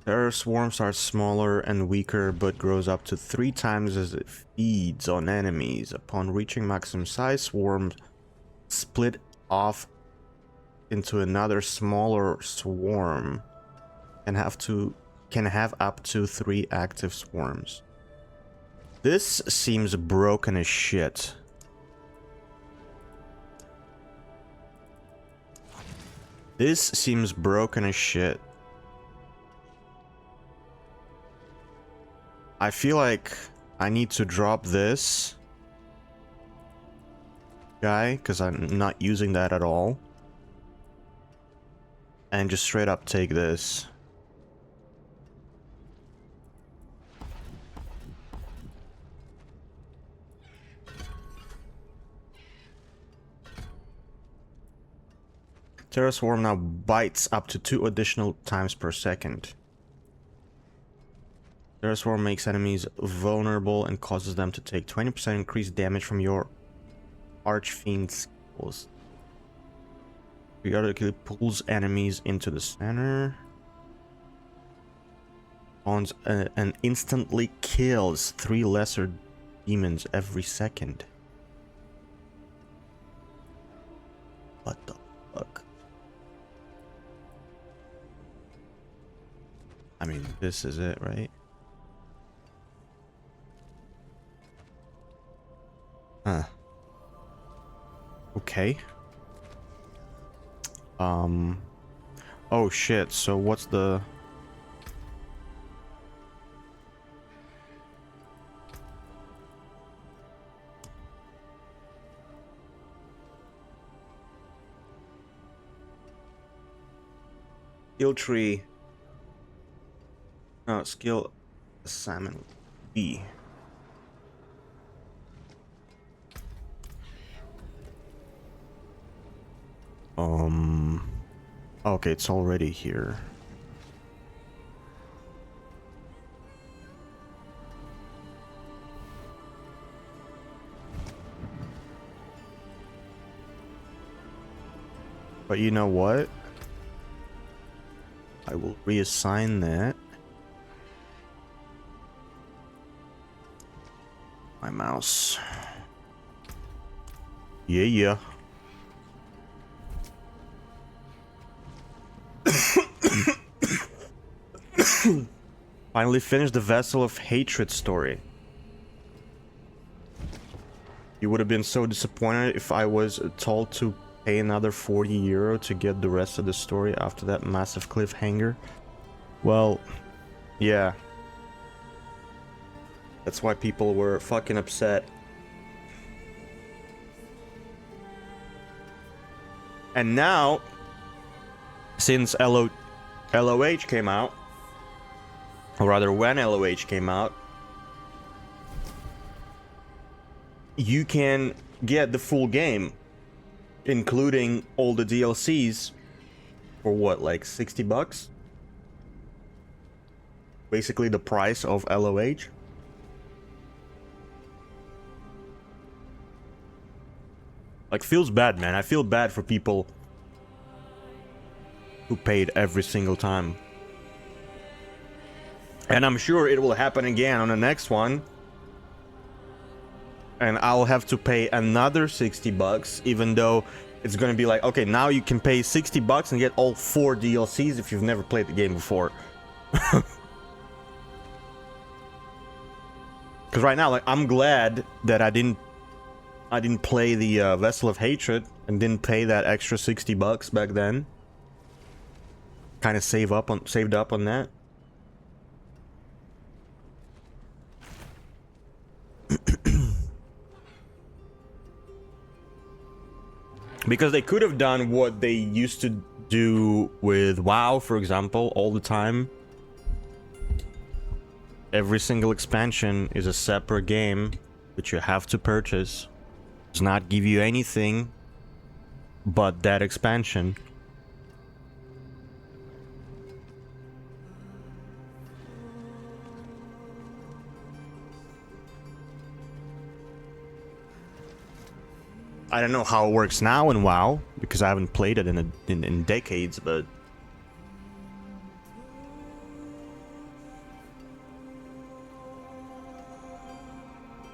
Terror swarms are smaller and weaker, but grows up to 3 times as it feeds on enemies. Upon reaching maximum size, swarms split off into another smaller swarm and can have up to 3 active swarms. This seems broken as shit. This seems broken as shit. I feel like I need to drop this guy because I'm not using that at all. And just straight up take this. Terror Swarm now bites up to 2 additional times per second. Terror Swarm makes enemies vulnerable and causes them to take 20% increased damage from your Archfiend skills. Periodically pulls enemies into the center. Spawns and instantly kills 3 lesser demons every second. What the fuck? I mean, this is it, right? Huh. Okay. Oh shit, so what's the... Skill tree. No, skill assignment B. Okay, it's already here. But you know what? I will reassign that. My mouse. Yeah. Finally finished the Vessel of Hatred story. You would have been so disappointed if I was told to pay another €40 to get the rest of the story after that massive cliffhanger. Well, yeah. That's why people were fucking upset. And now, since LOH came out, or rather when LOH came out, you can get the full game, including all the DLCs, for what, like $60? Basically the price of LOH. Like, feels bad, man. I feel bad for people who paid every single time. And I'm sure it will happen again on the next one. And I'll have to pay another $60, even though it's gonna be like, okay, now you can pay $60 and get all 4 DLCs if you've never played the game before. Because right now, like, I'm glad that I didn't play the Vessel of Hatred and didn't pay that extra $60 back then. Kind of saved up on that. Because they could have done what they used to do with WoW, for example, all the time. Every single expansion is a separate game which you have to purchase. Does not give you anything but that expansion. I don't know how it works now in WoW, because I haven't played it in decades, but...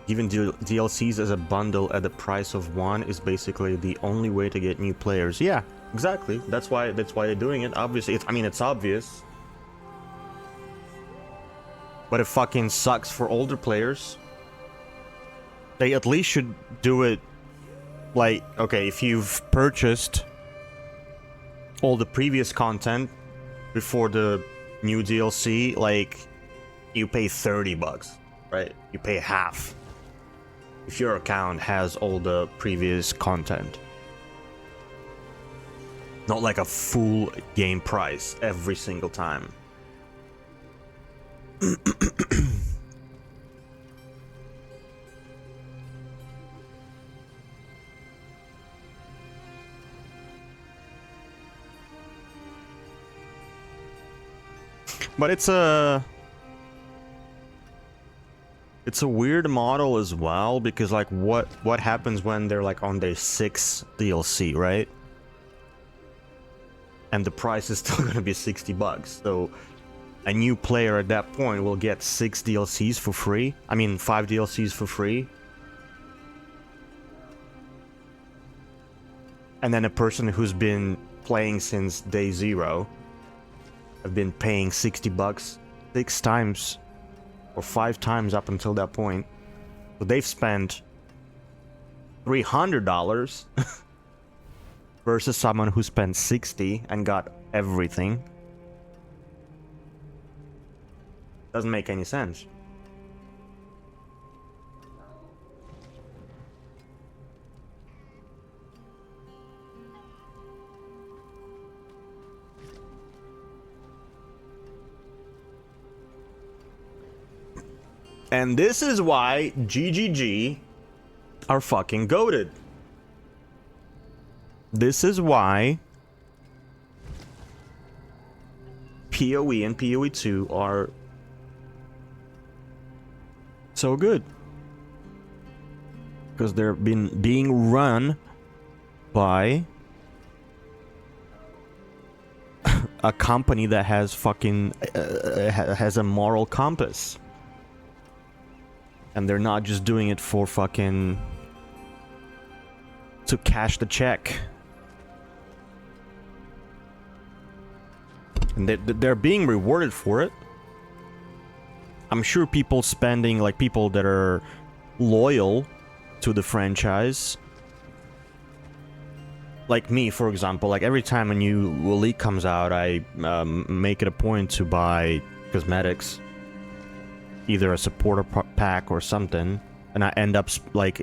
Even DLCs as a bundle at the price of one is basically the only way to get new players. Yeah, exactly. That's why they're doing it. Obviously, it's obvious. But it fucking sucks for older players. They at least should do it like, okay, if you've purchased all the previous content before the new DLC, like, you pay $30, right? You pay half if your account has all the previous content. Not like a full game price every single time. But it's a weird model as well, because like what happens when they're like on their 6th DLC, right? And the price is still gonna be $60. So a new player at that point will get 6 DLCs for free. I mean 5 DLCs for free. And then a person who's been playing since day 0 have been paying $60 6 times or 5 times up until that point. So they've spent $300 versus someone who spent $60 and got everything. Doesn't make any sense. And this is why GGG are fucking goated. This is why PoE and PoE 2 are so good. Because they're being run by a company that has fucking has a moral compass. And they're not just doing it for fucking to cash the check. And they're being rewarded for it. I'm sure people spending, like people that are loyal to the franchise, like me, for example, like every time a new league comes out, I make it a point to buy cosmetics. Either a supporter pack or something, and I end up like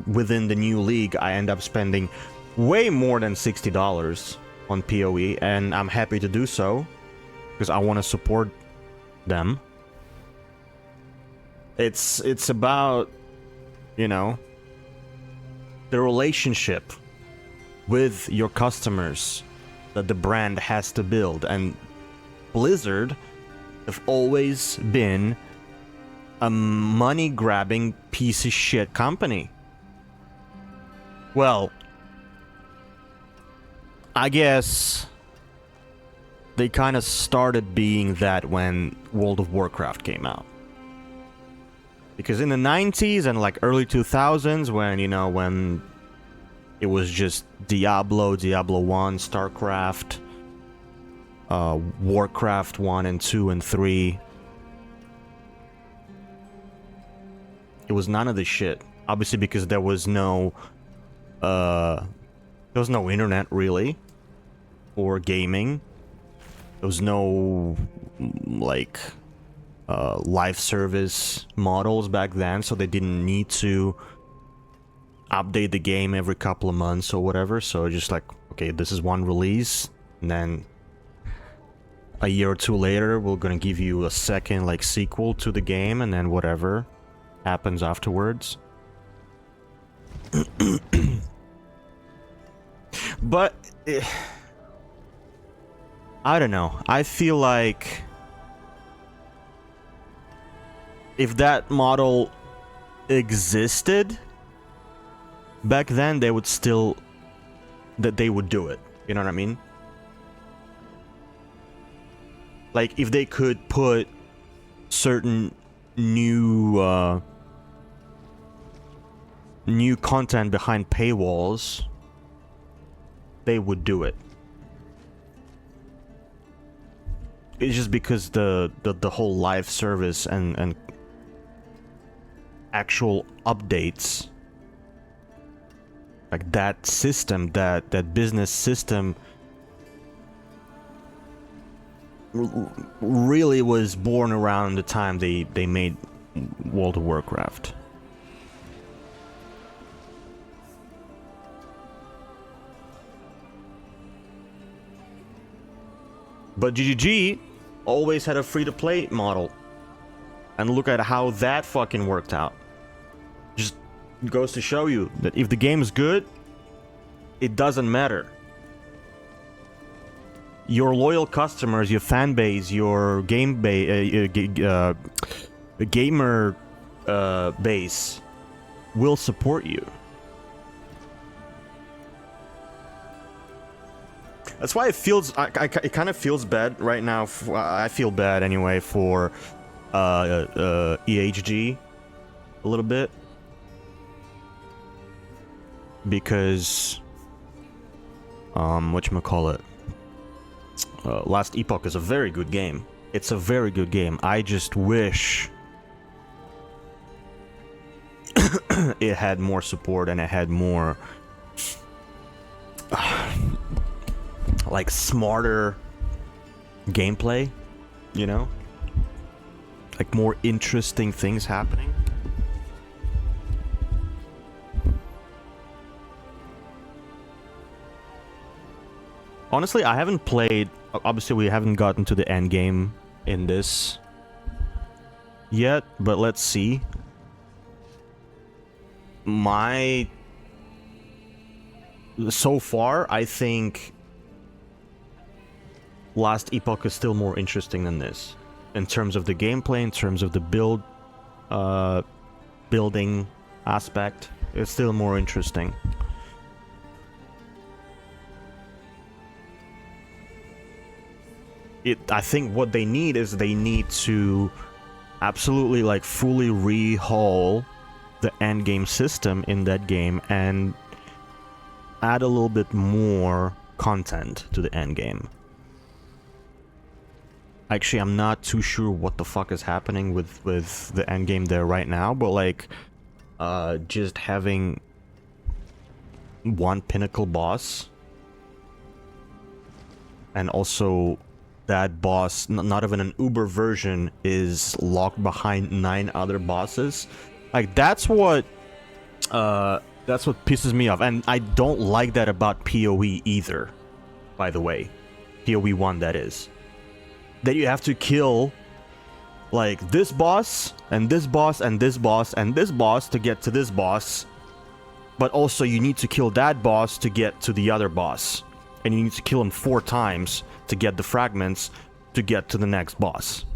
within the new league I end up spending way more than $60 on PoE, and I'm happy to do so because I want to support them. It's about, you know, the relationship with your customers that the brand has to build, and Blizzard have always been a money-grabbing piece of shit company. Well, I guess they kind of started being that when World of Warcraft came out. Because in the 90s and like early 2000s, when, you know, when it was just Diablo, Diablo 1, StarCraft, Warcraft 1 and 2 and 3, it was none of this shit. Obviously, because there was no internet really for gaming. There was no like live service models back then, so they didn't need to update the game every couple of months or whatever. So just like, okay, this is one release, and then a year or two later, we're gonna give you a second like sequel to the game, and then whatever happens afterwards. But I don't know. I feel like if that model existed back then, they would still they would do it. You know what I mean? Like if they could put certain new new content behind paywalls, they would do it. It's just because the whole live service and actual updates, like that system, that business system really was born around the time they made World of Warcraft. But GGG always had a free-to-play model. And look at how that fucking worked out. Just goes to show you that if the game is good, it doesn't matter. Your loyal customers, your fan base, your gamer base will support you. That's why it feels, it kind of feels bad right now. I feel bad anyway for EHG a little bit, because whatchamacallit, Last Epoch is a very good game. It's a very good game. I just wish it had more support and it had more like smarter gameplay, you know? Like more interesting things happening. Honestly, I haven't played, obviously we haven't gotten to the end game in this yet, but let's see. So far, I think Last Epoch is still more interesting than this. In terms of the gameplay, in terms of the building aspect, it's still more interesting. I think what they need is they need to absolutely like fully rehaul the end game system in that game and add a little bit more content to the end game. Actually, I'm not too sure what the fuck is happening with the end game there right now, but like just having one pinnacle boss, and also that boss, not even an Uber version, is locked behind 9 other bosses. Like that's what pisses me off, and I don't like that about PoE either. By the way, PoE 1, that is. That you have to kill like this boss and this boss and this boss and this boss to get to this boss, but also you need to kill that boss to get to the other boss, and you need to kill him 4 times to get the fragments to get to the next boss.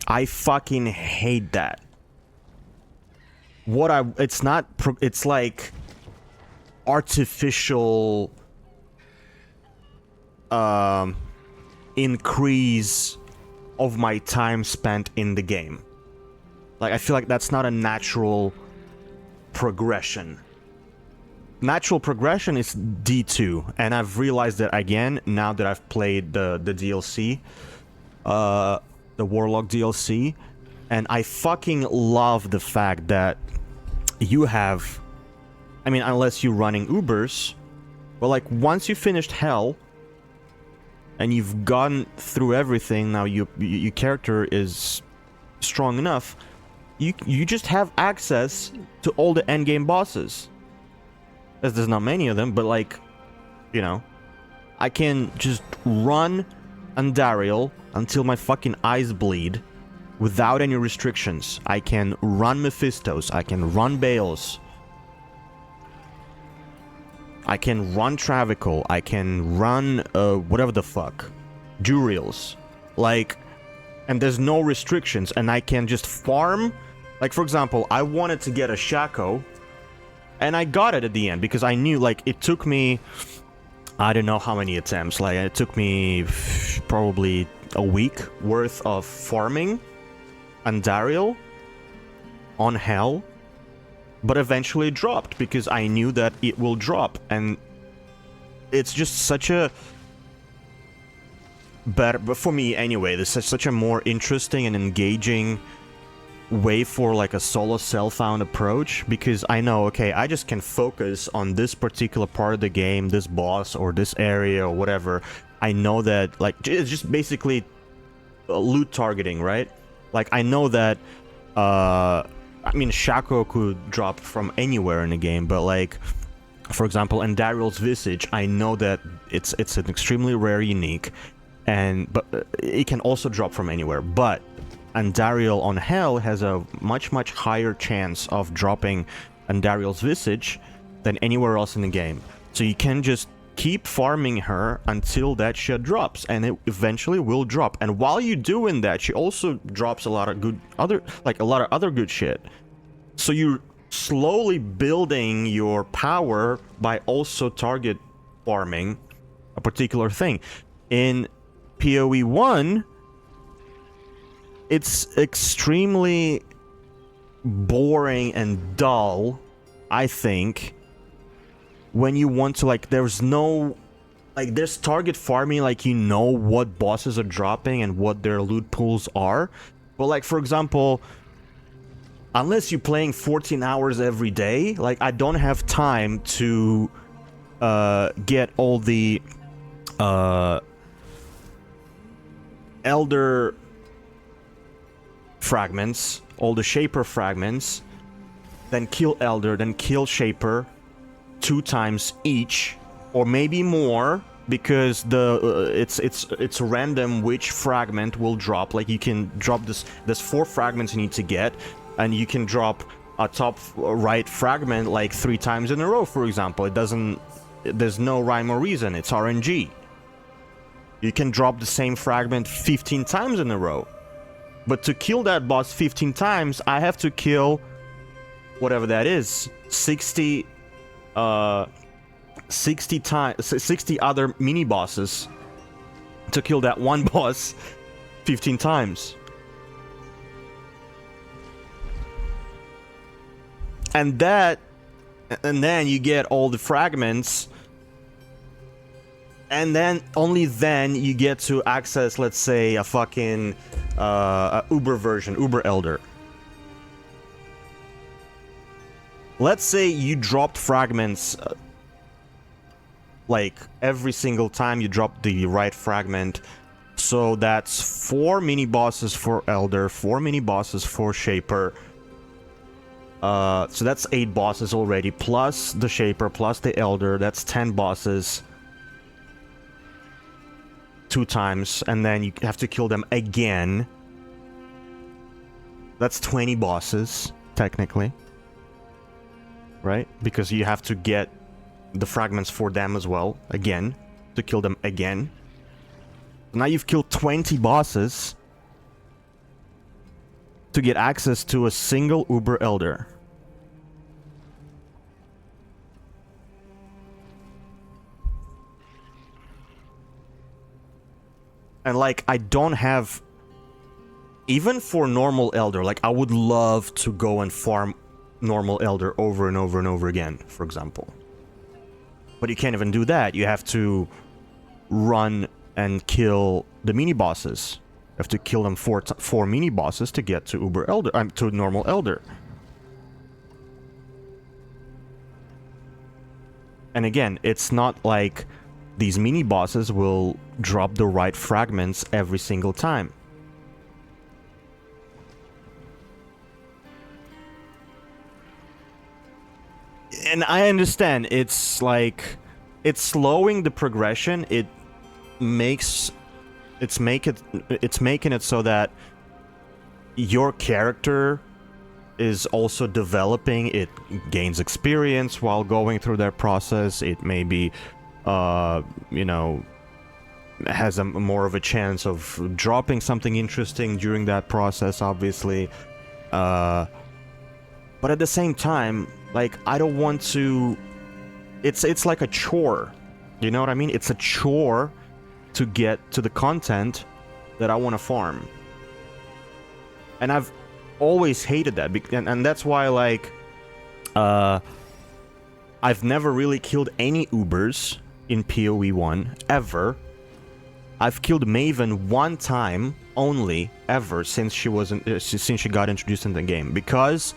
I fucking hate that. It's like artificial increase of my time spent in the game. Like I feel like that's not a natural progression. Natural progression is D2, and I've realized that again now that I've played the DLC, the Warlock DLC, and I fucking love the fact that you have, I mean, unless you're running Ubers, but like once you finished Hell and you've gone through everything, now your character is strong enough, you just have access to all the endgame bosses. As there's not many of them, but like, you know, I can just run Andariel until my fucking eyes bleed without any restrictions. I can run Mephistos, I can run Bales, I can run Travical, I can run whatever the fuck, Duriels, like, and there's no restrictions, and I can just farm. Like, for example, I wanted to get a Shaco, and I got it at the end because I knew, like, it took me, I don't know how many attempts, like, it took me probably a week worth of farming Andariel on Hell, but eventually it dropped because I knew that it will drop, and it's just such a better, but for me anyway, this is such a more interesting and engaging way for like a solo self-found approach, because I know, okay, I just can focus on this particular part of the game, this boss or this area or whatever. I know that, like, it's just basically loot targeting, right? Like, I know that I mean, Shaco could drop from anywhere in the game, but like, for example, Andariel's Visage, I know that it's an extremely rare unique, but it can also drop from anywhere. But Andariel on Hell has a much higher chance of dropping Andariel's Visage than anywhere else in the game. So you can just keep farming her until that shit drops, and it eventually will drop. And while you're doing that, she also drops a lot of other good shit. So you're slowly building your power by also target farming a particular thing. In PoE 1, it's extremely boring and dull, I think, when you want to, like, there's no, like, there's target farming, like, you know what bosses are dropping and what their loot pools are, but, like, for example, unless you're playing 14 hours every day, like, I don't have time to get all the Elder fragments, all the Shaper fragments, then kill Elder, then kill Shaper 2 times each, or maybe more, because the it's random which fragment will drop. Like, you can drop this, there's 4 fragments you need to get, and you can drop a top right fragment like 3 times in a row, for example. It doesn't, there's no rhyme or reason, it's RNG. You can drop the same fragment 15 times in a row. But to kill that boss 15 times, I have to kill whatever that is, 60 other mini bosses to kill that one boss 15 times. And then you get all the fragments, and then only then you get to access, let's say, a fucking Uber version, Uber Elder. Let's say you dropped fragments like every single time you drop the right fragment. So that's 4 mini bosses for Elder, 4 mini bosses for Shaper. So that's 8 bosses already, plus the Shaper, plus the Elder. That's 10 bosses 2 times, and then you have to kill them again. That's 20 bosses, technically. Right? Because you have to get the fragments for them as well, again, to kill them again. Now you've killed 20 bosses to get access to a single Uber Elder. And, like, I don't have... Even for normal Elder, like, I would love to go and farm normal Elder over and over and over again, for example. But you can't even do that. You have to run and kill the mini-bosses. You have to kill them 4 mini-bosses to get to Uber Elder, to normal Elder. And again, it's not like these mini-bosses will drop the right fragments every single time. and I understand it's like it's slowing the progression. It's making it so that your character is also developing. It gains experience while going through that process. It maybe you know, has a more of a chance of dropping something interesting during that process, obviously. But at the same time, like, I don't want to... It's like a chore. You know what I mean? It's a chore to get to the content that I want to farm. And I've always hated that. And that's why, like, I've never really killed any Ubers in PoE 1, ever. I've killed Maven one time only, ever, since she got introduced in the game. Because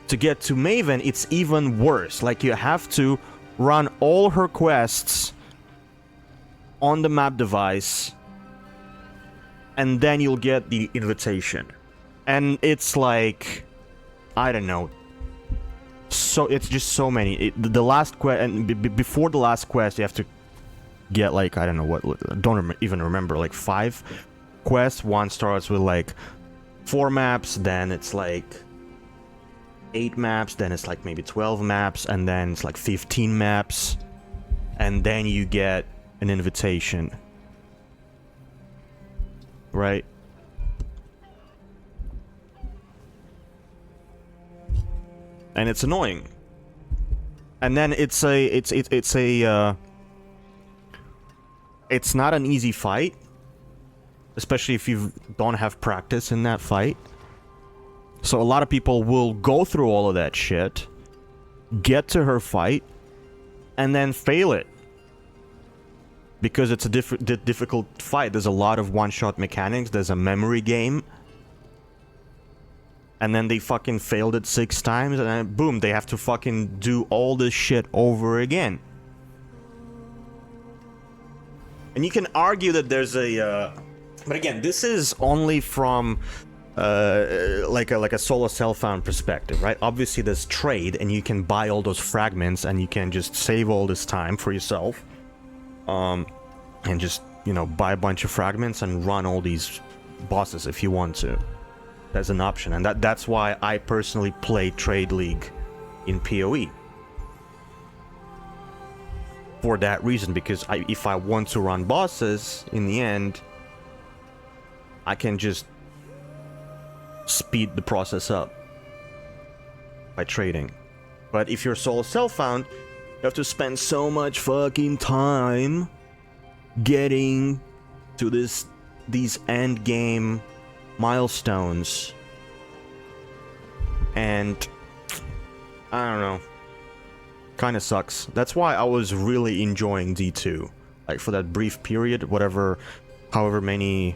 to get to Maven, it's even worse. Like, you have to run all her quests on the map device, and then you'll get the invitation. And it's like, I don't know. So it's just so many. The last quest, and before the last quest, you have to get, like, I don't know what, don't even remember, like 5 quests. One starts with like 4 maps, then it's like 8 maps, then it's like maybe 12 maps, and then it's like 15 maps, and then you get an invitation, right? And it's annoying. And then it's not an easy fight, especially if you don't have practice in that fight. So a lot of people will go through all of that shit, get to her fight, and then fail it. Because it's a difficult fight. There's a lot of one-shot mechanics. There's a memory game. And then they fucking failed it 6 times, and then boom, they have to fucking do all this shit over again. And you can argue that there's a... but again, this is only from like a solo self-found perspective, right? Obviously there's trade, and you can buy all those fragments, and you can just save all this time for yourself. And just, you know, buy a bunch of fragments and run all these bosses if you want to. As an option, and that's why I personally play Trade League in PoE. For that reason, because if I want to run bosses, in the end, I can just speed the process up by trading. But if you're solo self-found, you have to spend so much fucking time getting to these end game milestones, and I don't know, kind of sucks. That's why I was really enjoying D2, like, for that brief period, however many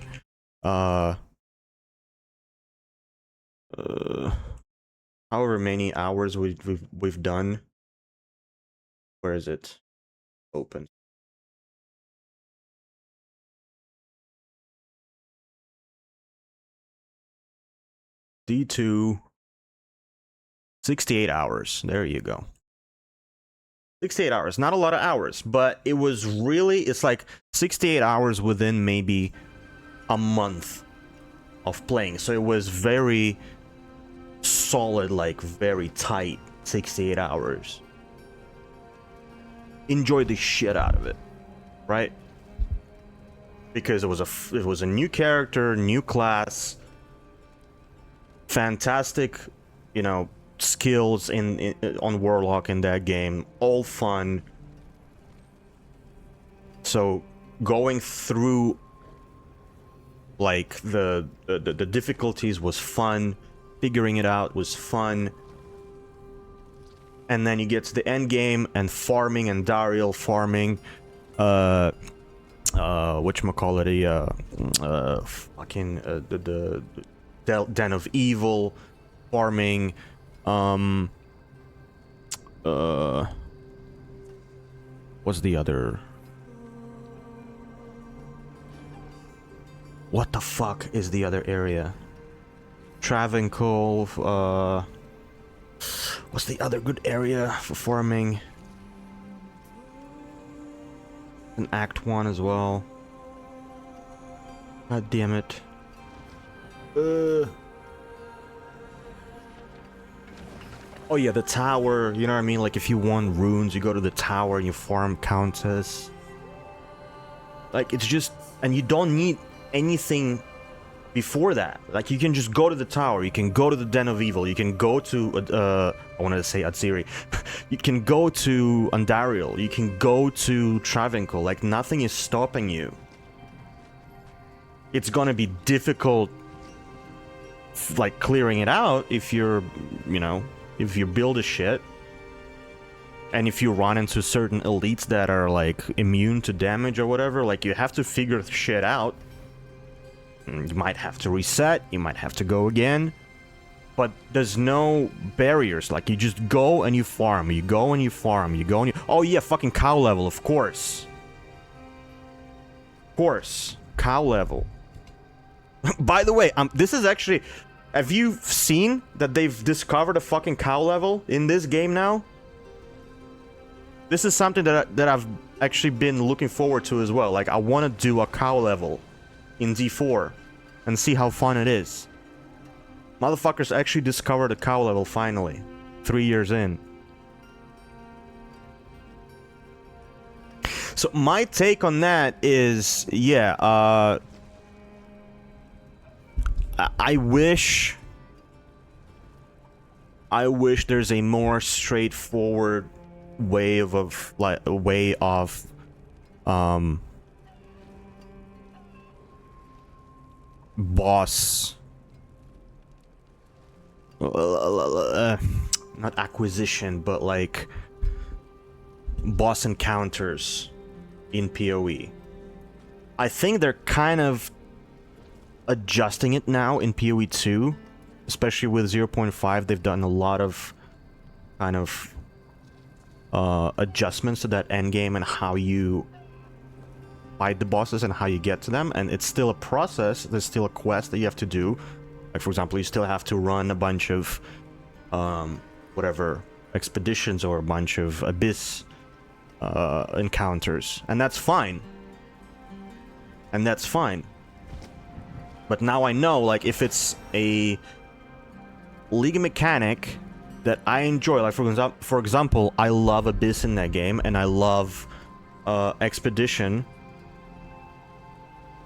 hours we've done. Where is it? Open. D2, 68 hours. There you go. 68 hours. Not a lot of hours, but it was really, it's like 68 hours within maybe a month of playing. So it was very solid, like very tight 68 hours. Enjoyed the shit out of it, right? Because it was a new character, new class, fantastic, you know, skills on Warlock in that game, all fun. So going through, like, the difficulties was fun, figuring it out was fun, and then you get to the end game and farming, and Dariel farming, whatchamacallit, the Den of Evil farming, what's the other? What the fuck is the other area? Travancore, What's the other good area for farming? An Act 1 as well. God damn it. Oh yeah, the tower, you know what I mean? Like if you want runes, you go to the tower and you farm countess. Like it's just, and you don't need anything before that. Like you can just go to the tower, you can go to the Den of Evil, you can go to, I wanted to say Atziri. You can go to Andariel, you can go to Travancore, like nothing is stopping you. It's gonna be difficult, like clearing it out if you're, you know, if you build a shit. And if you run into certain elites that are like immune to damage or whatever, like you have to figure shit out. You might have to reset, you might have to go again. But there's no barriers, like you just go and you farm, you go and you farm, you go and you... Oh yeah, fucking cow level, of course. Of course, cow level. By the way, this is actually... Have you seen that they've discovered a fucking cow level in this game now? This is something that I've actually been looking forward to as well. Like, I want to do a cow level in D4 and see how fun it is. Motherfuckers actually discovered a cow level finally, 3 years in. So my take on that is, yeah, I wish there's a more straightforward way of boss, not acquisition, but like boss encounters in PoE. I think they're kind of adjusting it now in PoE 2, especially with 0.5. They've done a lot of kind of adjustments to that endgame and how you fight the bosses and how you get to them, and it's still a process. There's still a quest that you have to do. Like for example, you still have to run a bunch of whatever expeditions or a bunch of abyss encounters, and that's fine. And that's fine. But now I know, like, if it's a league mechanic that I enjoy, like for example, I love Abyss in that game, and I love Expedition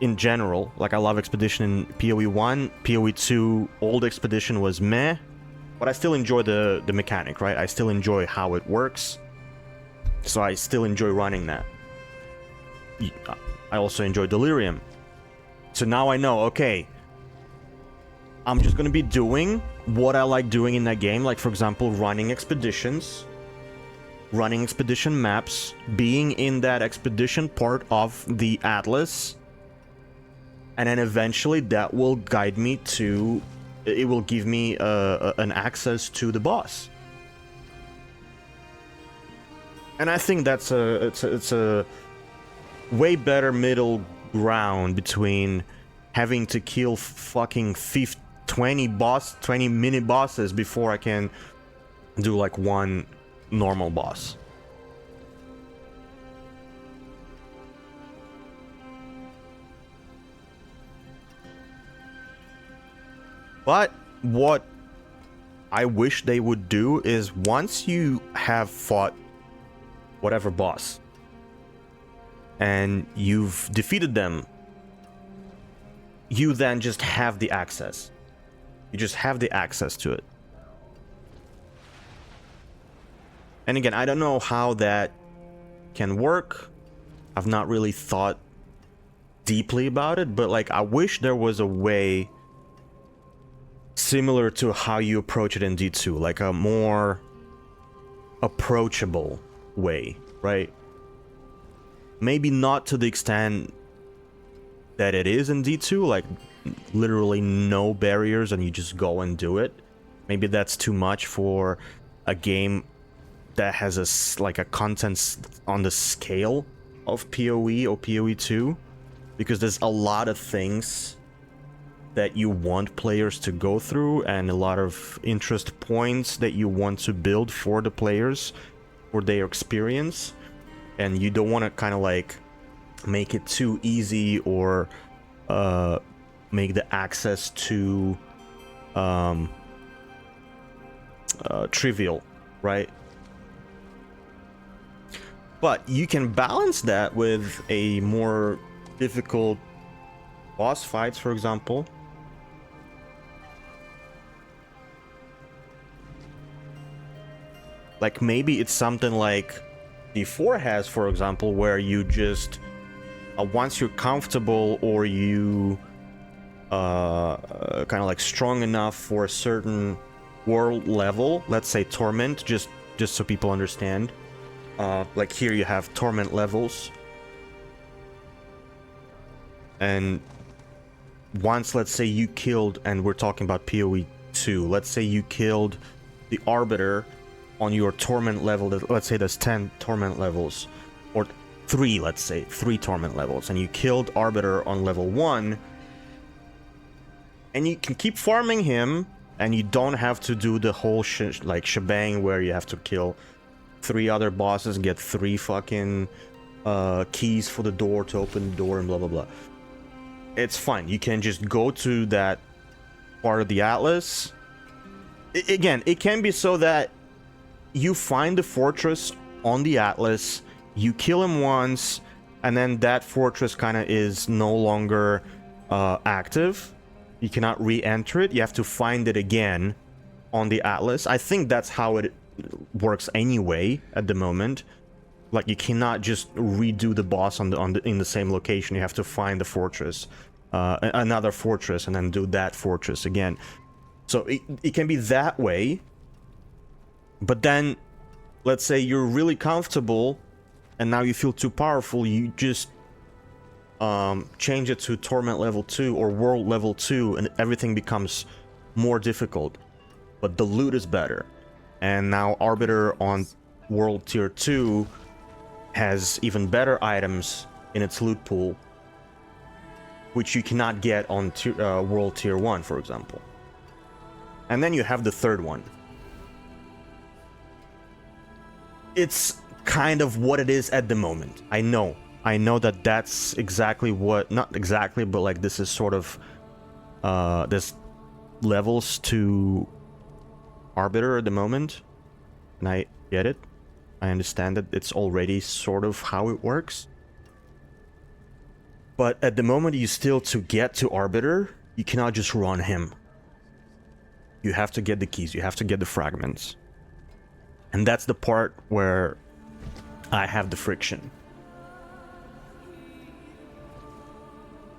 in general. Like, I love Expedition in PoE 1, PoE 2, old Expedition was meh, but I still enjoy the mechanic, right? I still enjoy how it works, so I still enjoy running that. I also enjoy Delirium. So now I know, okay, I'm just gonna be doing what I like doing in that game, like for example, running expeditions, running expedition maps, being in that expedition part of the Atlas, and then eventually that will guide me to, it will give me an access to the boss. And I think that's it's a way better middle ground between having to kill fucking 20 mini bosses before I can do like one normal boss. But what I wish they would do is, once you have fought whatever boss and you've defeated them, you then just have the access. You just have the access to it. And again, I don't know how that can work. I've not really thought deeply about it, but like, I wish there was a way similar to how you approach it in D2, like a more approachable way, right? Maybe not to the extent that it is in D2, like literally no barriers and you just go and do it. Maybe that's too much for a game that has a content on the scale of PoE or PoE 2, because there's a lot of things that you want players to go through, and a lot of interest points that you want to build for the players, for their experience, and you don't want to kind of like make it too easy or make the access too trivial, right? But you can balance that with a more difficult boss fights, for example. Like maybe it's something like D4 has, for example, where you just once you're comfortable or you kind of like strong enough for a certain world level, let's say Torment, just so people understand. Like here you have Torment levels, and once, let's say you killed, and we're talking about PoE 2, let's say you killed the Arbiter on your Torment level, let's say there's 10 Torment levels, or 3, let's say 3 Torment levels, and you killed Arbiter on level 1, and you can keep farming him, and you don't have to do the whole shebang where you have to kill 3 other bosses, get 3 fucking keys for the door to open the door, and blah blah blah. It's fine. You can just go to that part of the Atlas. Again, it can be so that you find the fortress on the Atlas, you kill him once, and then that fortress kind of is no longer active. You cannot re-enter it. You have to find it again on the Atlas. I think that's how it works anyway at the moment. Like you cannot just redo the boss in the same location. You have to find the fortress, another fortress, and then do that fortress again. So it can be that way. But then, let's say you're really comfortable, and now you feel too powerful. You just change it to Torment level 2 or World level 2, and everything becomes more difficult. But the loot is better. And now Arbiter on World Tier 2 has even better items in its loot pool, which you cannot get on World Tier 1, for example. And then you have the third one. It's kind of what it is at the moment. I know that that's exactly what, not exactly, but like this is sort of this levels to Arbiter at the moment, and I get it. I understand that it's already sort of how it works. But at the moment, you still, to get to Arbiter, you cannot just run him. You have to get the keys, you have to get the fragments. And that's the part where I have the friction.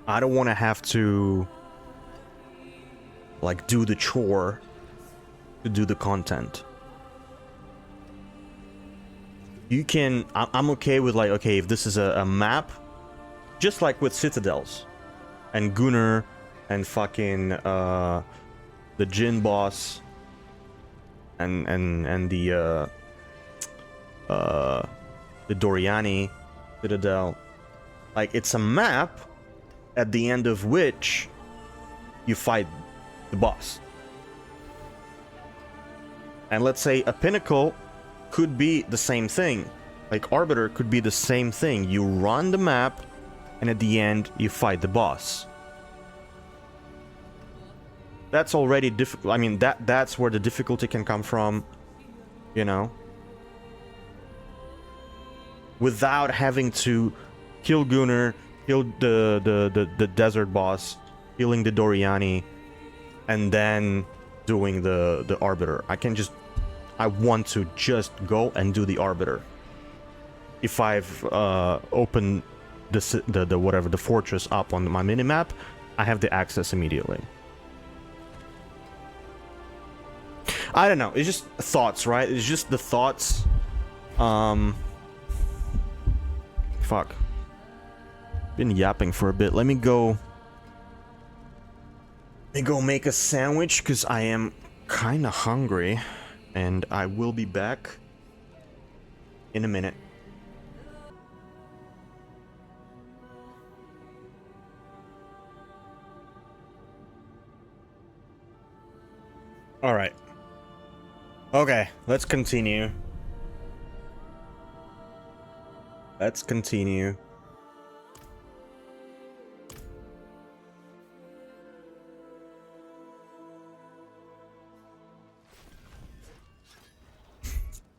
I don't want to have to like do the chore to do the content. You can, I'm okay with like, okay, if this is a map, just like with Citadels and Gunnar and fucking the Jinn boss and the Doriani Citadel, like it's a map at the end of which you fight the boss. And let's say a pinnacle could be the same thing. Like Arbiter could be the same thing. You run the map, and at the end you fight the boss. That's already difficult. I mean, that's where the difficulty can come from, you know, without having to kill Gunnar, kill the desert boss, killing the Doriani, and then doing the Arbiter. I want to just go and do the Arbiter. If I've opened the fortress up on my minimap, I have the access immediately. I don't know, it's just thoughts, right? It's just the thoughts. Fuck. Been yapping for a bit. Let me go make a sandwich, because I am kind of hungry. And I will be back in a minute. All right. Okay, let's continue. Let's continue.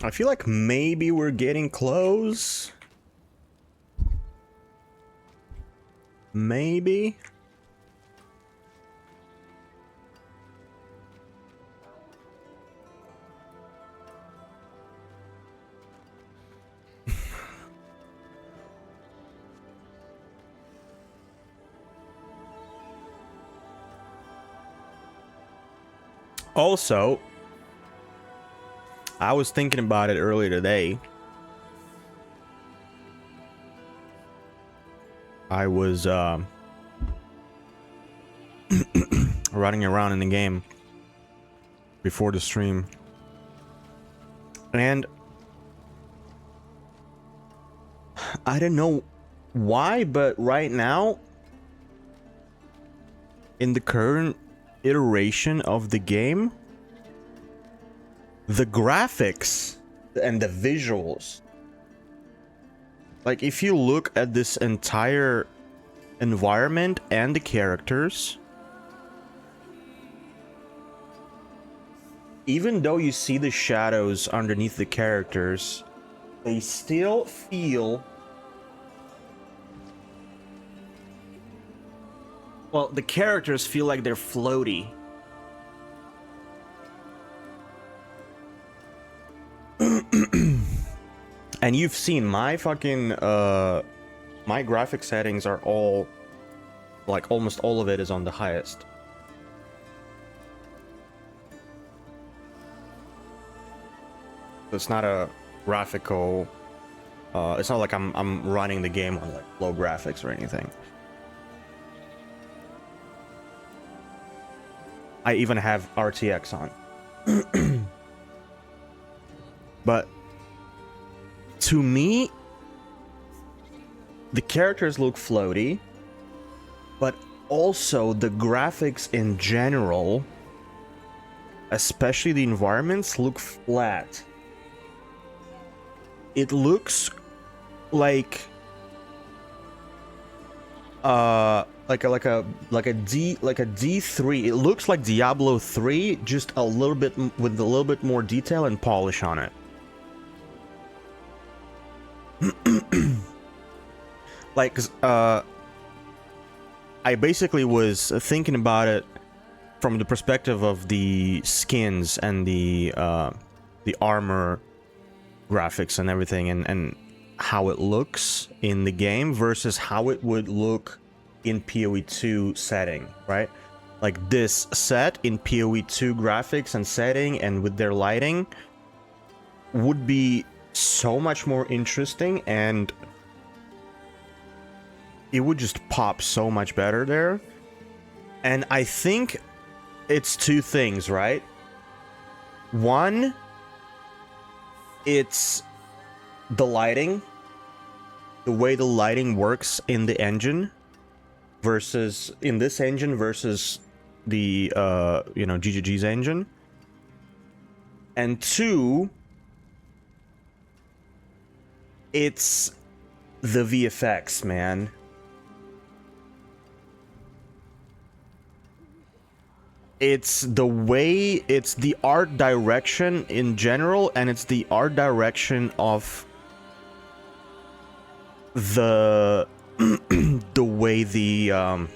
I feel like maybe we're getting close. Maybe. Also, I was thinking about it earlier today. I was running around in the game before the stream, and I don't know why, but right now, in the current iteration of the game, the graphics and the visuals, like if you look at this entire environment and the characters, even though you see the shadows underneath the characters, they still feel, well, the characters feel like they're floaty. And you've seen my fucking my graphic settings are all, like almost all of it is on the highest. It's not a graphical, it's not like I'm running the game on like low graphics or anything. I even have RTX on. But to me, the characters look floaty, but also the graphics in general, especially the environments, look flat. It looks like a D3. It looks like Diablo 3, just a little bit with a little bit more detail and polish on it. Like, I basically was thinking about it from the perspective of the skins and the armor graphics and everything, and how it looks in the game versus how it would look in PoE2 setting, right? Like this set in PoE2 graphics and setting and with their lighting would be so much more interesting, and it would just pop so much better there. And I think it's two things, right? One, it's the lighting, the way the lighting works in the engine versus in this engine versus the GGG's engine. And two, it's the VFX, man. It's the way, it's the art direction in general, and it's the art direction of the the way the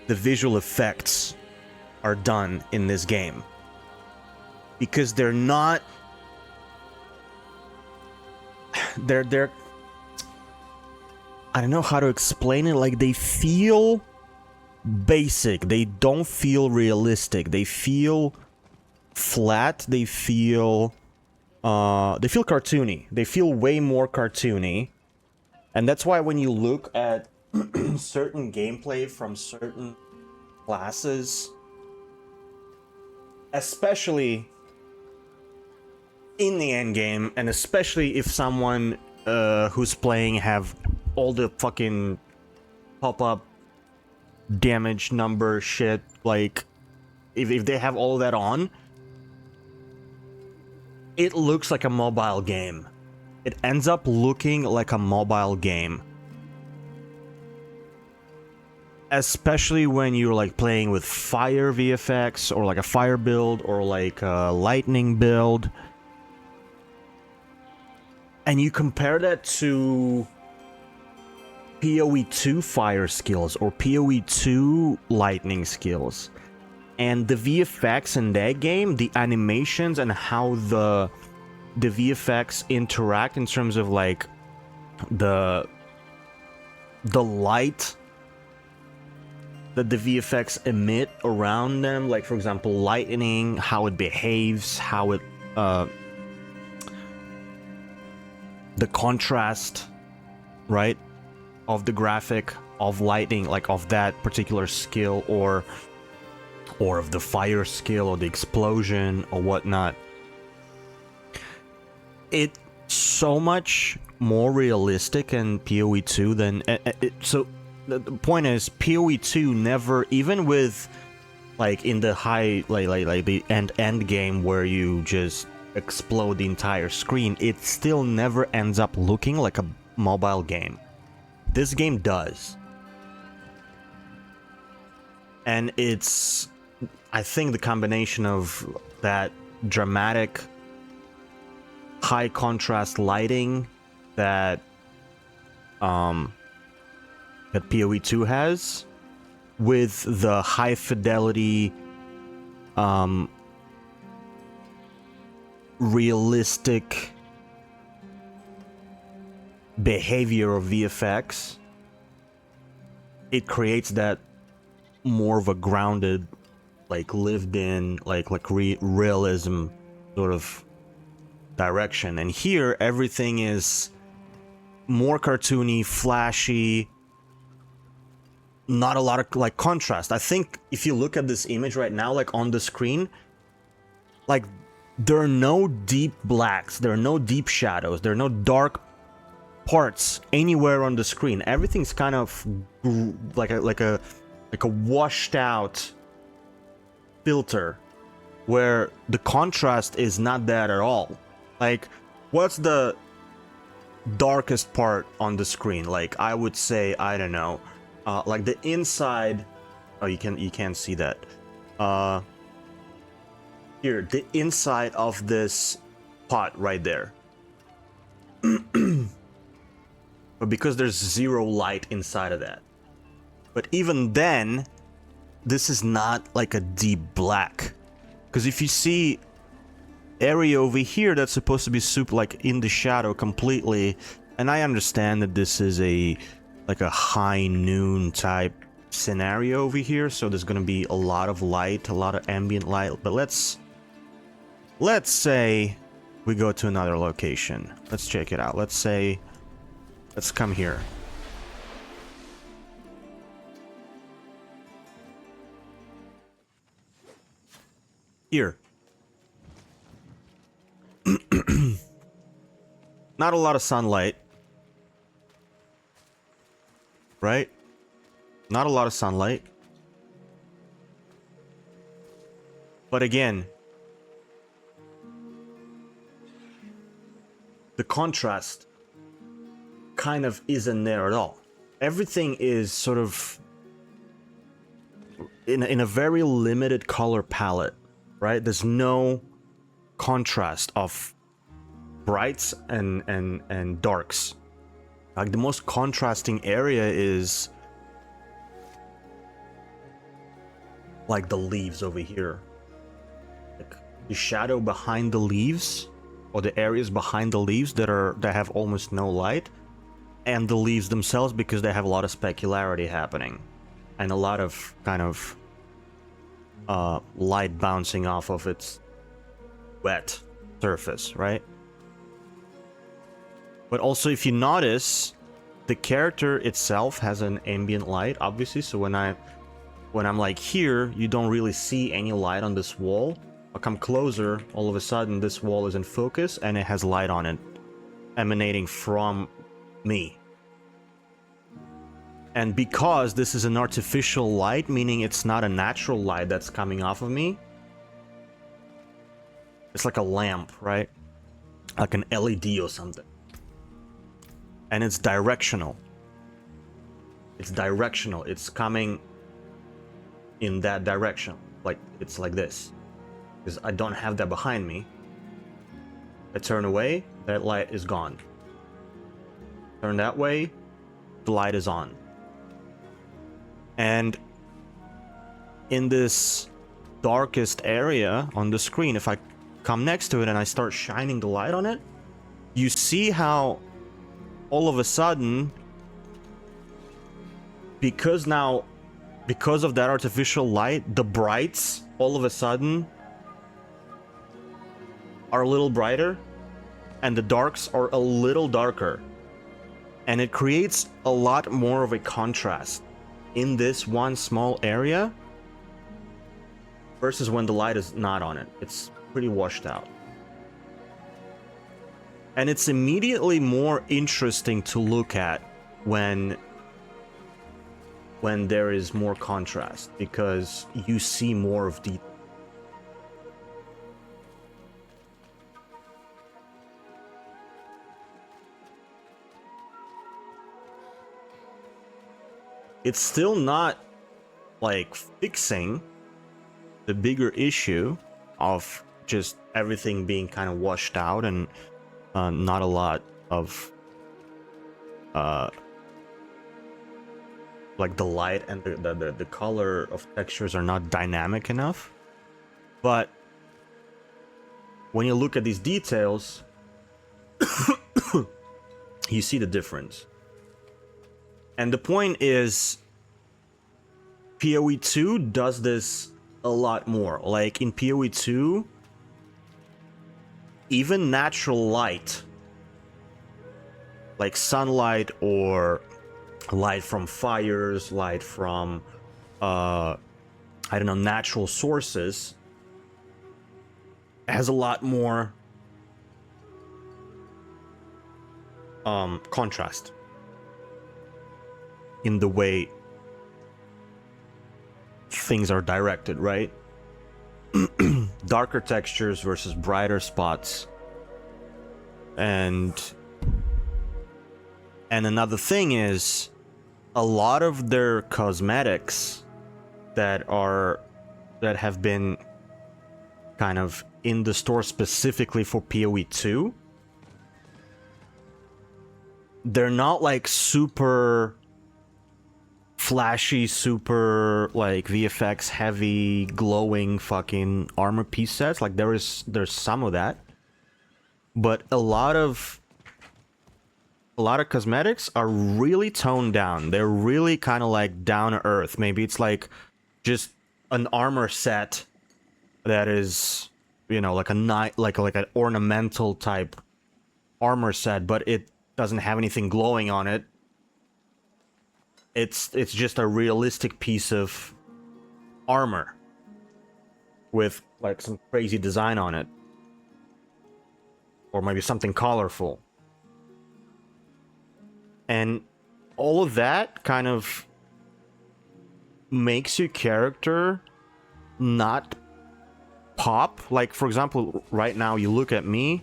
visual effects are done in this game, because they're not, they're I don't know how to explain it. Like, they feel basic. They don't feel realistic. They feel flat. They feel cartoony. They feel way more cartoony. And that's why when you look at certain gameplay from certain classes, especially in the end game, and especially if someone who's playing have all the fucking pop-up damage number shit like if they have all that on, it looks like a mobile game. It ends up looking like a mobile game. Especially when you're like playing with fire VFX or like a fire build or like a lightning build. And you compare that to PoE 2 fire skills or PoE 2 lightning skills. And the VFX in that game, the animations and how the VFX interact in terms of like the light that the VFX emit around them, like for example lightning, how it behaves, how it the contrast, right, of the graphic of lightning, like of that particular skill or of the fire skill or the explosion or whatnot. It's so much more realistic in PoE 2 than so the point is PoE 2 never, even with like in the high like the end game where you just explode the entire screen, it still never ends up looking like a mobile game. This game does. And it's, I think the combination of that dramatic high contrast lighting that that PoE 2 has, with the high fidelity realistic behavior of VFX, it creates that more of a grounded, like lived in, like realism sort of direction. And here everything is more cartoony, flashy, not a lot of like contrast. I think if you look at this image right now, like on the screen, like there are no deep blacks, there are no deep shadows, there are no dark parts anywhere on the screen. Everything's kind of like a washed out filter where the contrast is not that at all. Like, what's the darkest part on the screen? Like, I would say, I don't know, like the inside. Oh, you can't see that. Here, the inside of this pot right there. But because there's zero light inside of that. But even then, this is not like a deep black. Because if you see area over here that's supposed to be super like in the shadow completely, and I understand that this is a like a high noon type scenario over here, so there's gonna be a lot of light, a lot of ambient light. But let's say we go to another location. Let's check it out. Let's come here. Here. Not a lot of sunlight. Right? Not a lot of sunlight. But again, the contrast kind of isn't there at all. Everything is sort of in a very limited color palette, right? There's no contrast of brights and darks. Like the most contrasting area is like the leaves over here. Like the shadow behind the leaves, or the areas behind the leaves that have almost no light, and the leaves themselves, because they have a lot of specularity happening and a lot of kind of light bouncing off of its wet surface, right? But also, if you notice, the character itself has an ambient light, obviously. So when I'm like here, you don't really see any light on this wall. I'll come closer, all of a sudden this wall is in focus and it has light on it emanating from me. And because this is an artificial light, meaning it's not a natural light that's coming off of me, it's like a lamp, right? Like an LED or something. And it's directional. It's directional. It's coming in that direction. Like, it's like this. Because I don't have that behind me. I turn away, that light is gone. Turn that way, the light is on. And in this darkest area on the screen, if I come next to it and I start shining the light on it, you see how all of a sudden, because of that artificial light, the brights all of a sudden are a little brighter and the darks are a little darker. And it creates a lot more of a contrast in this one small area versus when the light is not on it. It's pretty washed out. And it's immediately more interesting to look at when there is more contrast, because you see more of the it's still not like fixing the bigger issue of just everything being kind of washed out and not a lot of like the light and the color of textures are not dynamic enough. But when you look at these details, you see the difference. And the point is, PoE 2 does this a lot more. Like in PoE 2, even natural light, like sunlight or light from fires, light from I don't know, natural sources, has a lot more contrast in the way things are directed, right? Darker textures versus brighter spots. And another thing is, a lot of their cosmetics that have been kind of in the store specifically for PoE 2, they're not like super flashy, super like VFX heavy, glowing fucking armor piece sets. Like there's some of that, but a lot of cosmetics are really toned down. They're really kind of like down to earth. Maybe it's like just an armor set that is, you know, like an ornamental type armor set, but it doesn't have anything glowing on it. It's just a realistic piece of armor with like some crazy design on it, or maybe something colorful. And all of that kind of makes your character not pop. Like, for example, right now you look at me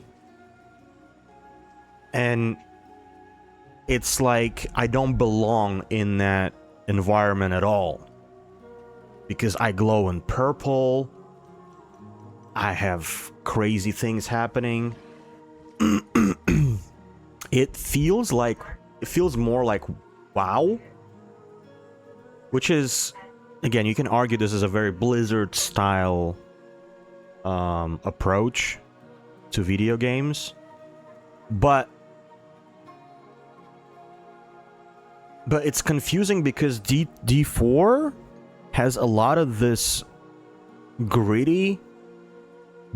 and it's like I don't belong in that environment at all, because I glow in purple, I have crazy things happening. It feels more like WoW, which is, again, you can argue this is a very Blizzard style approach to video games, but it's confusing because D4 has a lot of this gritty,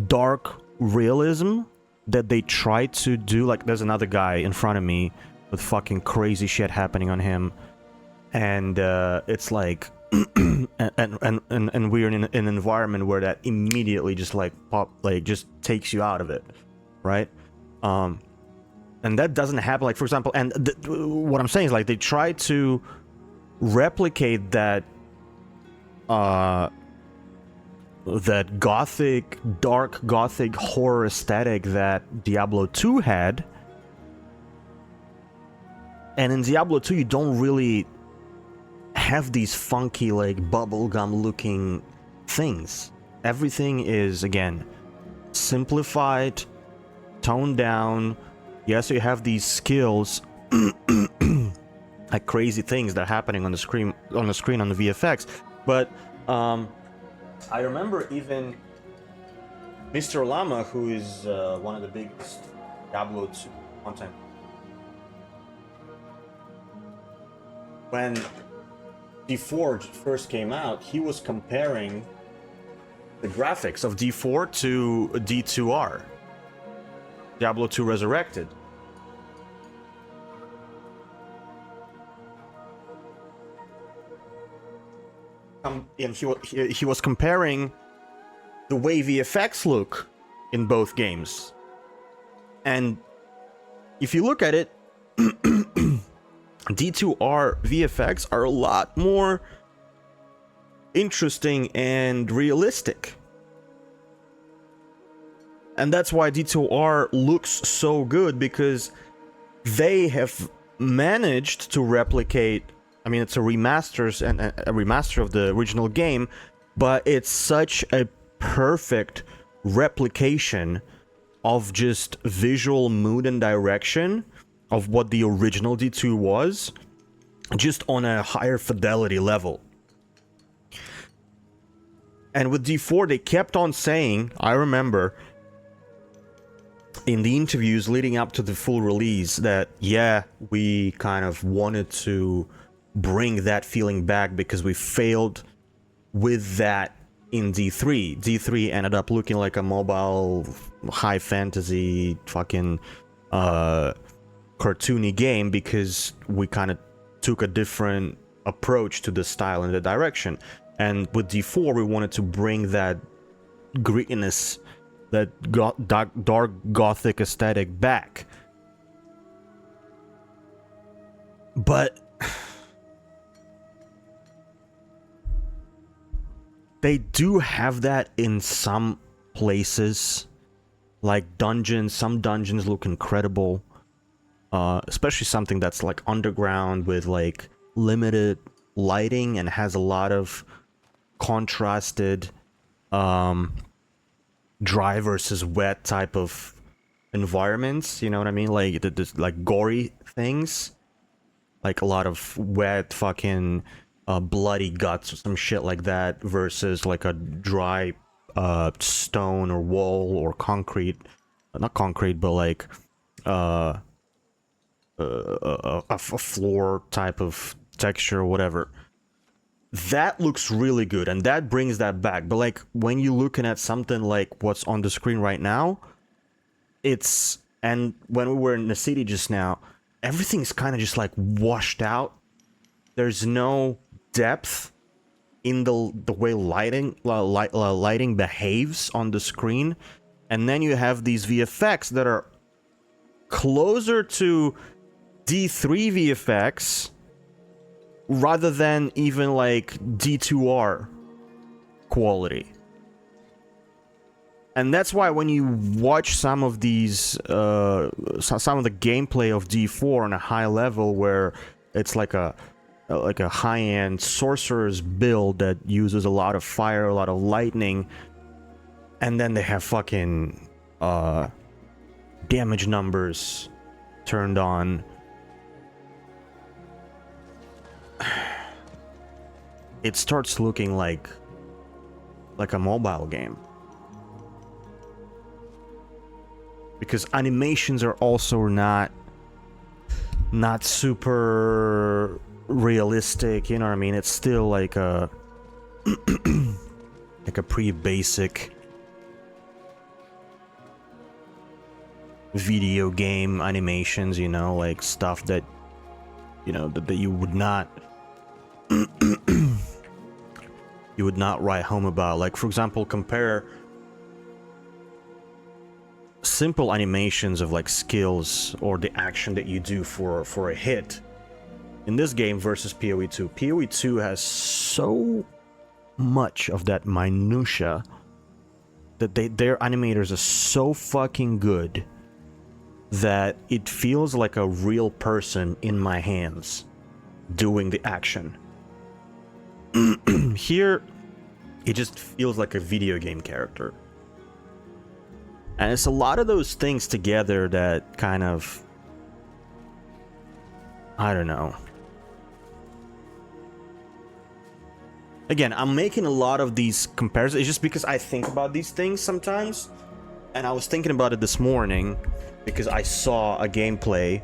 dark realism that they try to do. Like, there's another guy in front of me with fucking crazy shit happening on him, and it's like and we're in an environment where that immediately just like just takes you out of it, right? And that doesn't happen. Like, for example, and what I'm saying is, like, they try to replicate that that gothic, dark gothic horror aesthetic that Diablo 2 had. And in Diablo 2 you don't really have these funky like bubblegum looking things. Everything is, again, simplified, toned down. Yes, you have these skills, like crazy things that are happening on the screen on the VFX, but I remember even Mr. Lama, who is one of the biggest Diablo 2 content, when D4 first came out, he was comparing the graphics of D4 to D2R, Diablo 2 Resurrected. And he was comparing the way VFX look in both games. And if you look at it, D2R VFX are a lot more interesting and realistic. And that's why D2R looks so good, because they have managed to replicate, I mean, it's a remaster of the original game, but it's such a perfect replication of just visual mood and direction of what the original D2 was, just on a higher fidelity level. And with D4, they kept on saying, I remember in the interviews leading up to the full release, that yeah, we kind of wanted to bring that feeling back because we failed with that in D3. D3 ended up looking like a mobile high fantasy fucking cartoony game because we kind of took a different approach to the style and the direction. And with D4 we wanted to bring that grittiness, that dark gothic aesthetic back. But they do have that in some places, like dungeons. Some dungeons look incredible, especially something that's like underground with like limited lighting and has a lot of contrasted dry versus wet type of environments, you know what I mean? Like there's like gory things, like a lot of wet fucking bloody guts or some shit like that, versus like a dry stone or wall or concrete, not concrete, but like a floor type of texture or whatever. That looks really good, and that brings that back. But like when you're looking at something like what's on the screen right now, it's, and when we were in the city just now, everything's kind of just like washed out. There's no depth in the way lighting behaves on the screen. And then you have these VFX that are closer to D3 VFX rather than even like D2R quality. And that's why when you watch some of these some of the gameplay of D4 on a high level, where it's like a high-end sorcerer's build that uses a lot of fire, a lot of lightning, and then they have fucking damage numbers turned on, it starts looking like a mobile game. Because animations are also not super realistic, you know what I mean? It's still like a like a pretty basic video game animations, you know, like stuff that, you know, that you would not you would not write home about. Like, for example, compare simple animations of like skills or the action that you do for a hit in this game versus PoE 2. PoE 2 has so much of that minutia that their animators are so fucking good that it feels like a real person in my hands doing the action. Here, it just feels like a video game character. And it's a lot of those things together that kind of, I don't know. Again, I'm making a lot of these comparisons. It's just because I think about these things sometimes. And I was thinking about it this morning because I saw a gameplay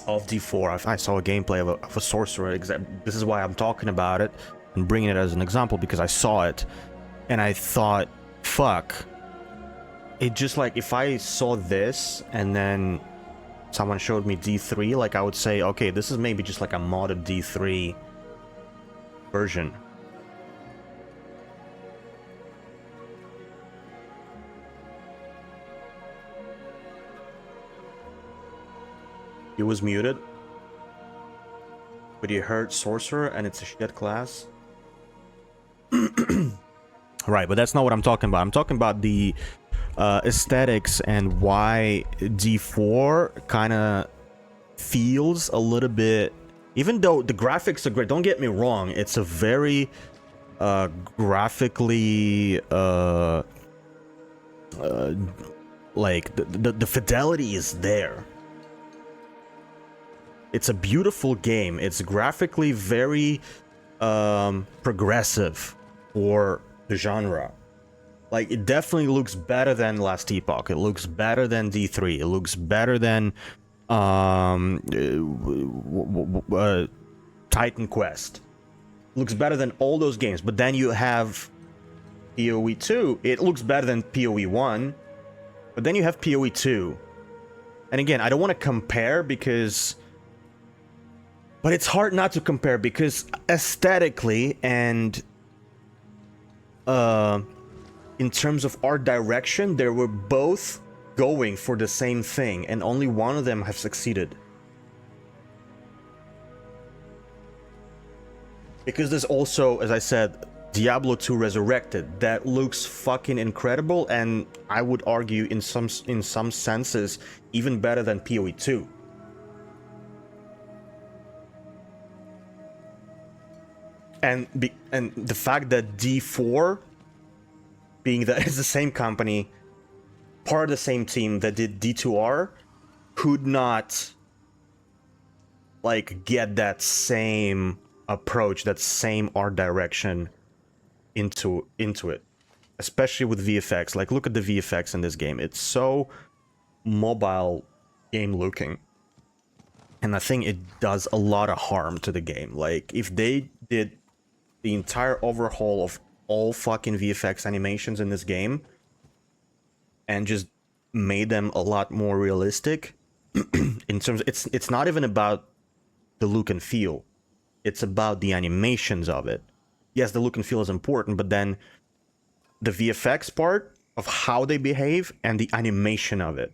of D4. I saw a gameplay of a sorcerer. This is why I'm talking about it and bringing it as an example, because I saw it and I thought, fuck. It just like, if I saw this and then someone showed me D3, like I would say, okay, this is maybe just like a modded D3 version. He was muted, but he heard sorcerer and it's a shit class. Right, but that's not what I'm talking about. I'm talking about the aesthetics and why D4 kind of feels a little bit, even though the graphics are great, don't get me wrong, it's a very graphically like the fidelity is there. It's a beautiful game. It's graphically very progressive for the genre. Like, it definitely looks better than Last Epoch. It looks better than D3. It looks better than Titan Quest. It looks better than all those games. But then you have PoE 2. It looks better than PoE 1. But then you have PoE 2. And again, I don't want to compare because... But it's hard not to compare because aesthetically and in terms of art direction, they were both going for the same thing, and only one of them have succeeded. Because there's also, as I said, Diablo 2 Resurrected that looks fucking incredible, and I would argue in some senses even better than PoE 2. And the fact that D4, being that it's the same company, part of the same team that did D2R, could not like get that same approach, that same art direction into it, especially with VFX. Like, look at the VFX in this game. It's so mobile game looking, and I think it does a lot of harm to the game. Like, if they did the entire overhaul of all fucking VFX animations in this game and just made them a lot more realistic in terms of, it's not even about the look and feel, it's about the animations of it. Yes, the look and feel is important, but then the VFX part of how they behave and the animation of it.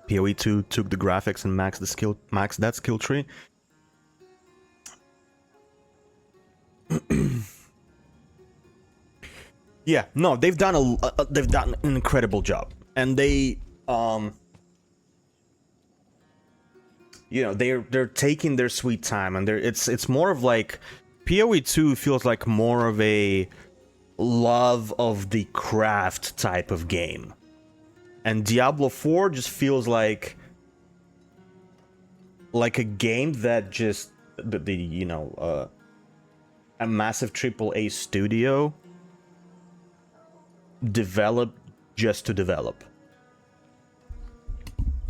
PoE 2 took the graphics and maxed that skill tree. Yeah, no, they've done an incredible job, and they you know, they're taking their sweet time, and it's more of like PoE 2 feels like more of a love of the craft type of game. And Diablo 4 just feels like a game that just you know, a massive AAA studio developed just to develop,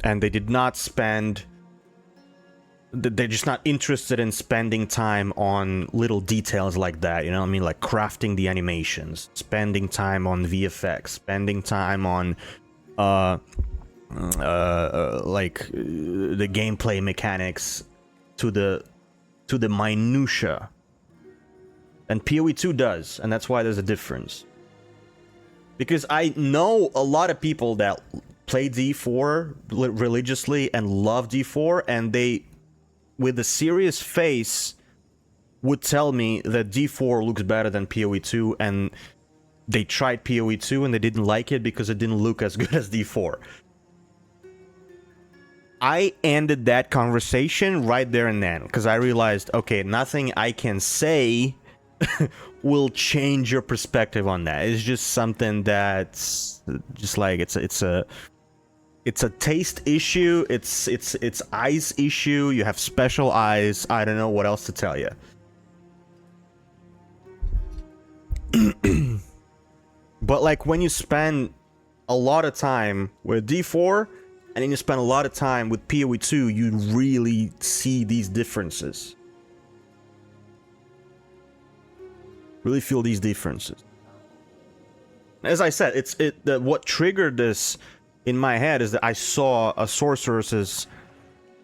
and they did not spend. They're just not interested in spending time on little details like that, you know what I mean? Like crafting the animations, spending time on VFX, spending time on like the gameplay mechanics to the minutia. And PoE 2 does, and that's why there's a difference. Because I know a lot of people that play D4 religiously and love D4, and they, with a serious face, would tell me that D4 looks better than PoE2, and they tried PoE2 and they didn't like it because it didn't look as good as D4. I ended that conversation right there and then, because I realized, okay, nothing I can say will change your perspective on that. It's just something that's just like it's a taste issue. It's eyes issue. You have special eyes. I don't know what else to tell you. But like when you spend a lot of time with D4 and then you spend a lot of time with PoE2, you really see these differences. Really feel these differences. As I said, what triggered this in my head is that I saw a sorceress's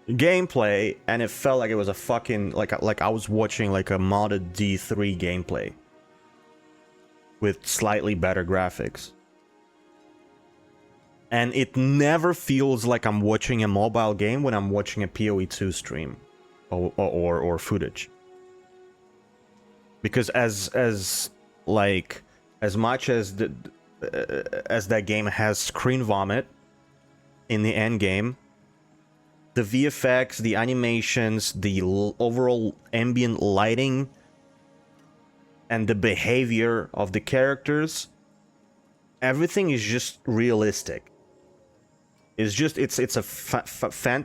gameplay and it felt like it was a fucking like I was watching like a modded D3 gameplay with slightly better graphics. And it never feels like I'm watching a mobile game when I'm watching a PoE2 stream or footage. Because as much as that game has screen vomit in the end game, the VFX, the animations, the overall ambient lighting, and the behavior of the characters, everything is just realistic. It's just it's a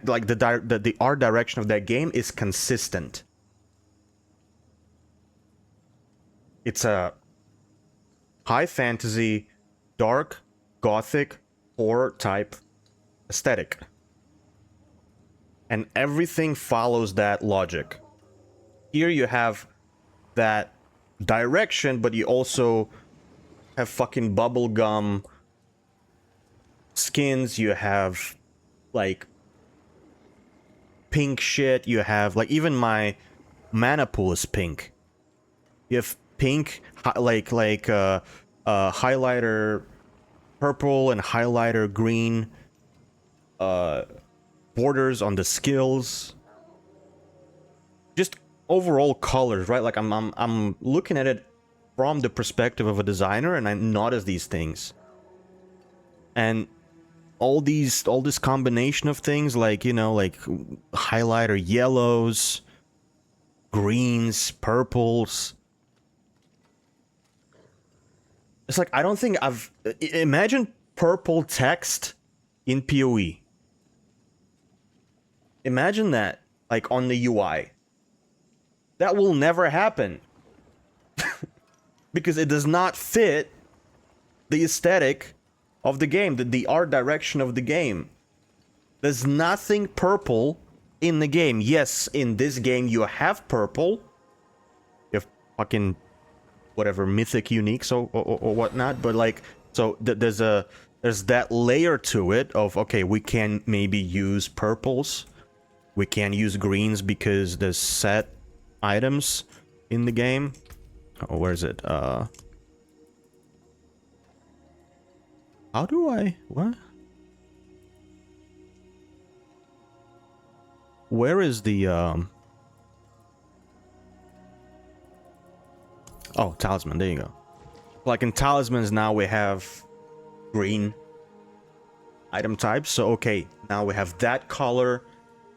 like the art direction of that game is consistent. It's a high fantasy, dark, gothic, horror type aesthetic. And everything follows that logic. Here you have that direction, but you also have fucking bubblegum skins, you have like pink shit, you have like even my mana pool is pink. You have pink highlighter purple and highlighter green borders on the skills. Just overall colors, right? Like I'm looking at it from the perspective of a designer and I notice these things. And all this combination of things, like, you know, like highlighter yellows, greens, purples. It's like, I don't think imagine purple text in PoE. Imagine that, like, on the UI. That will never happen. Because it does not fit the aesthetic of the game, the art direction of the game. There's nothing purple in the game. Yes, in this game you have purple. You have fucking whatever mythic uniques or whatnot, but like, so there's that layer to it of, okay, we can maybe use purples, we can use greens because there's set items in the game. Oh, where is it? How do I... What? Where is the... Oh, talisman. There you go. Like in talismans now we have green item types. So, okay, now we have that color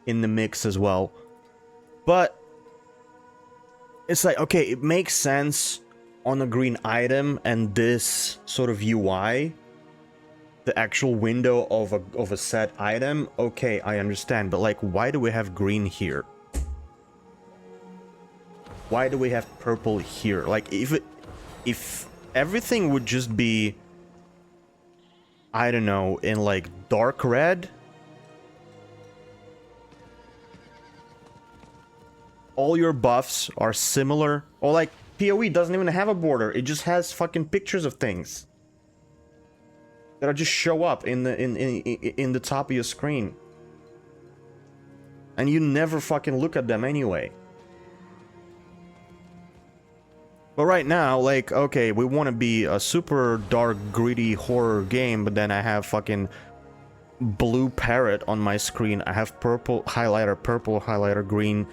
in the mix as well. But it's like, okay, it makes sense on a green item and this sort of UI... The actual window of a set item, okay, I understand, but like, why do we have green here? Why do we have purple here? Like, if everything would just be, I don't know, in like dark red, all your buffs are similar, or like PoE doesn't even have a border; it just has fucking pictures of things that'll just show up in the top of your screen. And you never fucking look at them anyway. But right now, like, okay, we want to be a super dark, gritty horror game, but then I have fucking blue parrot on my screen. I have purple highlighter, green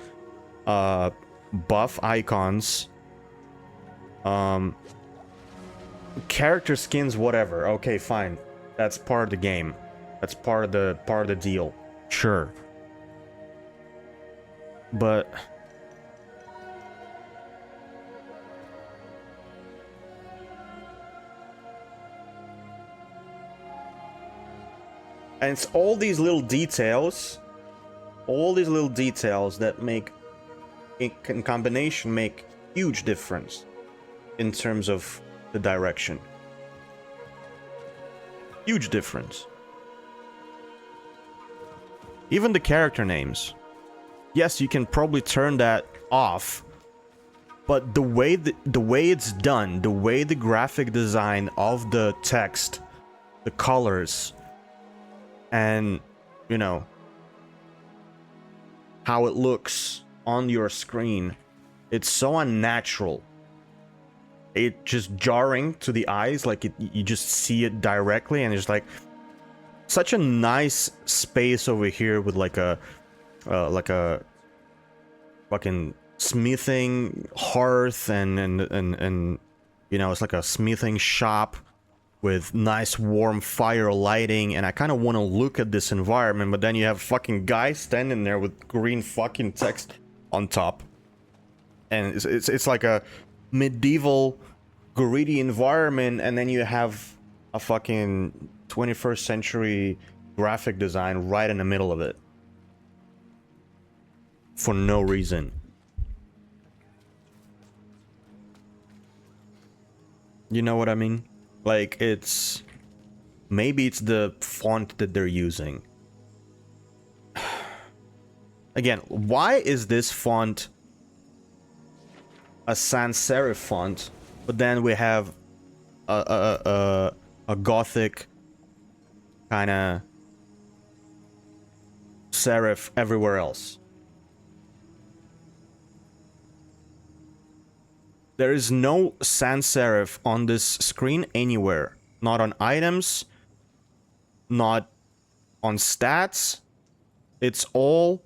buff icons. Character skins, whatever. Okay, fine. That's part of the game. That's part of the deal. Sure. But and it's all these little details that make, in combination, make huge difference in terms of the direction. Huge difference. Even the character names. Yes, you can probably turn that off, but the way it's done, the way the graphic design of the text, the colors, and, you know, how it looks on your screen, it's so unnatural. It's just jarring to the eyes, like you just see it directly, and it's like such a nice space over here with like a fucking smithing hearth and you know, it's like a smithing shop with nice warm fire lighting, and I kind of want to look at this environment, but then you have a fucking guy standing there with green fucking text on top, and it's like a medieval gritty environment, and then you have a fucking 21st century graphic design right in the middle of it for no reason. You know what I mean? Like, it's... maybe it's the font that they're using. Again, why is this font a sans serif font, but then we have a gothic kind of serif everywhere else? There is no sans serif on this screen anywhere. Not on items, not on stats. It's all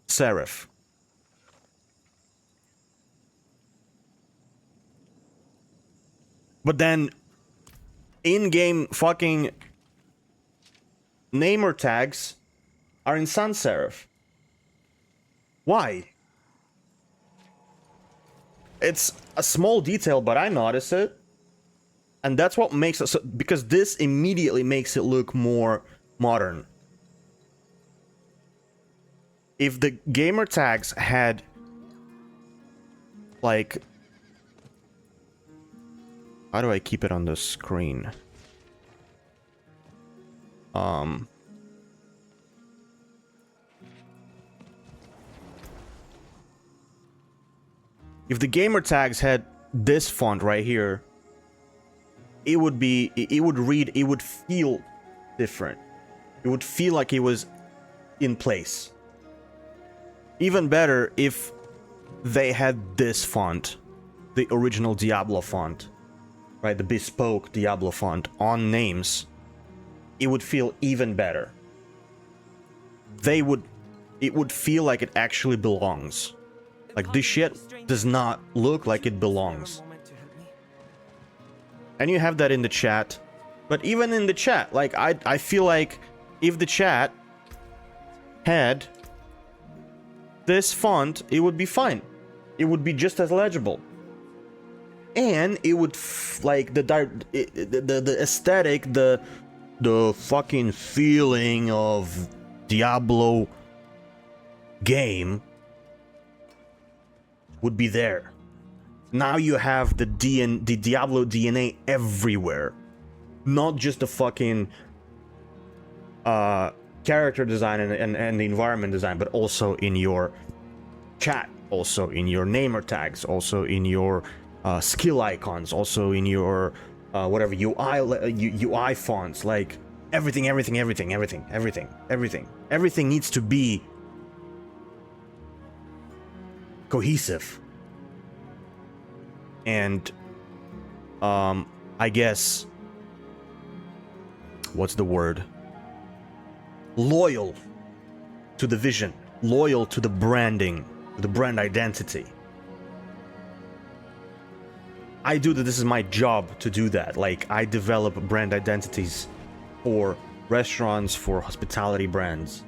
serif. But then in-game fucking namer tags are in sans serif. Why? It's a small detail, but I notice it. And that's what makes it so, because this immediately makes it look more modern. If the gamer tags had like, how do I keep it on the screen? If the gamer tags had this font right here, it would be, it would read, it would feel different. It would feel like it was in place. Even better if they had this font, the original Diablo font, right? The bespoke Diablo font on names. It would feel even better. It would feel like it actually belongs. Like, this shit does not look like it belongs. And you have that in the chat. But even in the chat, like, I feel like if the chat had this font, it would be fine. It would be just as legible. And it would, like, the aesthetic, the fucking feeling of Diablo game would be there. Now you have the Diablo DNA everywhere. Not just the fucking character design and the environment design, but also in your chat, also in your namer tags, also in your skill icons, also in your whatever UI fonts, like everything needs to be cohesive. and I guess, what's the word? Loyal to the vision, loyal to the branding, to the brand identity. I do that. This is my job to do that. Like, I develop brand identities for restaurants, for hospitality brands,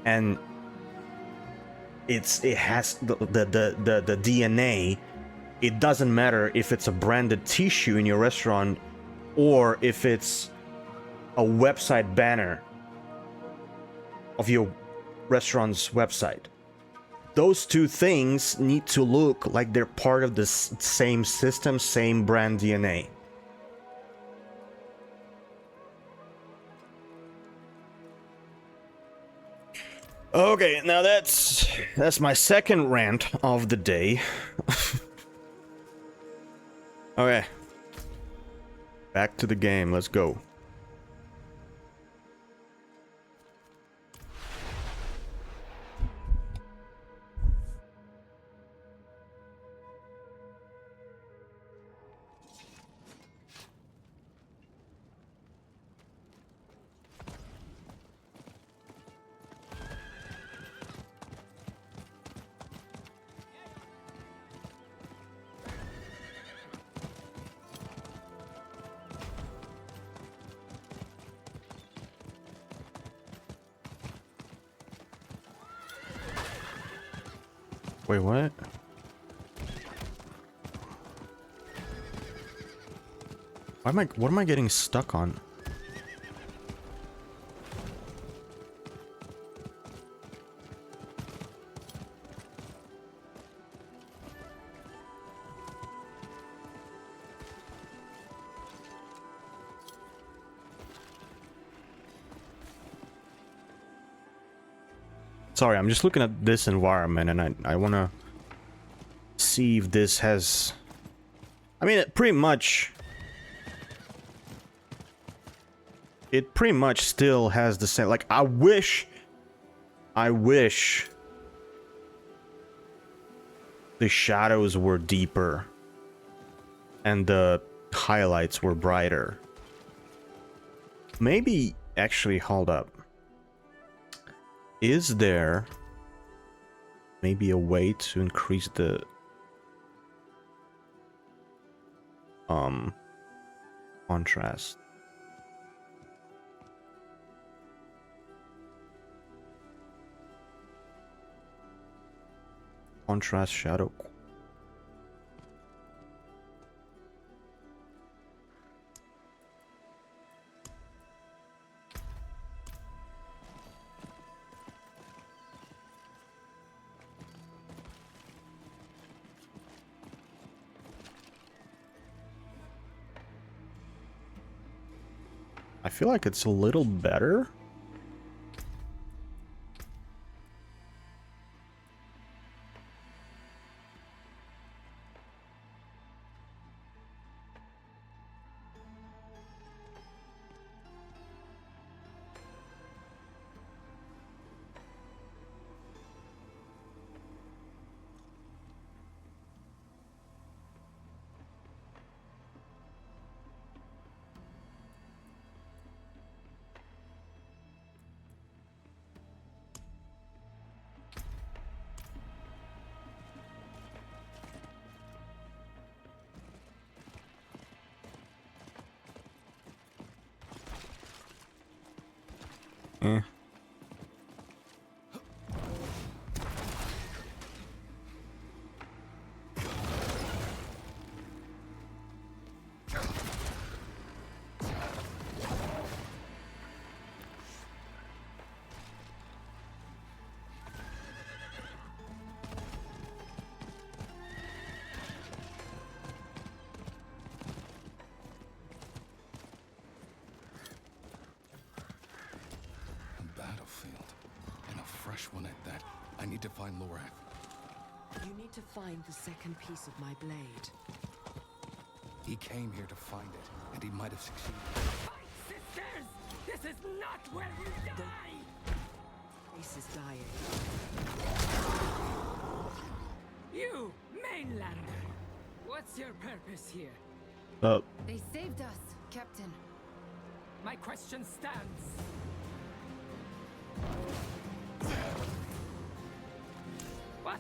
and it has the DNA. It doesn't matter if it's a branded tissue in your restaurant or if it's a website banner of your restaurant's website. Those two things need to look like they're part of the same system, same brand DNA. Okay, now that's my second rant of the day. Okay. Back to the game, let's go. Wait, what? What am I getting stuck on? Sorry, I'm just looking at this environment and I want to see if this has... I mean, it pretty much still has the same... Like, I wish the shadows were deeper and the highlights were brighter. Maybe, actually, hold up. Is there maybe a way to increase the contrast? Contrast shadow. I feel like it's a little better. Eh. One at that. I need to find Lorath. You need to find the second piece of my blade. He came here to find it, and he might have succeeded. Fight, sisters! This is not where you die! Ace is dying. You may Greenlander. What's your purpose here? They saved us, Captain. My question stands. What?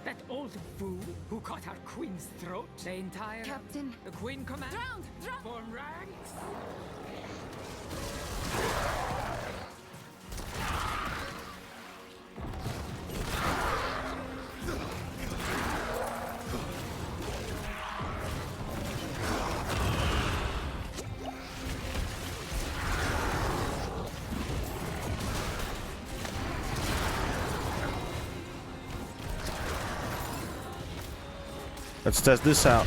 That old fool who cut our queen's throat? The entire... Captain. The queen command? Drowned! Drowned! Form ranks! Let's test this out.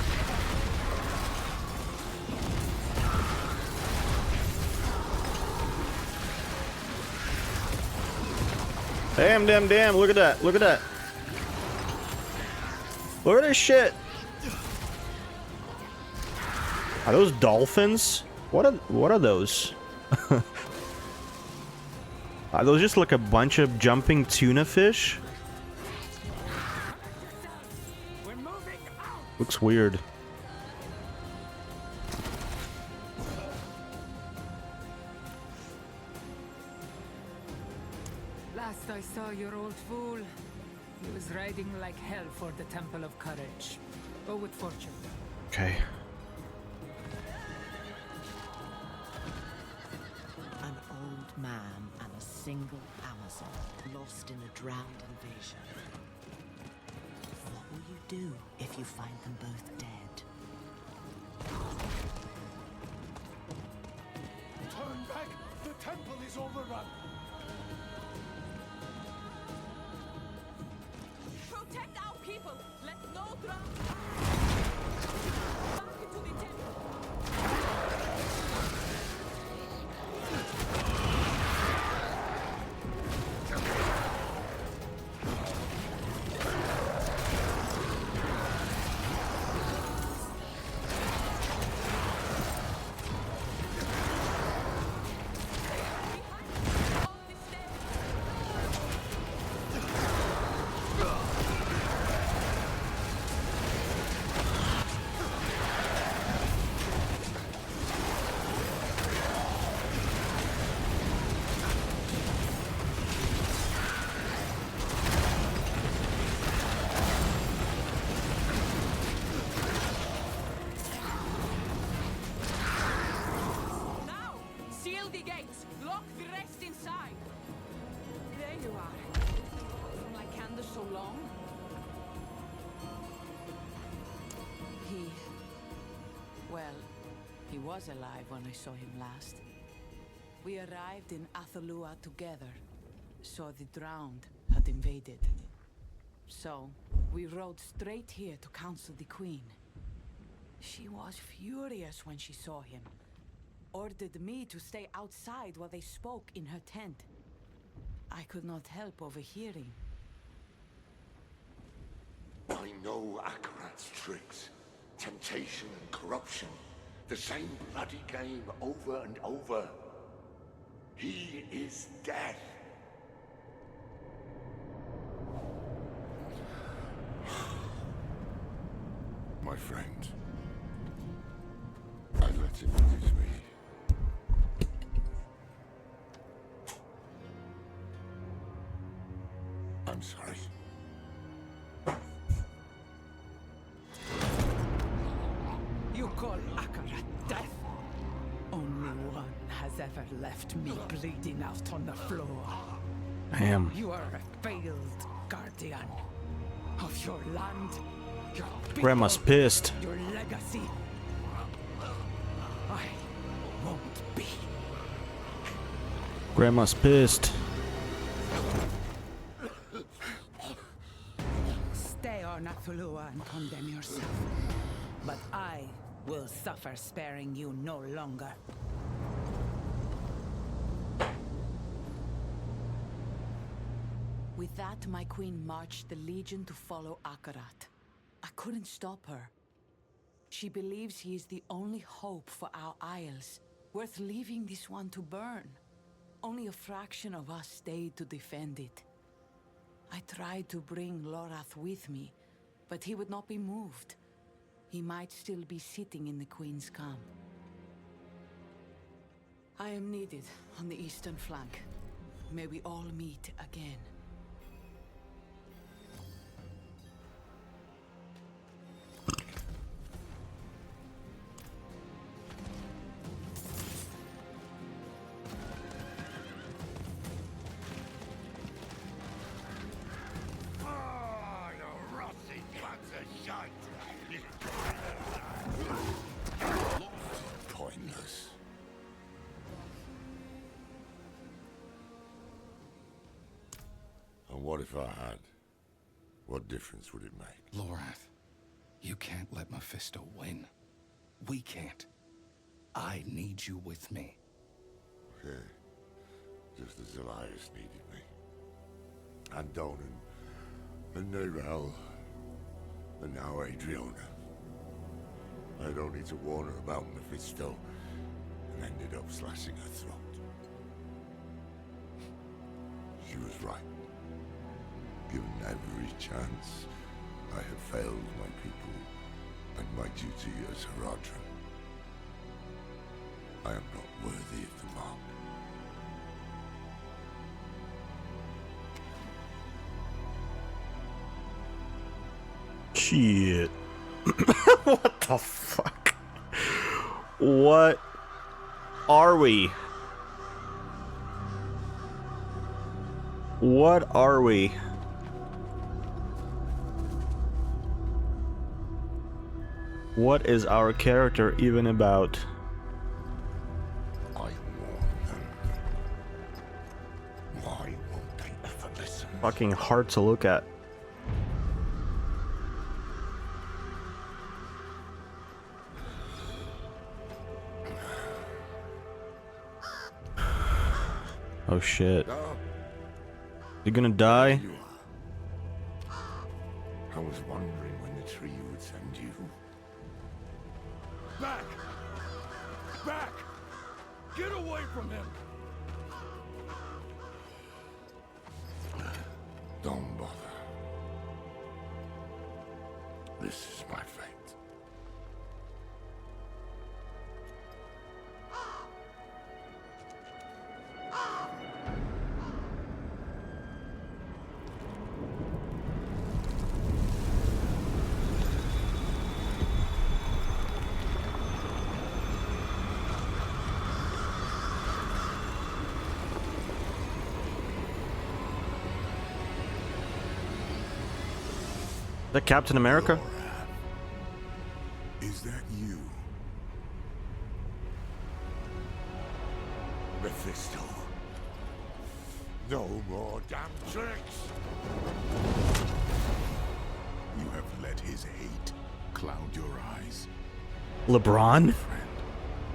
Damn, damn, damn. Look at that. Look at that. Look at this shit. Are those dolphins? What are those? Are those just like a bunch of jumping tuna fish? Looks weird. Last I saw your old fool, he was riding like hell for the Temple of Courage. Go with fortune. Okay. An old man and a single Amazon lost in a drowned invasion. What will you do if you find them both dead? Turn back! The temple is overrun! Protect our people! Let no drown! Back into the temple! He was alive when I saw him last. We arrived in Athalua together, saw the drowned had invaded. So, we rode straight here to counsel the Queen. She was furious when she saw him. Ordered me to stay outside while they spoke in her tent. I could not help overhearing. I know Akarat's tricks. Temptation and corruption. The same bloody game over and over. He is death. My friend. I let him lose me. I'm sorry. You call Akarat death? Only one has ever left me bleeding out on the floor. Damn. You are a failed guardian of your land, your people, Grandma's pissed. your legacy. I won't be. Grandma's pissed. Stay on Athalua and condemn yourself. But I will suffer sparing you no longer. With that, my queen marched the Legion to follow Akarat. I couldn't stop her. She believes he is the only hope for our isles, worth leaving this one to burn. Only a fraction of us stayed to defend it. I tried to bring Lorath with me, but he would not be moved. He might still be sitting in the Queen's camp. I am needed on the eastern flank. May we all meet again. Pointless. And what if I had? What difference would it make? Lorath, you can't let Mephisto win. We can't. I need you with me. Yeah. Just as Elias needed me. And Donan. And Nerel. And now Adriana. I had only to warn her about Mephisto and ended up slashing her throat. She was right. Given every chance, I have failed my people and my duty as Haradrim. I am not worthy of the mark. Shit. What the fuck? What are we? What are we? What is our character even about? I warn them. Why won't they ever listen? Fucking hard to look at. Oh shit. You're gonna die? You are. I was wondering when the tree would send you. Back! Back! Get away from him! Don't bother. This is my fate. Is that Captain America? Is that you? Mephisto. No more damn tricks. You have let his hate cloud your eyes. LeBron?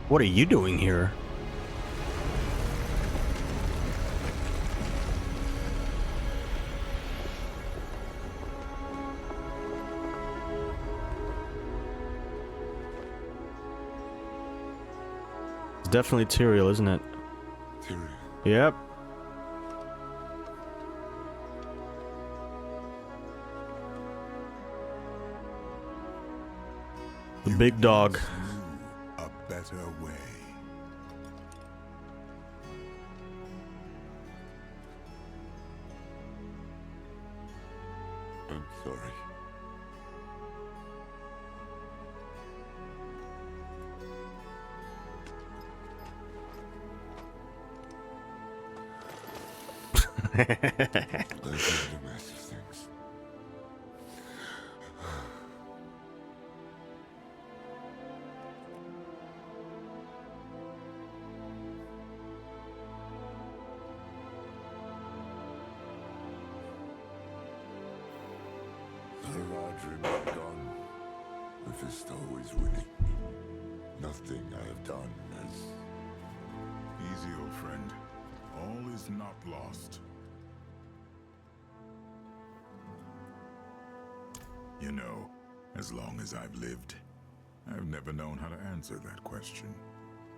What are you doing here? It's definitely Tyrael, isn't it? Tyrael. Yep. The big dog. Knew a better way. I'm sorry. Those are the massive things. Haradrim is gone. Mephisto is winning. Nothing I have done has... Easy, old friend. All is not lost. You know, as long as I've lived, I've never known how to answer that question.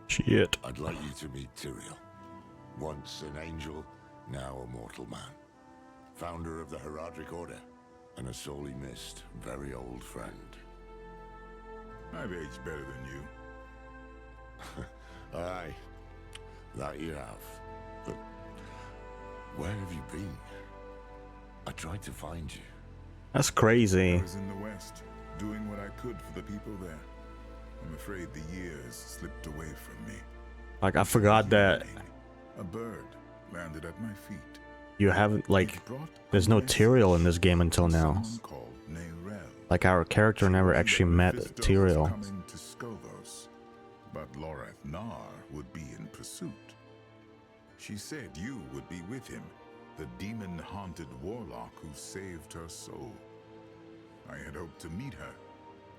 Shit. I'd like you to meet Tyrael. Once an angel, now a mortal man. Founder of the Haradric Order. and a sorely missed, very old friend. I've aged better than you. Aye, that you have. But where have you been? I tried to find you. That's crazy. I was in the West, doing what I could for the people there. I'm afraid the years slipped away from me. Like, I forgot that A bird landed at my feet. you haven't, like, It brought there's a no message Tyrael in this game until from now. someone called Neyrelle. Like, our character never actually met Mephisto was Tyrael. coming to Skovos, but Lorath Nar would be in pursuit. She said you would be with him, the demon-haunted warlock who saved her soul. I had hoped to meet her.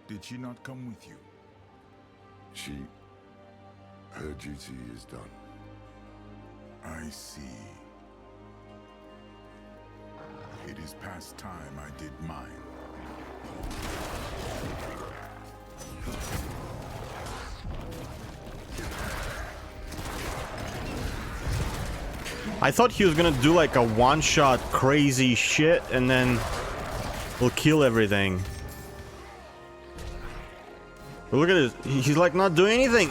Did she not come with you? Her duty is done. I see. It is past time I did mine. I thought he was gonna do like a one-shot crazy shit and then we'll kill everything. But look at this. He's like not doing anything.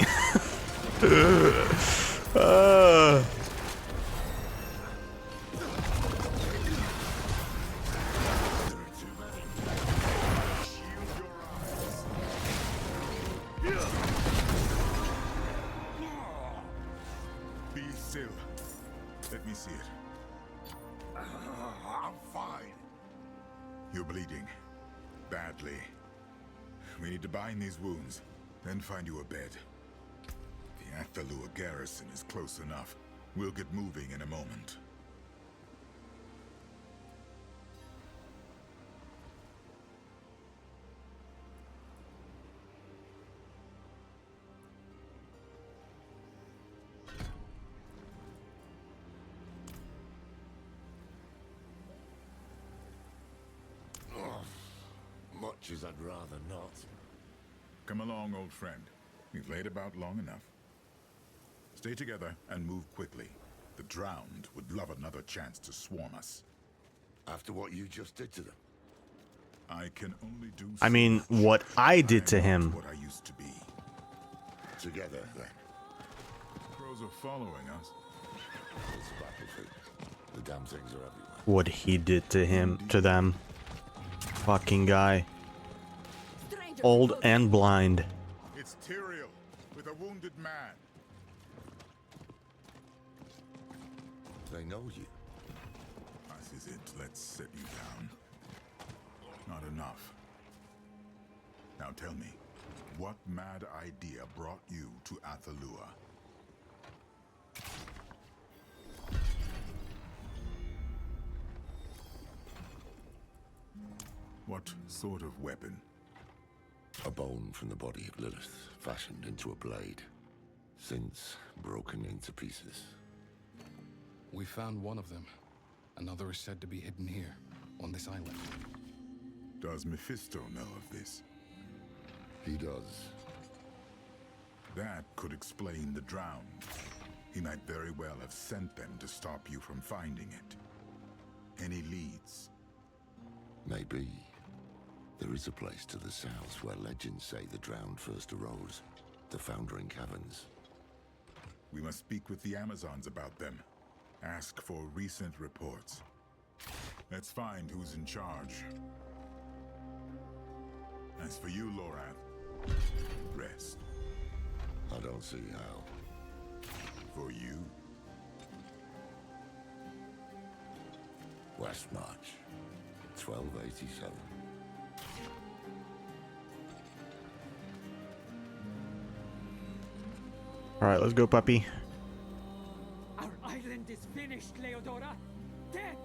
Be still. Let me see it. I'm fine. You're bleeding. Badly. We need to bind these wounds, then find you a bed. The Athalua garrison is close enough. We'll get moving in a moment. Much as I'd rather not. Come along, old friend. We've laid about long enough. Stay together and move quickly. The drowned would love another chance to swarm us. After what you just did to them. I can only do I mean, so much. what I did to I'm not him. what I used to be. Together, then. Crows are following us. It's a battlefield. The damn things are everywhere. What he did to him, to them. Fucking guy. Old and blind. It's Tyrael with a wounded man. They know you. This is it. Let's set you down. Not enough. Now tell me, what mad idea brought you to Athalua? What sort of weapon? A bone from the body of Lilith, fashioned into a blade. Since broken into pieces. We found one of them. Another is said to be hidden here, on this island. Does Mephisto know of this? He does. That could explain the drowned. He might very well have sent them to stop you from finding it. Any leads? Maybe. There is a place to the south where legends say the drowned first arose. The Foundering Caverns. We must speak with the Amazons about them. Ask for recent reports. Let's find who's in charge. As for you, Lorath, rest. I don't see how. For you? West March, 1287. Alright, let's go, puppy. Our island is finished, Leodora. Dead.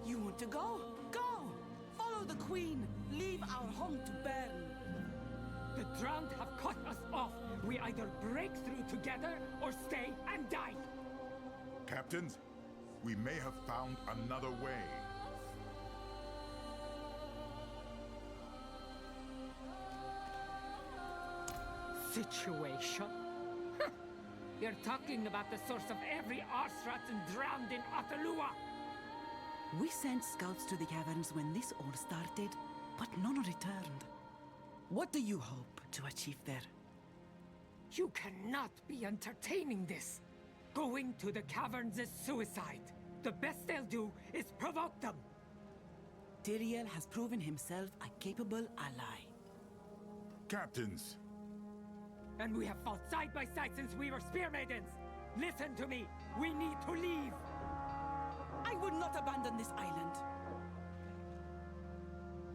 You want to go? Go! Follow the queen. Leave our home to burn. The drowned have cut us off. We either break through together or stay and die. Captains, we may have found another way. Situation? You're talking about the source of every arse rat and drowned in Athalua. We sent scouts to the caverns when this all started, but none returned. What do you hope to achieve there? You cannot be entertaining this. Going to the caverns is suicide. The best they'll do is provoke them. Tyrael has proven himself a capable ally. Captains! And we have fought side by side since we were spear maidens. Listen to me. We need to leave. I would not abandon this island.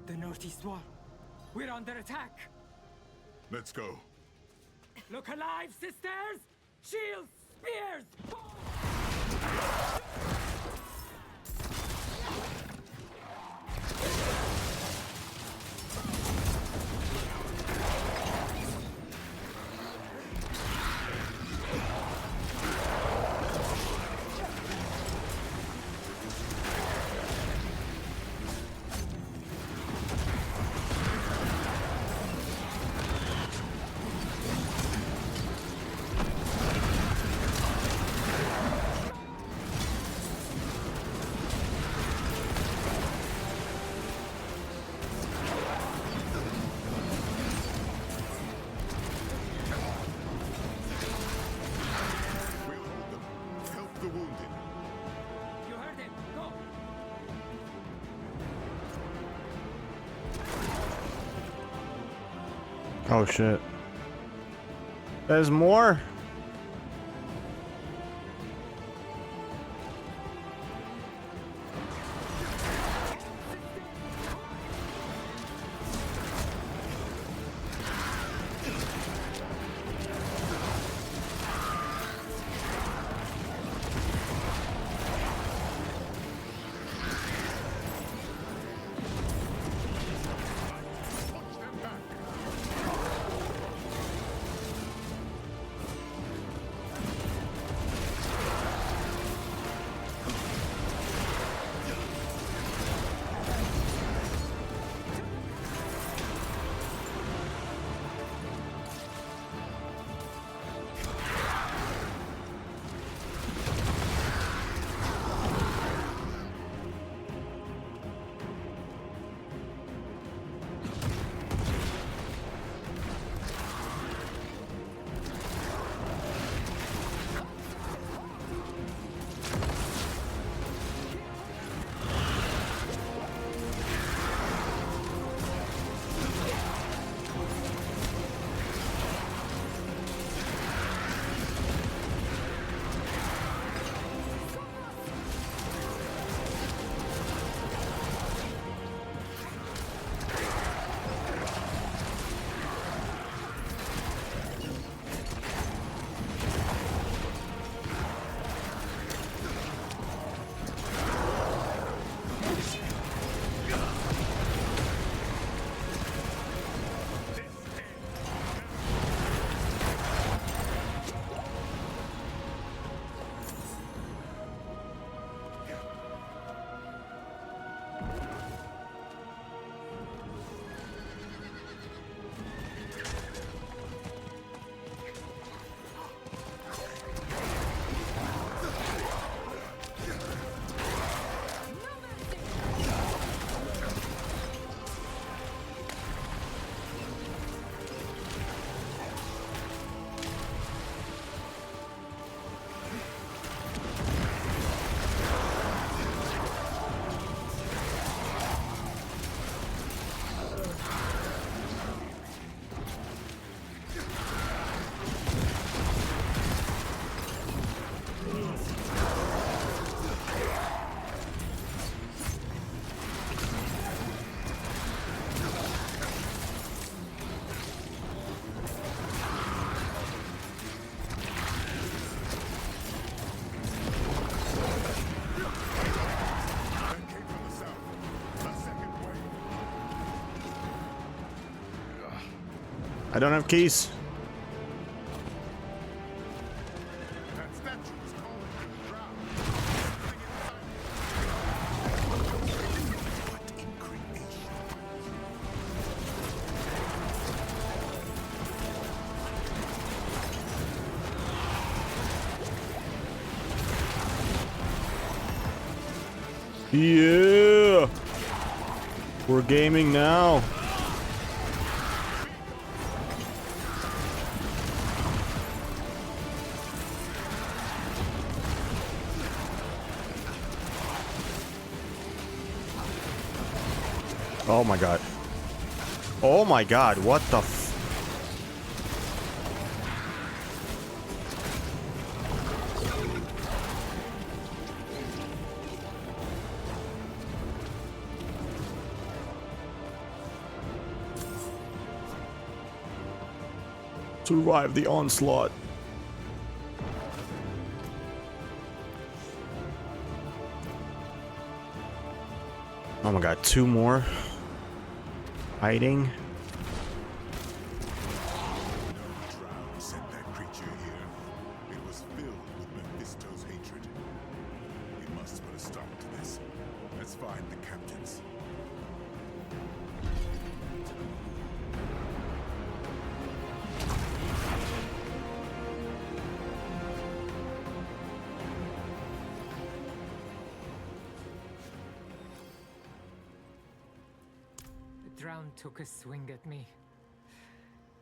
The Northeast Wall. We're under attack. Let's go. Look alive, sisters! Shields! Spears! Oh shit. There's more? I don't have keys. Yeah! We're gaming now. Oh my god. Oh my god, what the f... Survive the onslaught. Oh my god, 2 more. Hiding. Drow sent that creature here. It was filled with Mephisto's hatred. We must put a stop to this. Let's find the captains. The drown took a swing at me.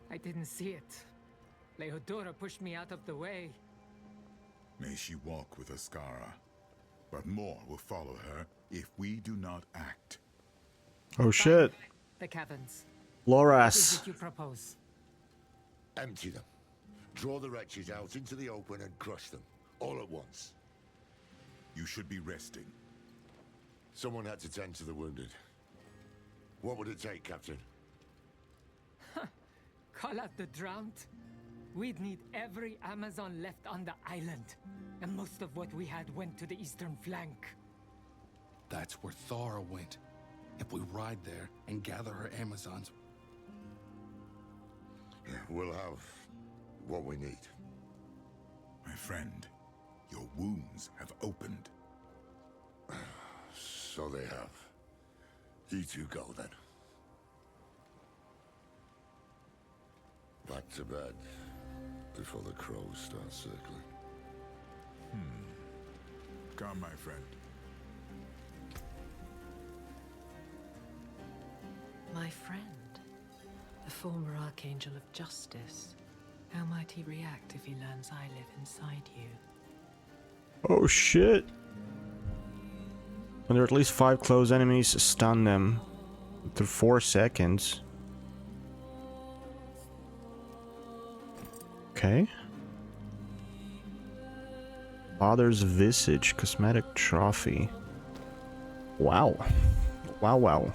I didn't see it. Leodora pushed me out of the way. May she walk with Ascara. But more will follow her if we do not act. Oh shit. The caverns. Loras. What is it you propose? Empty them. Draw the wretches out into the open and crush them. All at once. You should be resting. Someone had to tend to the wounded. What would it take, Captain? Call out the drowned? We'd need every Amazon left on the island. And most of what we had went to the eastern flank. That's where Thara went. If we ride there and gather her Amazons... We'll have what we need. My friend, your wounds have opened. So they have. You two go then. Back to bed before the crows start circling. Come, my friend. My friend, the former Archangel of Justice. How might he react if he learns I live inside you? Oh shit. When there are at least 5 close enemies, stun them. After 4 seconds. Okay. Father's Visage, cosmetic trophy. Wow. Wow, wow.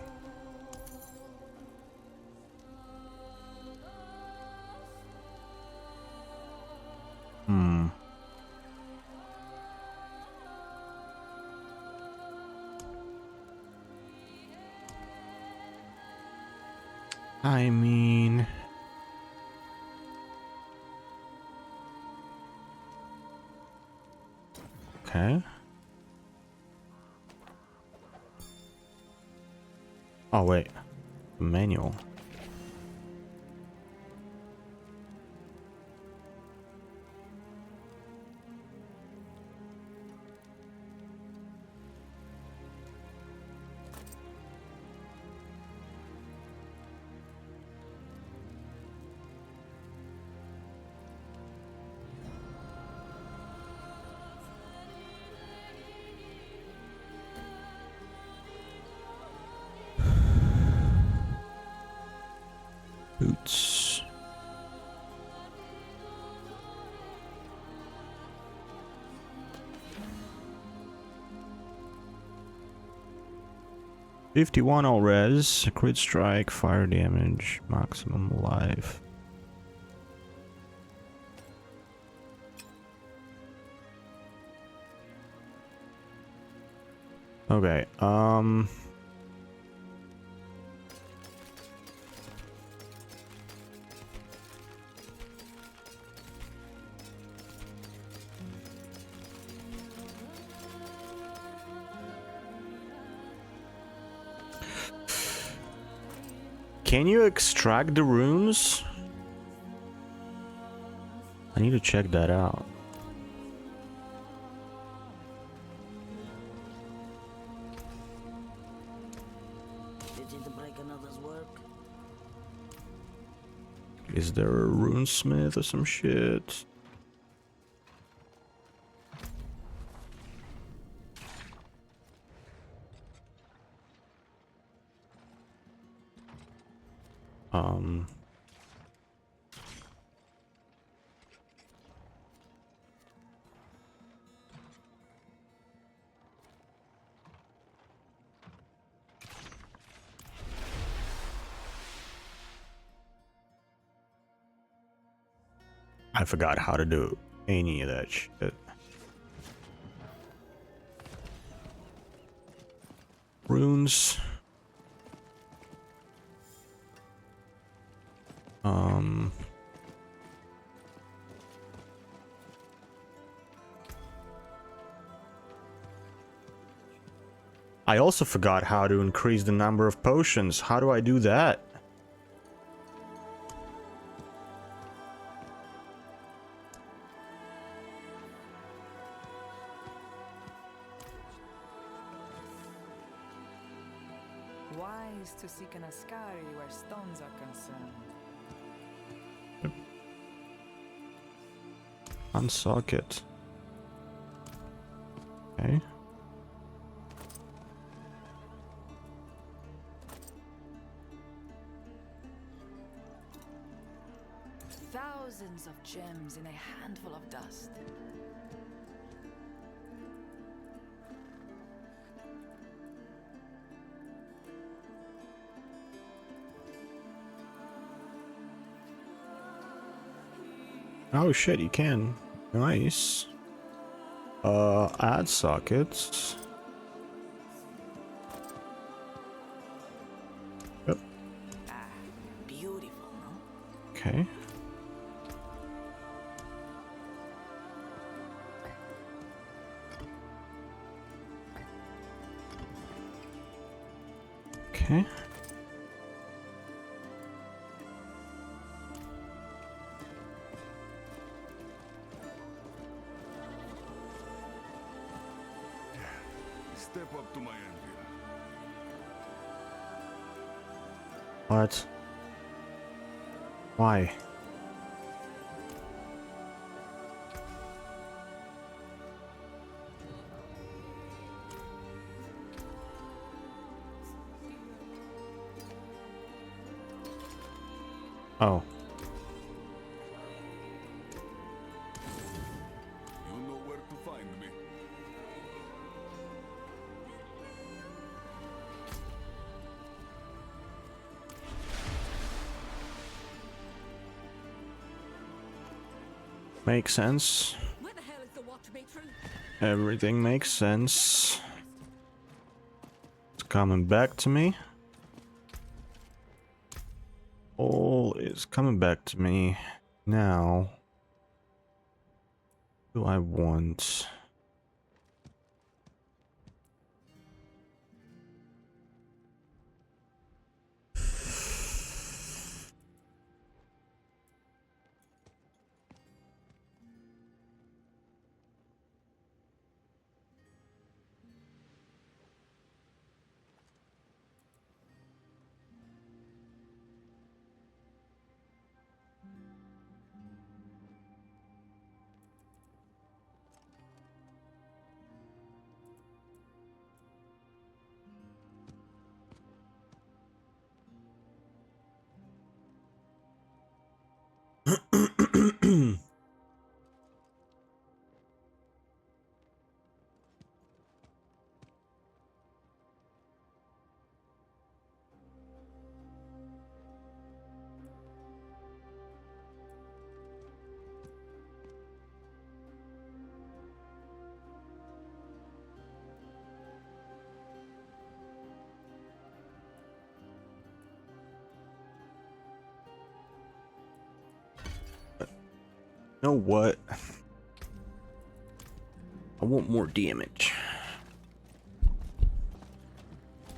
I mean... Okay. Oh, wait. Manual. Boots. $51 all res, crit strike, fire damage, maximum life. Okay, can you extract the runes? I need to check that out. opportunity to break another's work. Is there a runesmith or some shit? I forgot how to do any of that shit. Runes. I also forgot how to increase the number of potions. How do I do that? Wise to seek an Ascari where stones are concerned. Unsocket. Okay. Thousands of gems in a handful of dust. Oh shit, you can. Nice. Add sockets. Yep. Beautiful, no? Okay. Okay. Step up to my anvil. What? Why? Oh. You know where to find me. Makes sense. Where the hell is the watch matron? Everything makes sense. It's coming back to me. All is coming back to me now. What do I want? You know what? I want more damage.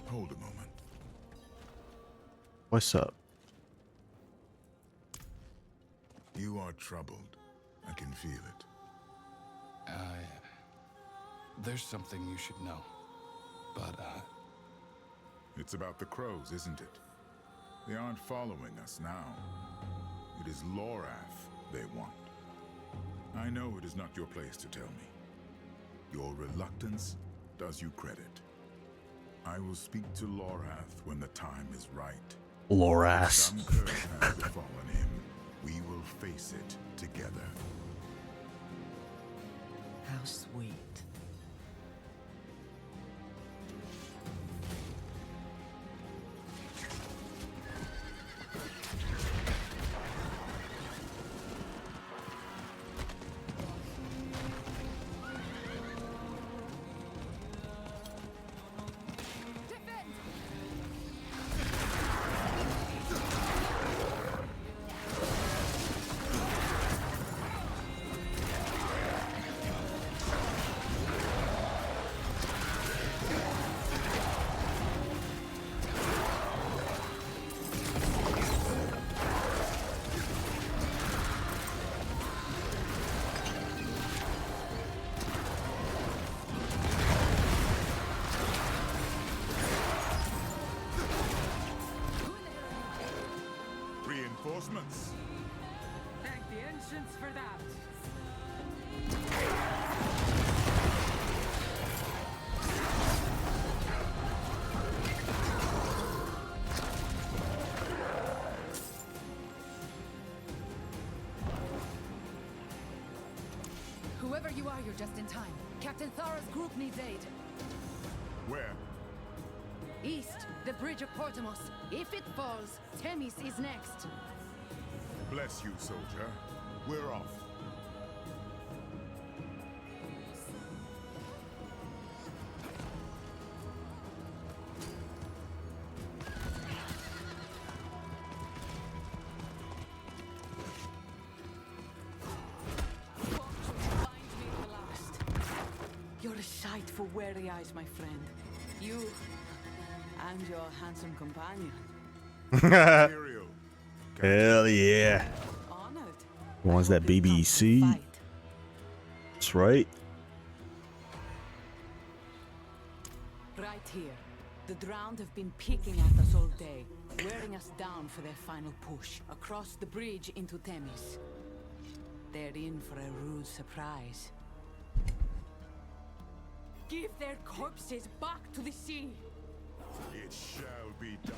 Hold a moment. What's up? You are troubled. I can feel it. There's something you should know. But, It's about the crows, isn't it? They aren't following us now. It is Lorath they want. I know it is not your place to tell me. Your reluctance does you credit. I will speak to Lorath when the time is right. Lorath. Some curse has befallen him. We will face it together. How sweet. Reinforcements. Thank the ancients for that. Whoever you are, you're just in time. Captain Thara's group needs aid. Where? East, the bridge of Portimos. If it falls, Themis is next. Bless you, soldier. We're off. You're a sight for weary eyes, my friend. You and your handsome companion. Hell yeah. Honored. Wants that BBC. That's right. Right here. The drowned have been picking at us all day, wearing us down for their final push across the bridge into Themis. They're in for a rude surprise. Give their corpses back to the sea. It shall be done.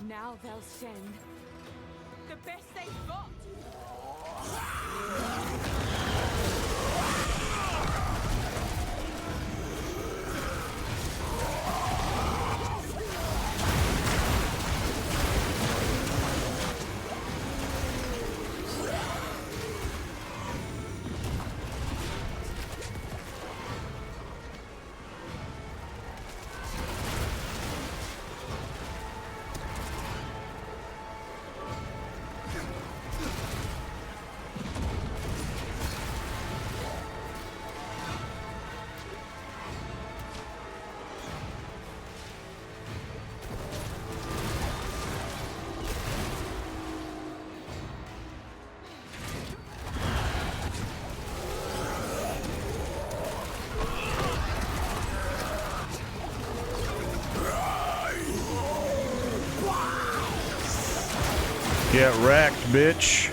Now they'll send the best they've got. Get wrecked, bitch.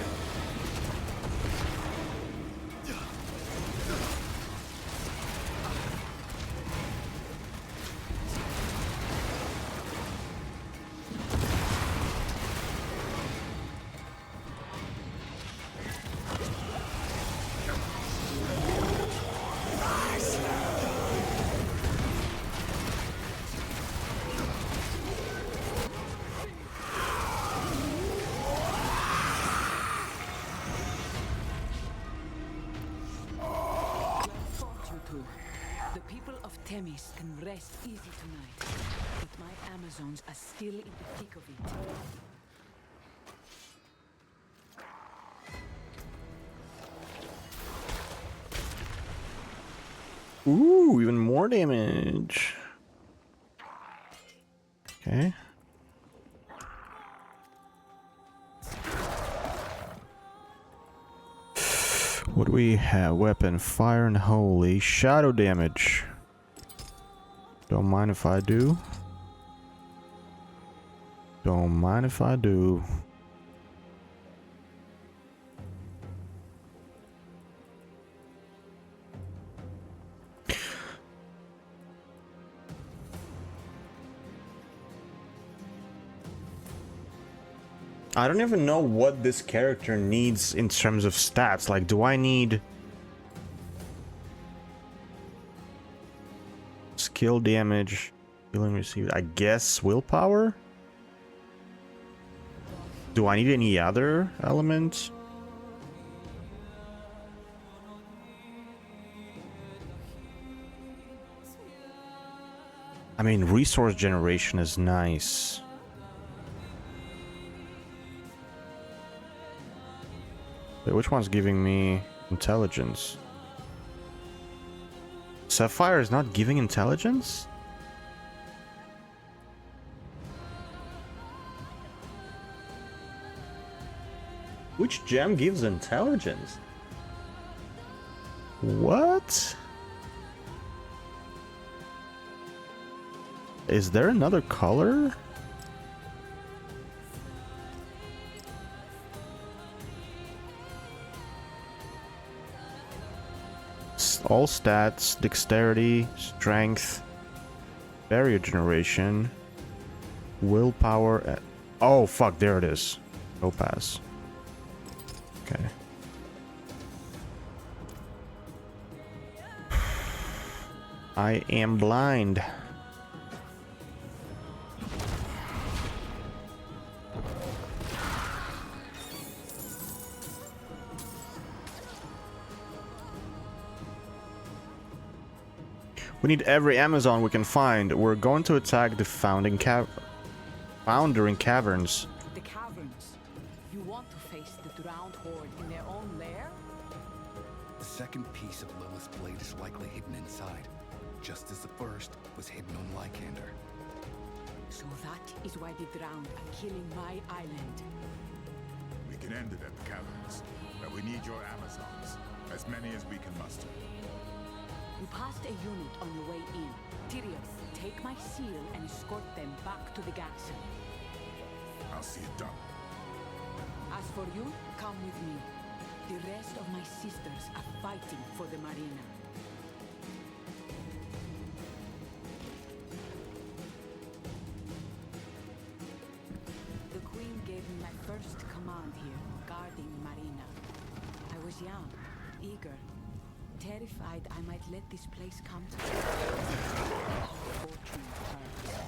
Themis can rest easy tonight, but my Amazons are still in the thick of it. Ooh, even more damage. Okay. What do we have? Weapon, fire and holy, shadow damage. Don't mind if I do. Don't mind if I do. I don't even know what this character needs in terms of stats. Like, do I need skill damage, healing received? I guess willpower? Do I need any other element? I mean, resource generation is nice. Wait, which one's giving me intelligence? Sapphire is not giving intelligence? Which gem gives intelligence? What? Is there another color? All stats, dexterity, strength, barrier generation, willpower. Oh fuck, there it is. Topaz. Okay. I am blind. We need every Amazon we can find. We're going to attack the foundering caverns. The caverns? You want to face the drowned horde in their own lair? The second piece of Lilith's blade is likely hidden inside, just as the first was hidden on Lycander. So that is why the drowned are killing my island. We can end it at the caverns, but we need your Amazons, as many as we can muster. You passed a unit on your way in. Tyrion, take my seal and escort them back to the garrison. I'll see it done. As for you, come with me. The rest of my sisters are fighting for the marina. The Queen gave me my first command here, guarding the marina. I was young, eager, terrified I might let this place come to me. Fortune turns.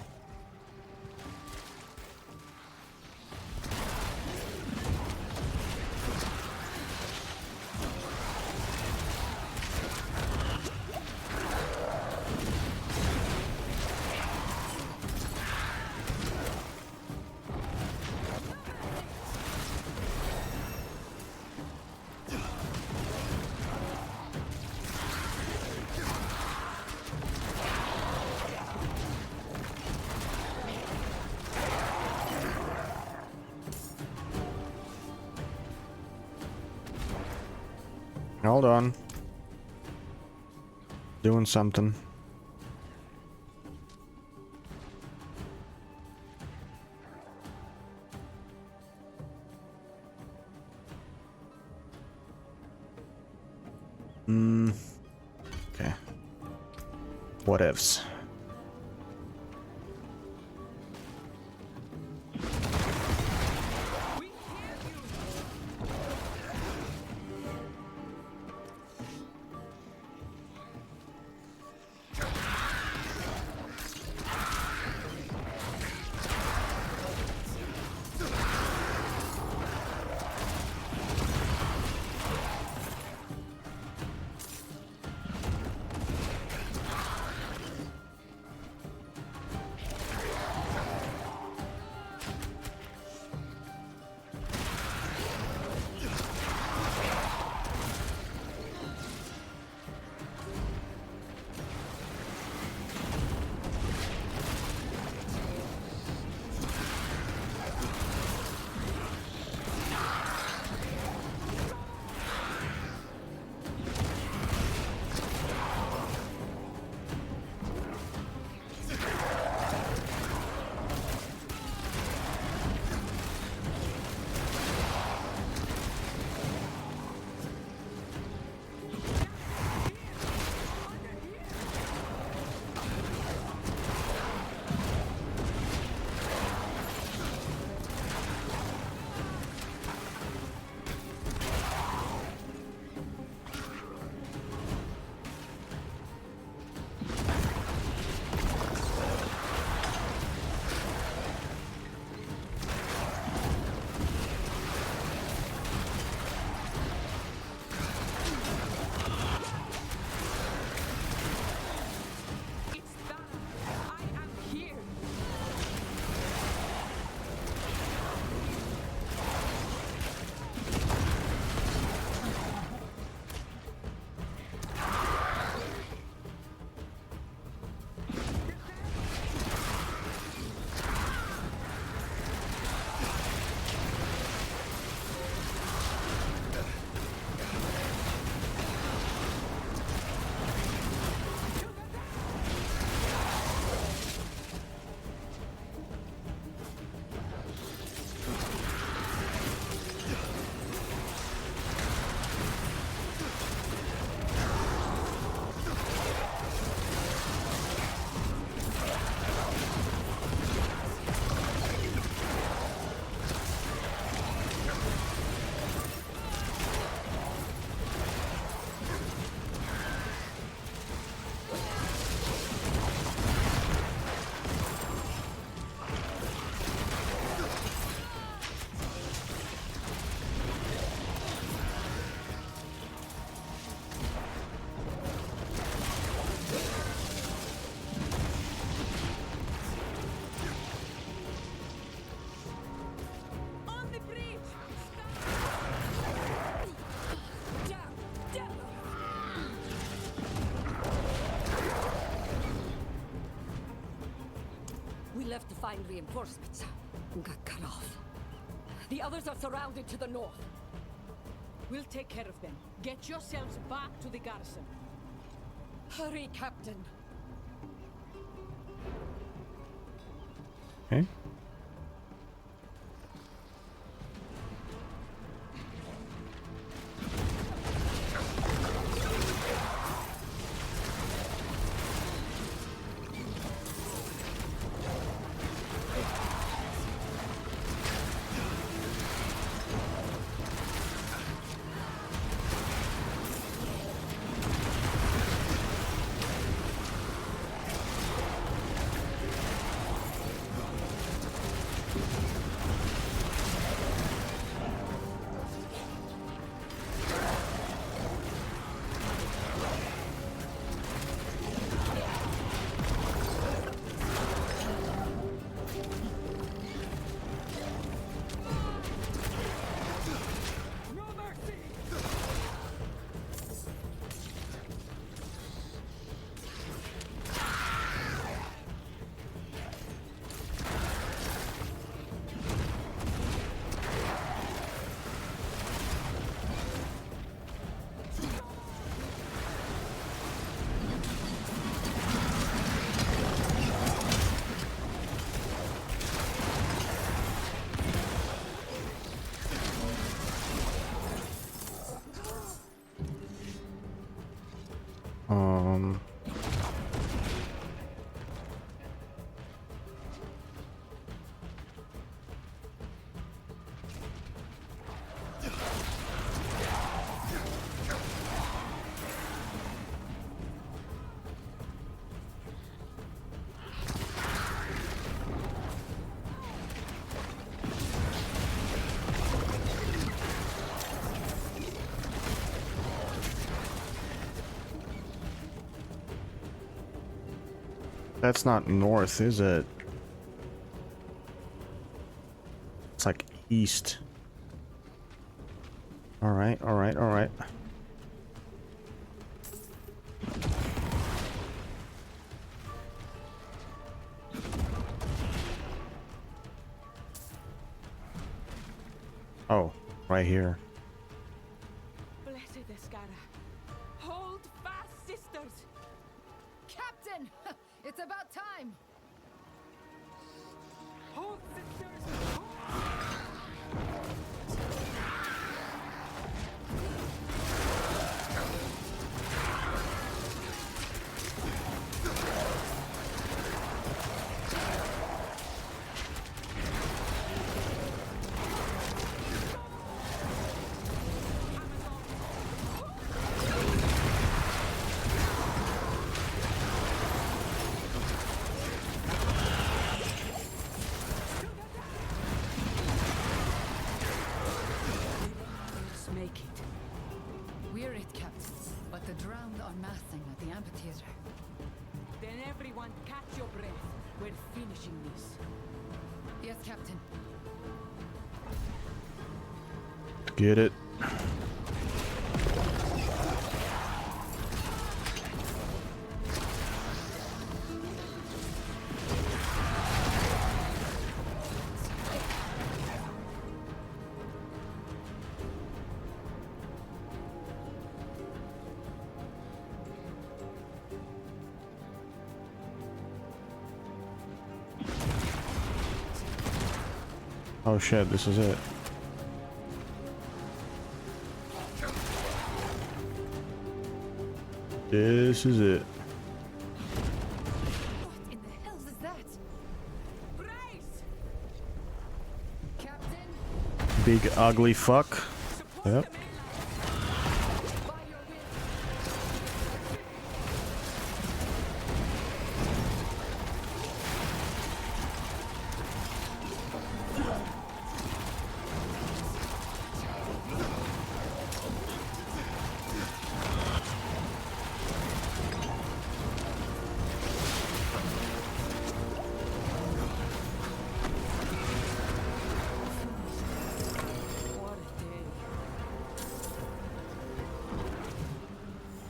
Hold on. Doing something. Okay. What ifs? reinforcements got cut off. The others are surrounded to the north. We'll take care of them. Get yourselves back to the garrison. Hurry, Captain. Okay. That's not north, is it? It's like east. Alright, alright, alright. Oh, right here. Blessed Escara. Hold fast, sisters. Captain! It's about time! Hold, sisters! We're it, Captain. But the drowned are massing at the amphitheater. Then everyone catch your breath. We're finishing this. Yes, Captain. Get it. Oh shit, this is it. This is it. What in the hell is that? Brace! Captain? Big ugly fuck. Yep.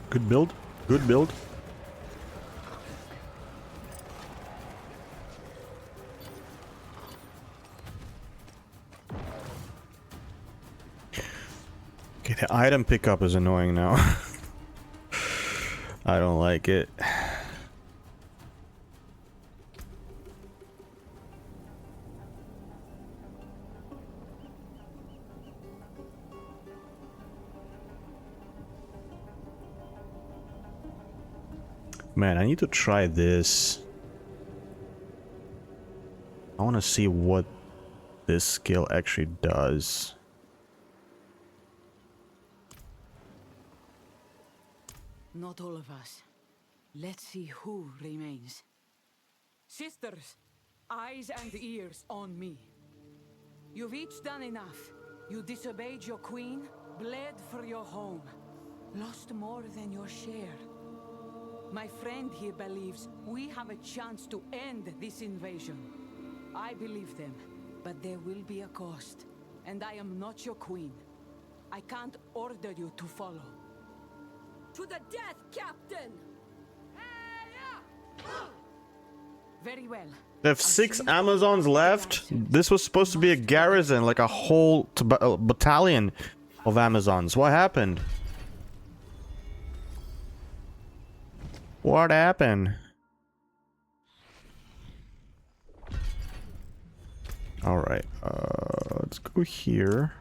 Good build. Good build. Okay, the item pickup is annoying now. I don't like it. Man, I need to try this. I want to see what this skill actually does. Not all of us. Let's see who remains. Sisters, eyes and ears on me. You've each done enough. You disobeyed your queen, bled for your home, lost more than your share. My friend here believes we have a chance to end this invasion. I believe them, but there will be a cost. And I am not your queen. I can't order you to follow. To the death, Captain! Very well. They have 6 Amazons left. This was supposed to be a garrison, like a whole battalion of Amazons. What happened? What happened? All right, let's go here.